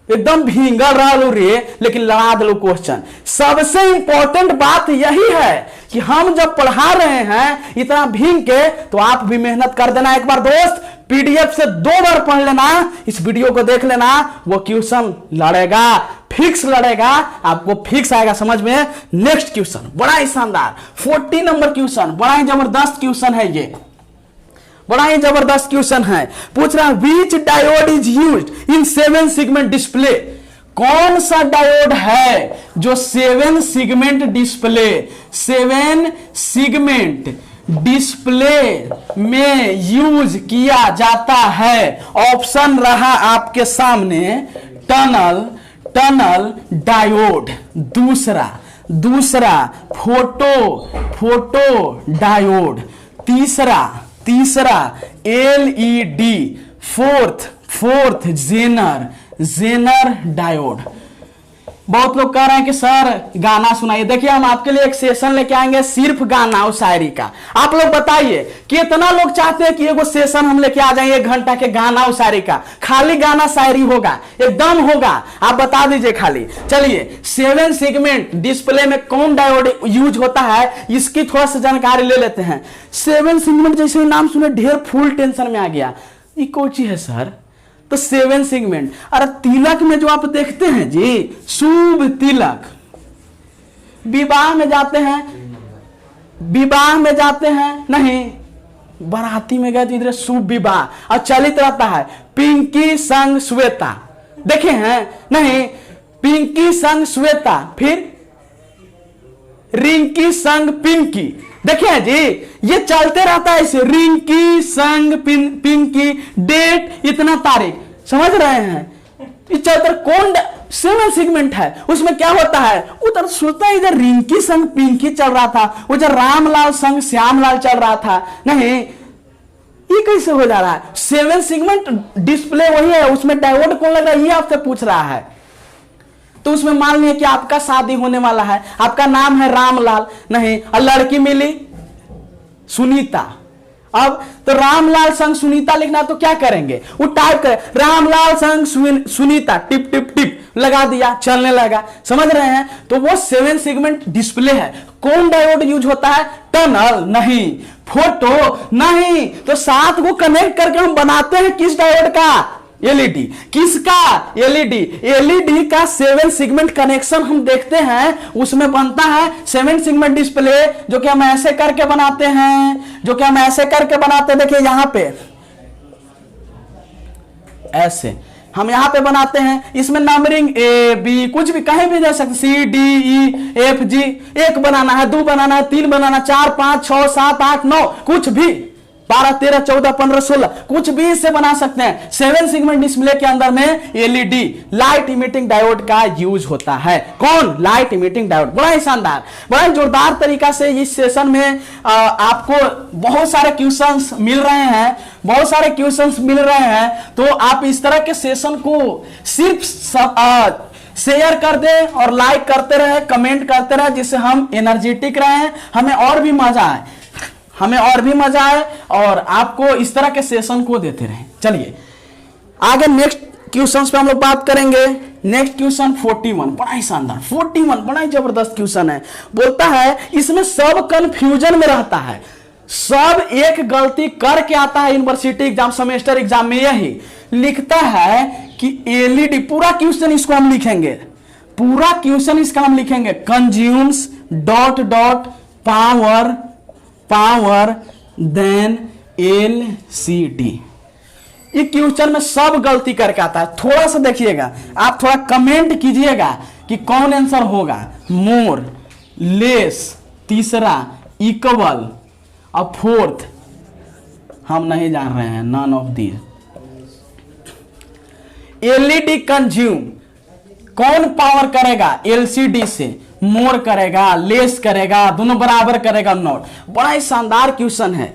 एकदम भींगल रहा रे, लेकिन लड़ा दो क्वेश्चन। सबसे इंपॉर्टेंट बात यही है कि हम जब पढ़ा रहे हैं इतना भींग के, तो आप भी मेहनत कर देना। एक बार दोस्त पीडीएफ से 2 बार पढ़ लेना, इस वीडियो को देख लेना, वो क्वेश्चन लड़ेगा, फिक्स लड़ेगा, आपको फिक्स आएगा समझ में। नेक्स्ट क्वेश्चन बड़ा ही शानदार 40 नंबर क्वेश्चन, बड़ा ही जबरदस्त क्वेश्चन है ये, बड़ा ही जबरदस्त क्वेश्चन है। पूछ रहा which diode is used in 7 segment display, कौन सा डायोड है जो 7 सेगमेंट डिस्प्ले में यूज किया जाता है। ऑप्शन रहा आपके सामने टनल डायोड, दूसरा फोटो डायोड, तीसरा एलईडी, फोर्थ जेनर डायोड। बहुत लोग कह रहे हैं कि सर गाना सुनाइए। देखिए हम आपके लिए एक सेशन लेके आएंगे सिर्फ गाना और शायरी का। आप लोग बताइए कितना लोग चाहते हैं कि एगो सेशन हम लेके आ जाएंगे 1 घंटा के गाना और शायरी का, खाली गाना शायरी होगा, एकदम होगा। आप बता दीजिए खाली। चलिए 7 सेगमेंट डिस्प्ले में कौन डायोड यूज होता है इसकी थोड़ा सा जानकारी ले लेते हैं। 7 सेगमेंट जैसे नाम सुने ढेर फुल टेंशन में आ गया, ये कौन चीज है सर? तो 7 सेगमेंट, अरे तिलक में जो आप देखते हैं जी, शुभ तिलक, विवाह में जाते हैं, विवाह में जाते हैं नहीं, बाराती में गए तो इधर शुभ विवाह और चलित रहता है पिंकी संग श्वेता, देखे हैं नहीं, पिंकी संग श्वेता, फिर रिंकी संग पिंकी, देखे हैं जी, ये चलते रहता है इसे, रिंकी संग पिंकी, डेट इतना तारीख, समझ रहे हैं? इस चलते कौन 7 सेगमेंट है, उसमें क्या होता है, उधर सोचता है इधर रिंकी संग पिंकी चल रहा था, उधर रामलाल संग श्यामलाल चल रहा था, नहीं ये कैसे हो जा रहा है? 7 सेगमेंट डिस्प्ले वही है, उसमें डायोड कौन लग रहा है ये आपसे पूछ रहा है। तो उसमें मान लिया कि आपका शादी होने वाला है, आपका नाम है रामलाल, नहीं, और लड़की मिली सुनीता, अब तो रामलाल संग सुनीता लिखना तो क्या करेंगे, वो टाइप करें रामलाल संग सुनीता, टिप टिप टिप लगा दिया, चलने लगा, समझ रहे हैं? तो वो 7 सेगमेंट डिस्प्ले है। कौन डायोड यूज होता है? टनल नहीं, फोटो नहीं, तो 7 को कनेक्ट करके हम बनाते हैं किस डायोड का? एलईडी। किसका? एलईडी। एलईडी का 7 सेगमेंट कनेक्शन हम देखते हैं, उसमें बनता है 7 सेगमेंट डिस्प्ले, जो कि हम ऐसे करके बनाते हैं, जो कि हम ऐसे करके बनाते हैं। देखिए यहां पे ऐसे हम यहां पे बनाते हैं, इसमें नंबरिंग ए बी कुछ भी कहीं भी दे सकते, C D E F G, 1 बनाना है, 2 बनाना है, 3 बनाना, 4 5 6 7 8 9, कुछ भी 12 13 14 15 16 कुछ भी इससे बना सकते हैं। 7 सेगमेंट डिस्प्ले के अंदर में एलईडी लाइट इमिटिंग डायोड का यूज होता है। कौन? Light emitting diode. बड़ा ही शानदार, बड़ा ही जोरदार तरीका से इस सेशन में आपको बहुत सारे क्वेश्चंस मिल रहे हैं, बहुत सारे क्वेश्चंस मिल रहे हैं। तो आप इस तरह के सेशन को सिर्फ शेयर कर दे और लाइक करते रहे, कमेंट करते रहे, जिससे हम एनर्जेटिक रहे, हमें और भी मजा आए, हमें और भी मजा आए और आपको इस तरह के सेशन को देते रहे। चलिए आगे नेक्स्ट क्वेश्चंस पे हम लोग बात करेंगे। नेक्स्ट क्वेश्चन 41, बड़ा ही शानदार, 41 बड़ा ही जबरदस्त क्वेश्चन है। बोलता है इसमें सब कंफ्यूजन में रहता है, सब एक गलती करके आता है यूनिवर्सिटी एग्जाम, सेमेस्टर एग्जाम में, यही लिखता है कि एलईडी, पूरा क्वेश्चन इसको हम लिखेंगे, पूरा क्वेश्चन इसका हम लिखेंगे, consumes dot dot power than LCD. ये क्वेश्चन में सब गलती करके आता है। थोड़ा सा देखिएगा, आप थोड़ा कमेंट कीजिएगा कि कौन आंसर होगा। मोर, लेस, तीसरा इक्वल और फोर्थ हम नहीं जान रहे हैं, none of these. LED consume कौन पावर करेगा एलसीडी से? मोर करेगा, लेस करेगा, दोनों बराबर करेगा, नॉट। बड़ा ही शानदार क्वेश्चन है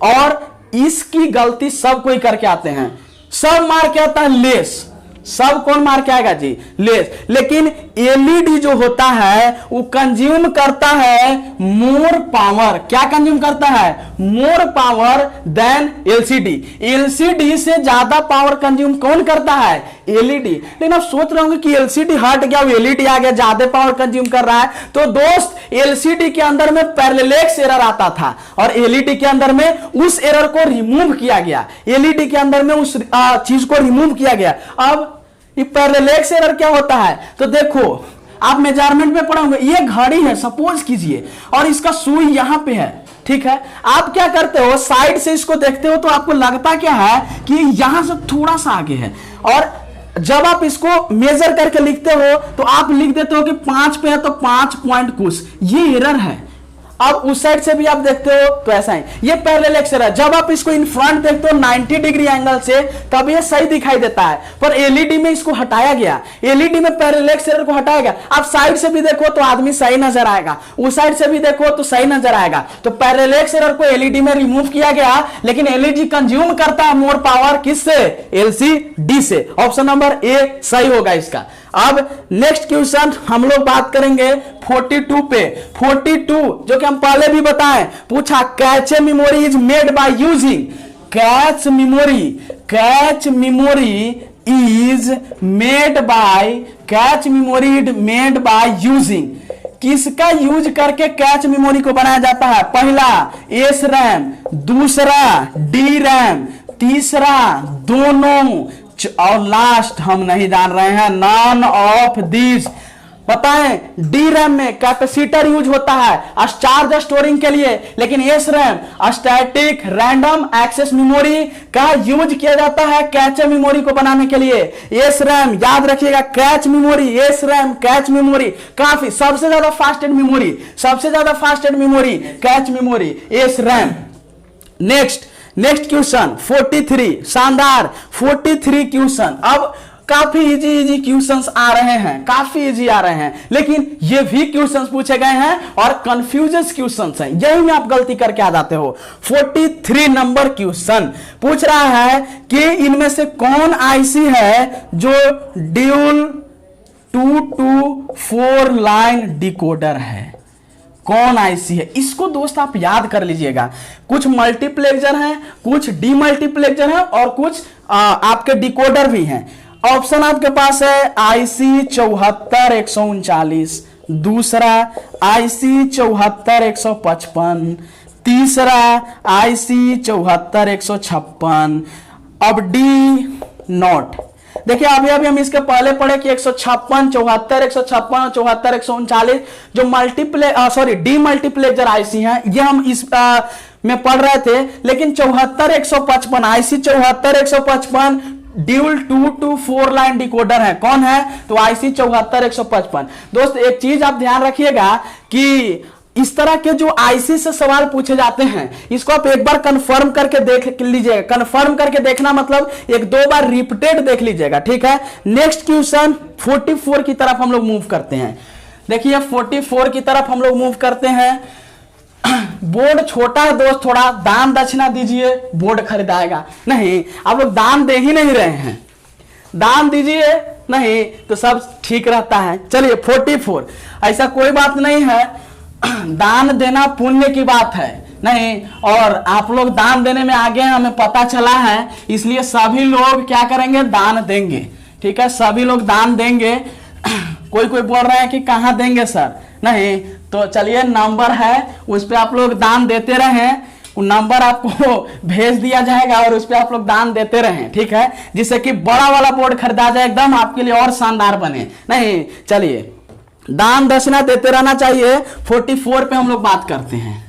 और इसकी गलती सब कोई करके आते हैं। सब मार के आता है लेस, सब कौन मार के आएगा जी? लेस। लेकिन एलईडी जो होता है वो कंज्यूम करता है मोर पावर। क्या कंज्यूम करता है? More power than LCD. LCD से ज्यादा पावर कंज्यूम कौन करता है? एलईडी। लेकिन आप सोच रहे होंगे कि एलसीडी हट गया, एलईडी आ गया, ज्यादा पावर कंज्यूम कर रहा है। तो दोस्त एलसीडी के अंदर में पैरेलैक्स एरर आता था और एलईडी के अंदर में उस एरर को रिमूव किया गया, एलईडी के अंदर में उस चीज को रिमूव किया गया। अब ये पैरेलैक्स एरर क्या होता है? तो देखो आप मेजरमेंट में पढ़े होंगे, ये घड़ी है सपोज कीजिए और इसका सुई यहां पे है, ठीक है। आप क्या करते हो, साइड से इसको देखते हो तो आपको लगता क्या है कि यहां से थोड़ा सा आगे है, और जब आप इसको मेजर करके लिखते हो तो आप लिख देते हो कि 5 पे है तो 5 पॉइंट कुछ, ये एरर है। अब उस साइड से भी आप देखते हो तो ऐसा ही, ये पैरेलैक्स एरर। जब आप इसको इन फ्रंट देखते हो 90 डिग्री एंगल से तब ये सही दिखाई देता है, पर एलईडी में इसको हटाया गया, एलईडी में पैरेलैक्स एरर को हटाया गया। आप साइड से भी देखो तो आदमी सही नजर आएगा, उस साइड से भी देखो तो सही नजर आएगा। तो पैरेलैक्स एरर को एलईडी में रिमूव किया गया, लेकिन एलईडी कंज्यूम करता है मोर पावर किससे? एलसीडी से। ऑप्शन नंबर ए सही होगा इसका। अब नेक्स्ट क्वेश्चन हम लोग बात करेंगे 42 पे। 42 जो कि हम पहले भी बताएं, पूछा cache memory is made by using, cache memory is made by using, किसका यूज करके कैच मेमोरी को बनाया जाता है? पहला एस रैम, दूसरा डी रैम, तीसरा दोनों, और लास्ट हम नहीं जान रहे हैं, नॉन ऑफ दिस। बताएं, डी रैम में कैपेसिटर यूज होता है चार्ज स्टोरिंग के लिए, लेकिन SRAM static random access memory का यूज किया जाता है कैचे मेमोरी को बनाने के लिए। एस रैम याद रखिएगा, cache memory, SRAM cache memory, काफी सबसे ज्यादा fastest memory cache memory SRAM. Next question 43, शानदार 43 क्वेश्चन। अब काफी इजी क्वेश्चंस आ रहे हैं, लेकिन ये भी क्वेश्चंस पूछे गए हैं और कंफ्यूजन क्वेश्चंस हैं, यही में आप गलती करके आ जाते हो। 43 नंबर क्वेश्चन पूछ रहा है कि इनमें से कौन आईसी है जो ड्यूल 2 to 4 लाइन डिकोडर है? कौन आईसी है? इसको दोस्त आप याद कर लीजिएगा। कुछ मल्टीप्लेक्सर हैं, कुछ डीमल्टीप्लेक्सर हैं और कुछ आपके डिकोडर भी हैं। ऑप्शन आपके पास है आईसी 74139, दूसरा आईसी 74155, तीसरा आईसी 74156, अब डी नॉट। देखिए अभी हम इसके पहले पढ़े कि 156, 74, 156 और 74, 139 जो डीमल्टीप्लेक्सर आईसी हैं, ये हम इस में पढ़ रहे थे। लेकिन 74155 IC 74155 dual 2 to 4 line decoder है। कौन है? तो आईसी 74155। दोस्त एक चीज आप ध्यान रखिएगा कि इस तरह के जो आईसी से सवाल पूछे जाते हैं, इसको आप एक बार कंफर्म करके देख लीजिएगा। कंफर्म करके देखना मतलब एक दो बार रिपीटेड देख लीजिएगा, ठीक है। नेक्स्ट क्वेश्चन 44 की तरफ हम लोग मूव करते हैं। देखिए 44 की तरफ हम लोग मूव करते हैं। बोर्ड छोटा है दोस्त, थोड़ा दान दक्षिणा दीजिए, बोर्ड खरीदाएगा नहीं। आप लोग दान दे ही नहीं रहे हैं, दान दीजिए नहीं तो सब ठीक रहता है। चलिए 44, ऐसा कोई बात नहीं है, दान देना पुण्य की बात है नहीं, और आप लोग दान देने में आगे हैं, हमें पता चला है, इसलिए सभी लोग क्या करेंगे? दान देंगे, ठीक है। सभी लोग दान देंगे। कोई बोल रहे हैं कि कहां देंगे सर? नहीं, तो चलिए नंबर है, उस पर आप लोग दान देते रहें, नंबर आपको भेज दिया जाएगा और उस पर आप लोग दान देते रहें, ठीक है, जिससे कि बड़ा वाला बोर्ड खरीदा जाए, एकदम आपके लिए और शानदार बने। नहीं, चलिए दान दक्षिणा देते रहना चाहिए। 44 पे हम लोग बात करते हैं।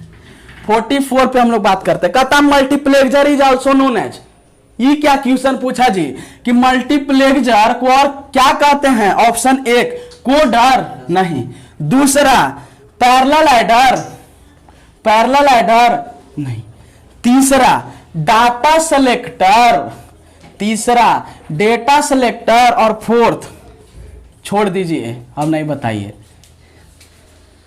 44 पे हम लोग बात करते हैं। कहता multiplexer is also known as, ये क्या क्वेश्चन पूछा जी कि मल्टीप्लेक्सर को और क्या कहते हैं? ऑप्शन 1 कोडर नहीं, दूसरा पैरेलल एडर नहीं, तीसरा डाटा सेलेक्टर, और फोर्थ छोड़ दीजिए, अब नहीं बताइए।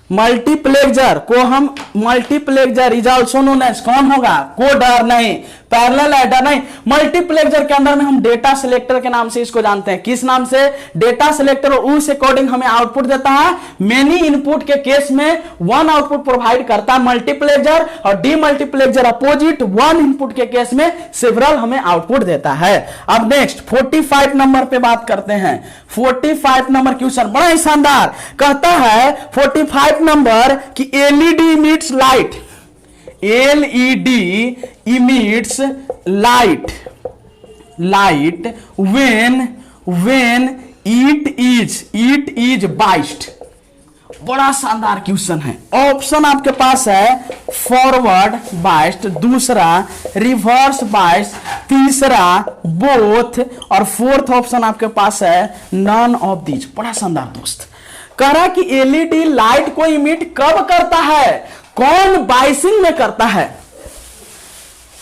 मल्टीप्लेक्सर को हम multiplexer is also known as कौन होगा? कोडर नहीं, पैरेलल एडर नहीं। मल्टीप्लेक्सर के अंदर में हम डेटा सिलेक्टर के नाम से इसको जानते हैं। किस नाम से? Data selector. और उस अकॉर्डिंग हमें आउटपुट देता है। मेनी इनपुट के केस में 1 आउटपुट प्रोवाइड करता है मल्टीप्लेक्सर, और डीमल्टीप्लेक्सर अपोजिट 1 इनपुट के केस में सेवरल हमें आउटपुट देता है। अब नेक्स्ट 45 नंबर पे बात करते हैं। 45 नंबर क्वेश्चन बड़ा ही शानदार कहता है 45 नंबर कि LED emits light, LED emits light when it is biased। बड़ा शानदार क्वेश्चन है। ऑप्शन आपके पास है फॉरवर्ड बाइस्ड, दूसरा रिवर्स बाइस्ड, तीसरा बोथ, और फोर्थ ऑप्शन आपके पास है नन ऑफ दीज। बड़ा शानदार दोस्त कह रहा है कि एलईडी लाइट को इमिट कब करता है, कौन बाइसिंग में करता है।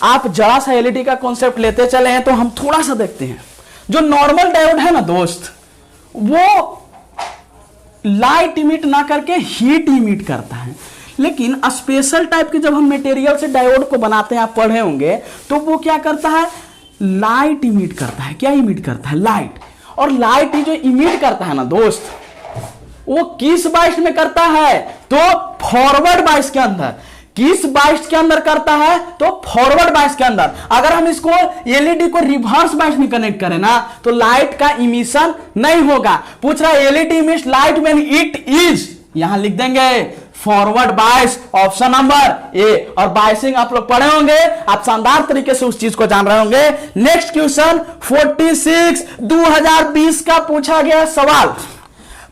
आप जरा सा एलईडी का कॉन्सेप्ट लेते चले हैं तो हम थोड़ा सा देखते हैं। जो नॉर्मल डायोड है ना दोस्त, वो लाइट इमिट ना करके हीट इमिट करता है। लेकिन स्पेशल टाइप के जब हम मटेरियल से डायोड को बनाते हैं, आप पढ़े होंगे, तो वो क्या करता है? लाइट इमिट करता है। क्या इमिट करता है? लाइट। और लाइट जो इमिट करता है ना दोस्त, वो किस बाइस्ट में करता है? तो फॉरवर्ड बाइस्ट के अंदर। किस बाइस्ट के अंदर करता है? तो फॉरवर्ड बाइस्ट के अंदर। अगर हम इसको एलईडी को रिवर्स बाइस्ट में कनेक्ट करें ना, तो लाइट का इमिशन नहीं होगा। पूछ रहा है LED emits light when it is, यहां लिख देंगे फॉरवर्ड बाइस, ऑप्शन नंबर ए। और बाइसिंग आप लोग पढ़े होंगे, आप शानदार तरीके से उस चीज को जान रहे होंगे। नेक्स्ट क्वेश्चन 46 2020 का पूछा गया सवाल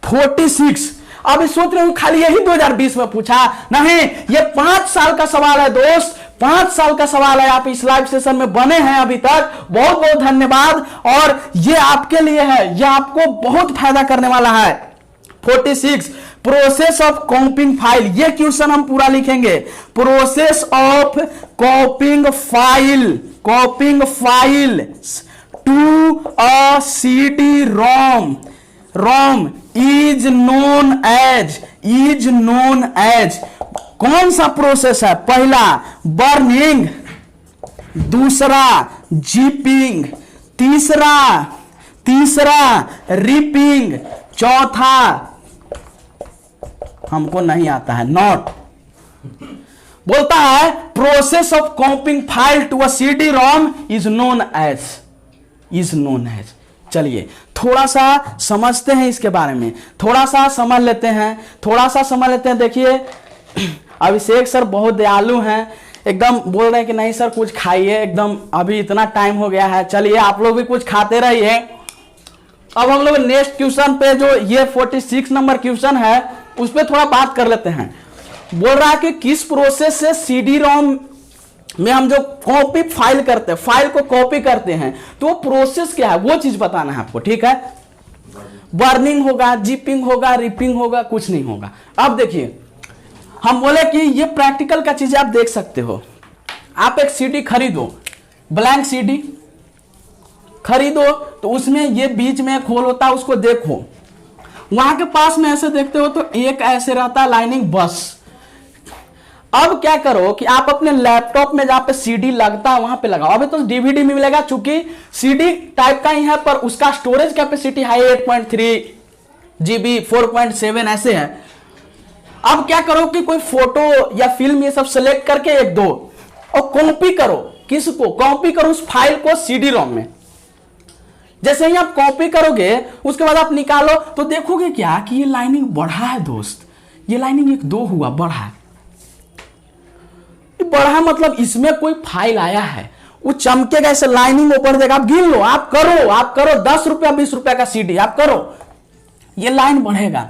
46। अब सोच रहे हो खाली यही 2020 में पूछा, नहीं, ये 5 साल का सवाल है दोस्त, 5 साल का सवाल है। आप इस लाइव सेशन में बने हैं अभी तक, बहुत बहुत धन्यवाद। और ये आपके लिए है, ये आपको बहुत फायदा करने वाला है। 46 प्रोसेस ऑफ कॉपिंग फाइल, ये क्वेश्चन हम पूरा लिखेंगे। Process of copying file to a CD ROM is known as कौन सा प्रोसेस है? पहला बर्निंग, दूसरा जीपिंग, तीसरा रिपिंग, चौथा हमको नहीं आता है, नॉट। बोलता है process of copying file to a CD ROM is known as. चलिए थोड़ा सा समझते हैं इसके बारे में, थोड़ा सा समझ लेते हैं। देखिए अभिषेक सर बहुत दयालु हैं, एकदम बोल रहे हैं कि नहीं सर कुछ खाइए, एकदम अभी इतना टाइम हो गया है। चलिए आप लोग भी कुछ खाते रहिए। अब हम लोग नेक्स्ट क्वेश्चन पे, जो ये 46 नंबर क्वेश्चन है, उस पर थोड़ा बात कर लेते हैं। बोल रहा है कि किस प्रोसेस से सीडी रोम में हम जो कॉपी फाइल करते हैं, फाइल को कॉपी करते हैं, तो प्रोसेस क्या है वो चीज बताना है आपको, ठीक है? बर्निंग होगा, जिपिंग होगा, रिपिंग होगा, कुछ नहीं होगा। अब देखिए हम बोले कि ये प्रैक्टिकल का चीज आप देख सकते हो। आप एक सीडी खरीदो, ब्लैंक सीडी खरीदो, तो उसमें ये बीच में एक होल होता है, उसको देखो। वहां के पास में ऐसे देखते हो तो एक ऐसे रहता है लाइनिंग, बस। अब क्या करो कि आप अपने लैपटॉप में जहां पे सीडी लगता है वहां पे लगाओ। अभी तो डीवीडी में मिलेगा, चूंकि सीडी टाइप का ही है, पर उसका स्टोरेज कैपेसिटी है 8.3 GB, 4.7 ऐसे है। अब क्या करो कि कोई फोटो या फिल्म ये सब सेलेक्ट करके एक दो और कॉपी करो। किसको कॉपी करो? उस फाइल को सीडी रोम में। जैसे ही आप कॉपी करोगे उसके बाद आप निकालो तो देखोगे क्या कि ये लाइनिंग बढ़ा है दोस्त, ये लाइनिंग 1-2 हुआ, बढ़ा है। बढ़ा मतलब इसमें कोई फाइल आया है, वो चमकेगा ऐसे, लाइनिंग ऊपर देगा। आप गिन लो, आप करो 10 रुपया 20 रुपया का सीडी आप करो, ये लाइन बढ़ेगा।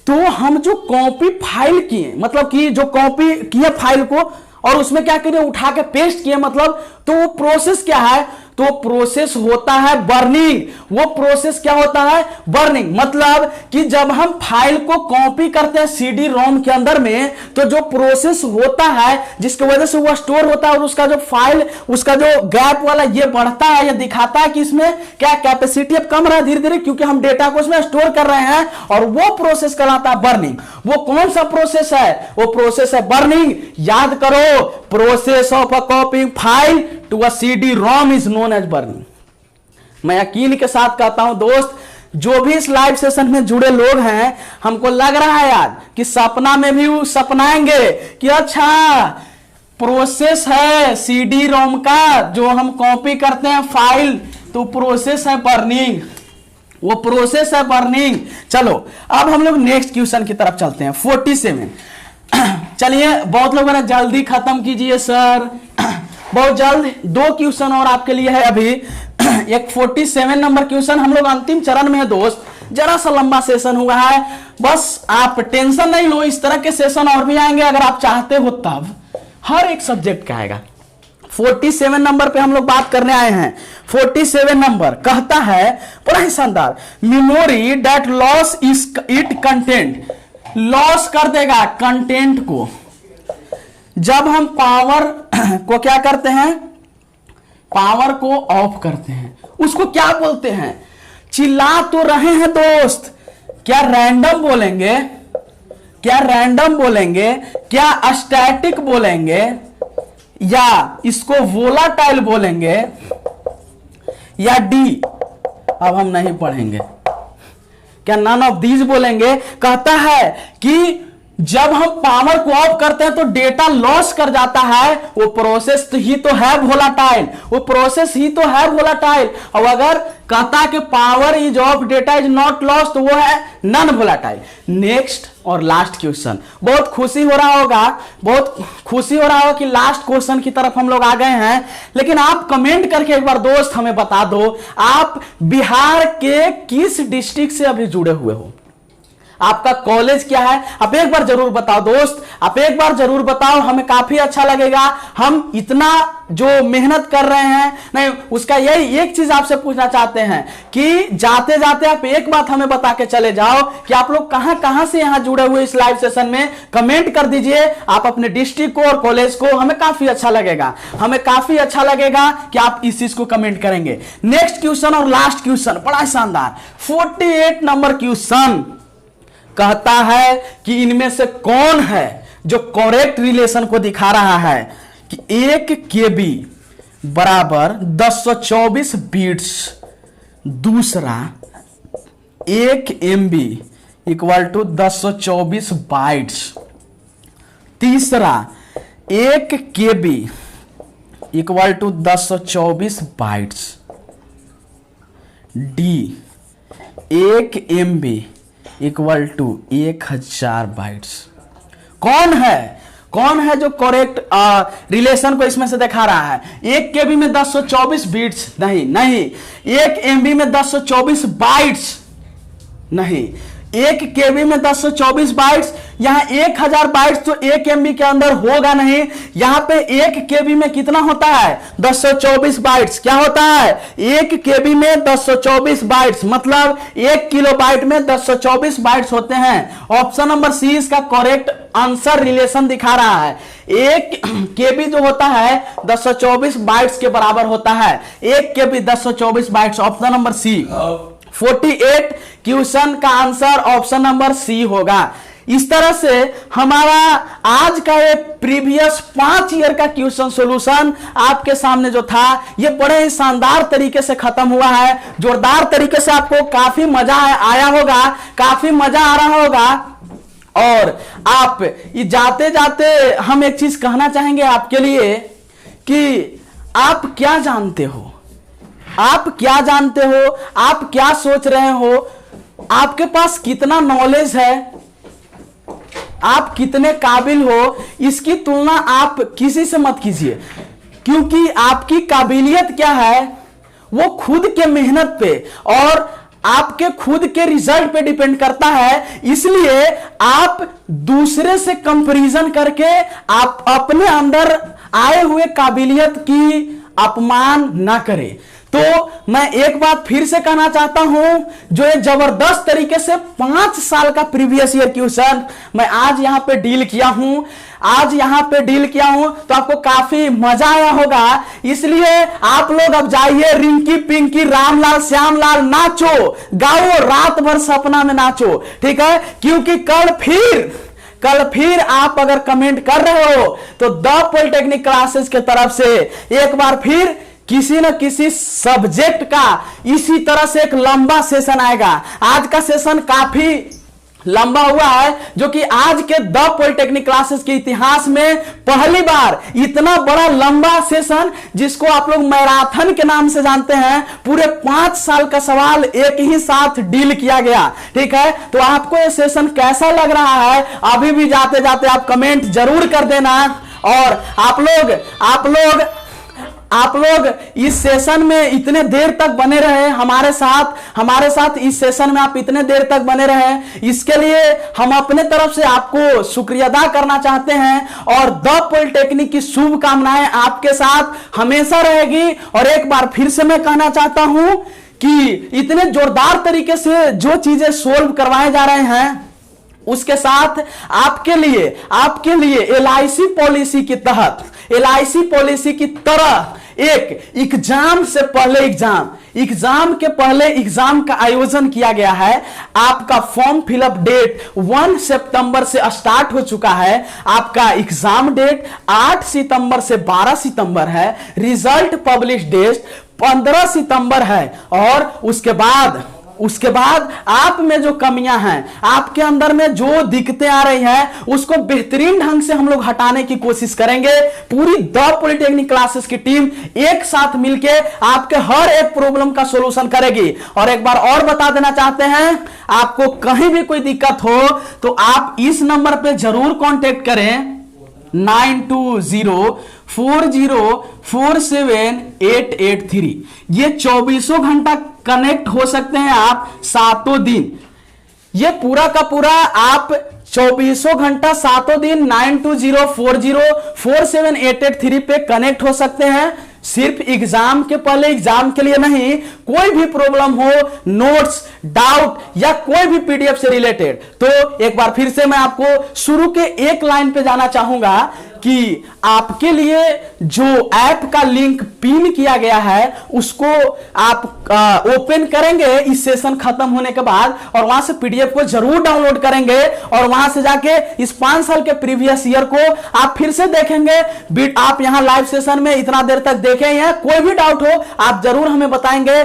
तो हम जो कॉपी फाइल किए, मतलब कि जो कॉपी किए फाइल को और उसमें क्या करिए, उठा के पेस्ट किए, मतलब तो वो प्रोसेस क्या है? तो प्रोसेस होता है बर्निंग। वो प्रोसेस क्या होता है? बर्निंग। मतलब कि जब हम फाइल को कॉपी करते हैं सीडी रोम के अंदर में, तो जो प्रोसेस होता है जिसकी वजह से वो स्टोर होता है, और उसका जो फाइल, उसका जो गैप वाला ये बढ़ता है, ये दिखाता है कि इसमें क्या कैपेसिटी अब कम रहा है धीरे धीरे, क्योंकि हम डेटा को उसमें स्टोर कर रहे हैं, और वो प्रोसेस कहलाता है बर्निंग। वो कौन सा प्रोसेस है? वो प्रोसेस है बर्निंग। याद करो, process of a copying file to a CD ROM is known as burning. मैं यकीन के साथ कहता हूं दोस्त, जो भी इस लाइव सेशन में जुड़े लोग हैं, हमको लग रहा है आज कि सपना में भी वो सपनाएंगे कि अच्छा प्रोसेस है सीडी रोम का, जो हम कॉपी करते हैं फाइल, तो प्रोसेस है बर्निंग, वो प्रोसेस है बर्निंग। चलो अब हम लोग नेक्स्ट क्वेश्चन की तरफ चलते हैं, 47। चलिए बहुत लोग जल्दी खत्म कीजिए सर, बहुत जल्द। 2 क्वेश्चन और आपके लिए है अभी। एक 47 नंबर क्वेश्चन, हम लोग अंतिम चरण में है दोस्त, जरा सा लंबा सेशन हुआ है, बस आप टेंशन नहीं लो, इस तरह के सेशन और भी आएंगे अगर आप चाहते हो तब, हर एक सब्जेक्ट का आएगा। 47 नंबर पे हम लोग बात करने आए हैं। 47 नंबर कहता है, बड़ा ही शानदार, memory that loss it content, loss कर देगा कंटेंट को जब हम पावर को क्या करते हैं, पावर को ऑफ करते हैं, उसको क्या बोलते हैं? चिल्ला तो रहे हैं दोस्त, क्या रैंडम बोलेंगे, क्या रैंडम बोलेंगे, क्या स्टैटिक बोलेंगे, या इसको वोलाटाइल बोलेंगे, या डी अब हम नहीं पढ़ेंगे। क्या नन ऑफ दीज बोलेंगे? कहता है कि जब हम पावर को ऑफ करते हैं तो डेटा लॉस कर जाता है, वो प्रोसेस ही तो है वोलाटाइल, वो प्रोसेस ही तो है वोलाटाइल। और अगर कहता कि power is of, data is not loss, तो वो है नॉन वोलाटाइल। नेक्स्ट और लास्ट क्वेश्चन, बहुत खुशी हो रहा होगा कि लास्ट क्वेश्चन की तरफ हम लोग आ गए हैं। लेकिन आप कमेंट करके एक बार दोस्त हमें बता दो, आप बिहार के किस डिस्ट्रिक्ट से अभी जुड़े हुए हो? आपका कॉलेज क्या है? आप एक बार जरूर बताओ दोस्त, आप एक बार जरूर बताओ, हमें काफी अच्छा लगेगा। हम इतना जो मेहनत कर रहे हैं, नहीं उसका यही एक चीज आपसे पूछना चाहते हैं कि जाते जाते आप एक बात हमें बता के चले जाओ कि आप लोग कहां कहां से यहां जुड़े हुए इस लाइव सेशन में। कमेंट कर दीजिए आप अपने डिस्ट्रिक्ट को और कॉलेज को, हमें काफी अच्छा लगेगा, हमें काफी अच्छा लगेगा कि आप इस चीज को कमेंट करेंगे। नेक्स्ट क्वेश्चन और लास्ट क्वेश्चन बड़ा शानदार, 48 नंबर क्वेश्चन कहता है कि इनमें से कौन है जो करेक्ट रिलेशन को दिखा रहा है कि 1 KB बराबर 1024 बीट्स, दूसरा 1 MB इक्वल टू 1024 बाइट्स, तीसरा 1 KB equal to 1024 bytes, D 1 MB equal to 1000 bytes. कौन है जो करेक्ट रिलेशन को इसमें से दिखा रहा है? 1 KB में 1024 बीट्स नहीं, 1 MB में 1024 बाइट्स नहीं, 1 KB में 1024 बाइट्स, यहां 1000 बाइट्स तो 1 MB के अंदर होगा नहीं। यहां पे 1 KB में कितना होता है? 1024 बाइट्स। क्या होता है? 1 KB में 1024 बाइट्स, मतलब 1 किलोबाइट में 1024 बाइट्स होते हैं। ऑप्शन नंबर सी इसका करेक्ट आंसर रिलेशन दिखा रहा है। 1 KB जो होता है 1024 बाइट्स के बराबर होता है। 1 KB 1024 bytes, option number C. 48 question का आंसर ऑप्शन नंबर सी होगा। इस तरह से हमारा आज का ये प्रीवियस 5 ईयर का क्वेश्चन सॉल्यूशन आपके सामने जो था, ये बड़े ही शानदार तरीके से खत्म हुआ है। जोरदार तरीके से आपको काफी मजा आया होगा, काफी मजा आ रहा होगा। और आप जाते जाते हम एक चीज कहना चाहेंगे आपके लिए कि आप क्या जानते हो, आप क्या जानते हो, आप क्या सोच रहे हो, आपके पास कितना नॉलेज है, आप कितने काबिल हो, इसकी तुलना आप किसी से मत कीजिए। क्योंकि आपकी काबिलियत क्या है वो खुद के मेहनत पे और आपके खुद के रिजल्ट पे डिपेंड करता है। इसलिए आप दूसरे से कंपैरिजन करके आप अपने अंदर आए हुए काबिलियत की अपमान ना करें। तो मैं एक बात फिर से कहना चाहता हूं, जो ये जबरदस्त तरीके से 5 साल का प्रीवियस ईयर क्वेश्चन मैं आज यहां पे डील किया हूं, तो आपको काफी मजा आया होगा। इसलिए आप लोग अब जाइए, रिंकी पिंकी रामलाल श्यामलाल नाचो गाओ, रात भर सपना में नाचो, ठीक है? क्योंकि कल फिर आप अगर कमेंट कर रहे हो तो द पॉलिटेक्निक क्लासेस के तरफ से एक बार फिर किसी न किसी सब्जेक्ट का इसी तरह से एक लंबा सेशन आएगा। आज का सेशन काफी लंबा हुआ है, जो कि आज के द पॉलिटेक्निक क्लासेस के इतिहास में पहली बार इतना बड़ा लंबा सेशन, जिसको आप लोग मैराथन के नाम से जानते हैं, पूरे 5 साल का सवाल एक ही साथ डील किया गया, ठीक है? तो आपको ये सेशन कैसा लग रहा है, अभी भी जाते जाते आप कमेंट जरूर कर देना। और आप लोग इस सेशन में इतने देर तक बने रहे हमारे साथ इस सेशन में आप इतने देर तक बने रहे, इसके लिए हम अपने तरफ से आपको शुक्रिया अदा करना चाहते हैं। और द पॉलिटेक्निक की शुभकामनाएं आपके साथ हमेशा रहेगी। और एक बार फिर से मैं कहना चाहता हूं कि इतने जोरदार तरीके से जो चीजें सोल्व करवाए जा रहे हैं, उसके साथ आपके लिए LIC पॉलिसी के तहत, LIC पॉलिसी की तरह एक एग्जाम से पहले एग्जाम के पहले एग्जाम का आयोजन किया गया है। आपका फॉर्म फिलअप डेट 1 सितंबर से स्टार्ट हो चुका है। आपका एग्जाम डेट 8 सितंबर से 12 सितंबर है। रिजल्ट पब्लिश डेट 15 सितंबर है। और उसके बाद आप में जो कमियां हैं, आपके अंदर में जो दिक्कतें आ रही हैं, उसको बेहतरीन ढंग से हम लोग हटाने की कोशिश करेंगे। पूरी द पॉलिटेक्निक क्लासेस की टीम एक साथ मिलके आपके हर एक प्रॉब्लम का सॉल्यूशन करेगी। और एक बार और बता देना चाहते हैं, आपको कहीं भी कोई दिक्कत हो तो आप इस नंबर पे जरूर कांटेक्ट करें, 9204047883। ये 24 घंटा कनेक्ट हो सकते हैं आप 7 दिन। ये पूरा का पूरा आप 24 घंटा 7 दिन 9204047883 पे कनेक्ट हो सकते हैं। सिर्फ एग्जाम के पहले, एग्जाम के लिए नहीं, कोई भी प्रॉब्लम हो, नोट्स, डाउट या कोई भी पीडीएफ से रिलेटेड, तो एक बार फिर से मैं आपको शुरू के एक लाइन पे जाना चाहूंगा कि आपके लिए जो ऐप का लिंक पिन किया गया है उसको आप ओपन करेंगे इस सेशन खत्म होने के बाद, और वहां से पीडीएफ को जरूर डाउनलोड करेंगे और वहां से जाके इस 5 साल के प्रीवियस ईयर को आप फिर से देखेंगे। आप यहां लाइव सेशन में इतना देर तक देखे हैं, कोई भी डाउट हो आप जरूर हमें बताएंगे।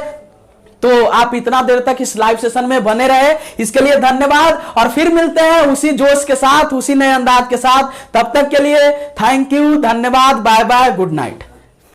तो आप इतना देर तक इस लाइव सेशन में बने रहे, इसके लिए धन्यवाद। और फिर मिलते हैं उसी जोश के साथ, उसी नए अंदाज के साथ। तब तक के लिए थैंक यू, धन्यवाद, बाय बाय, गुड नाइट।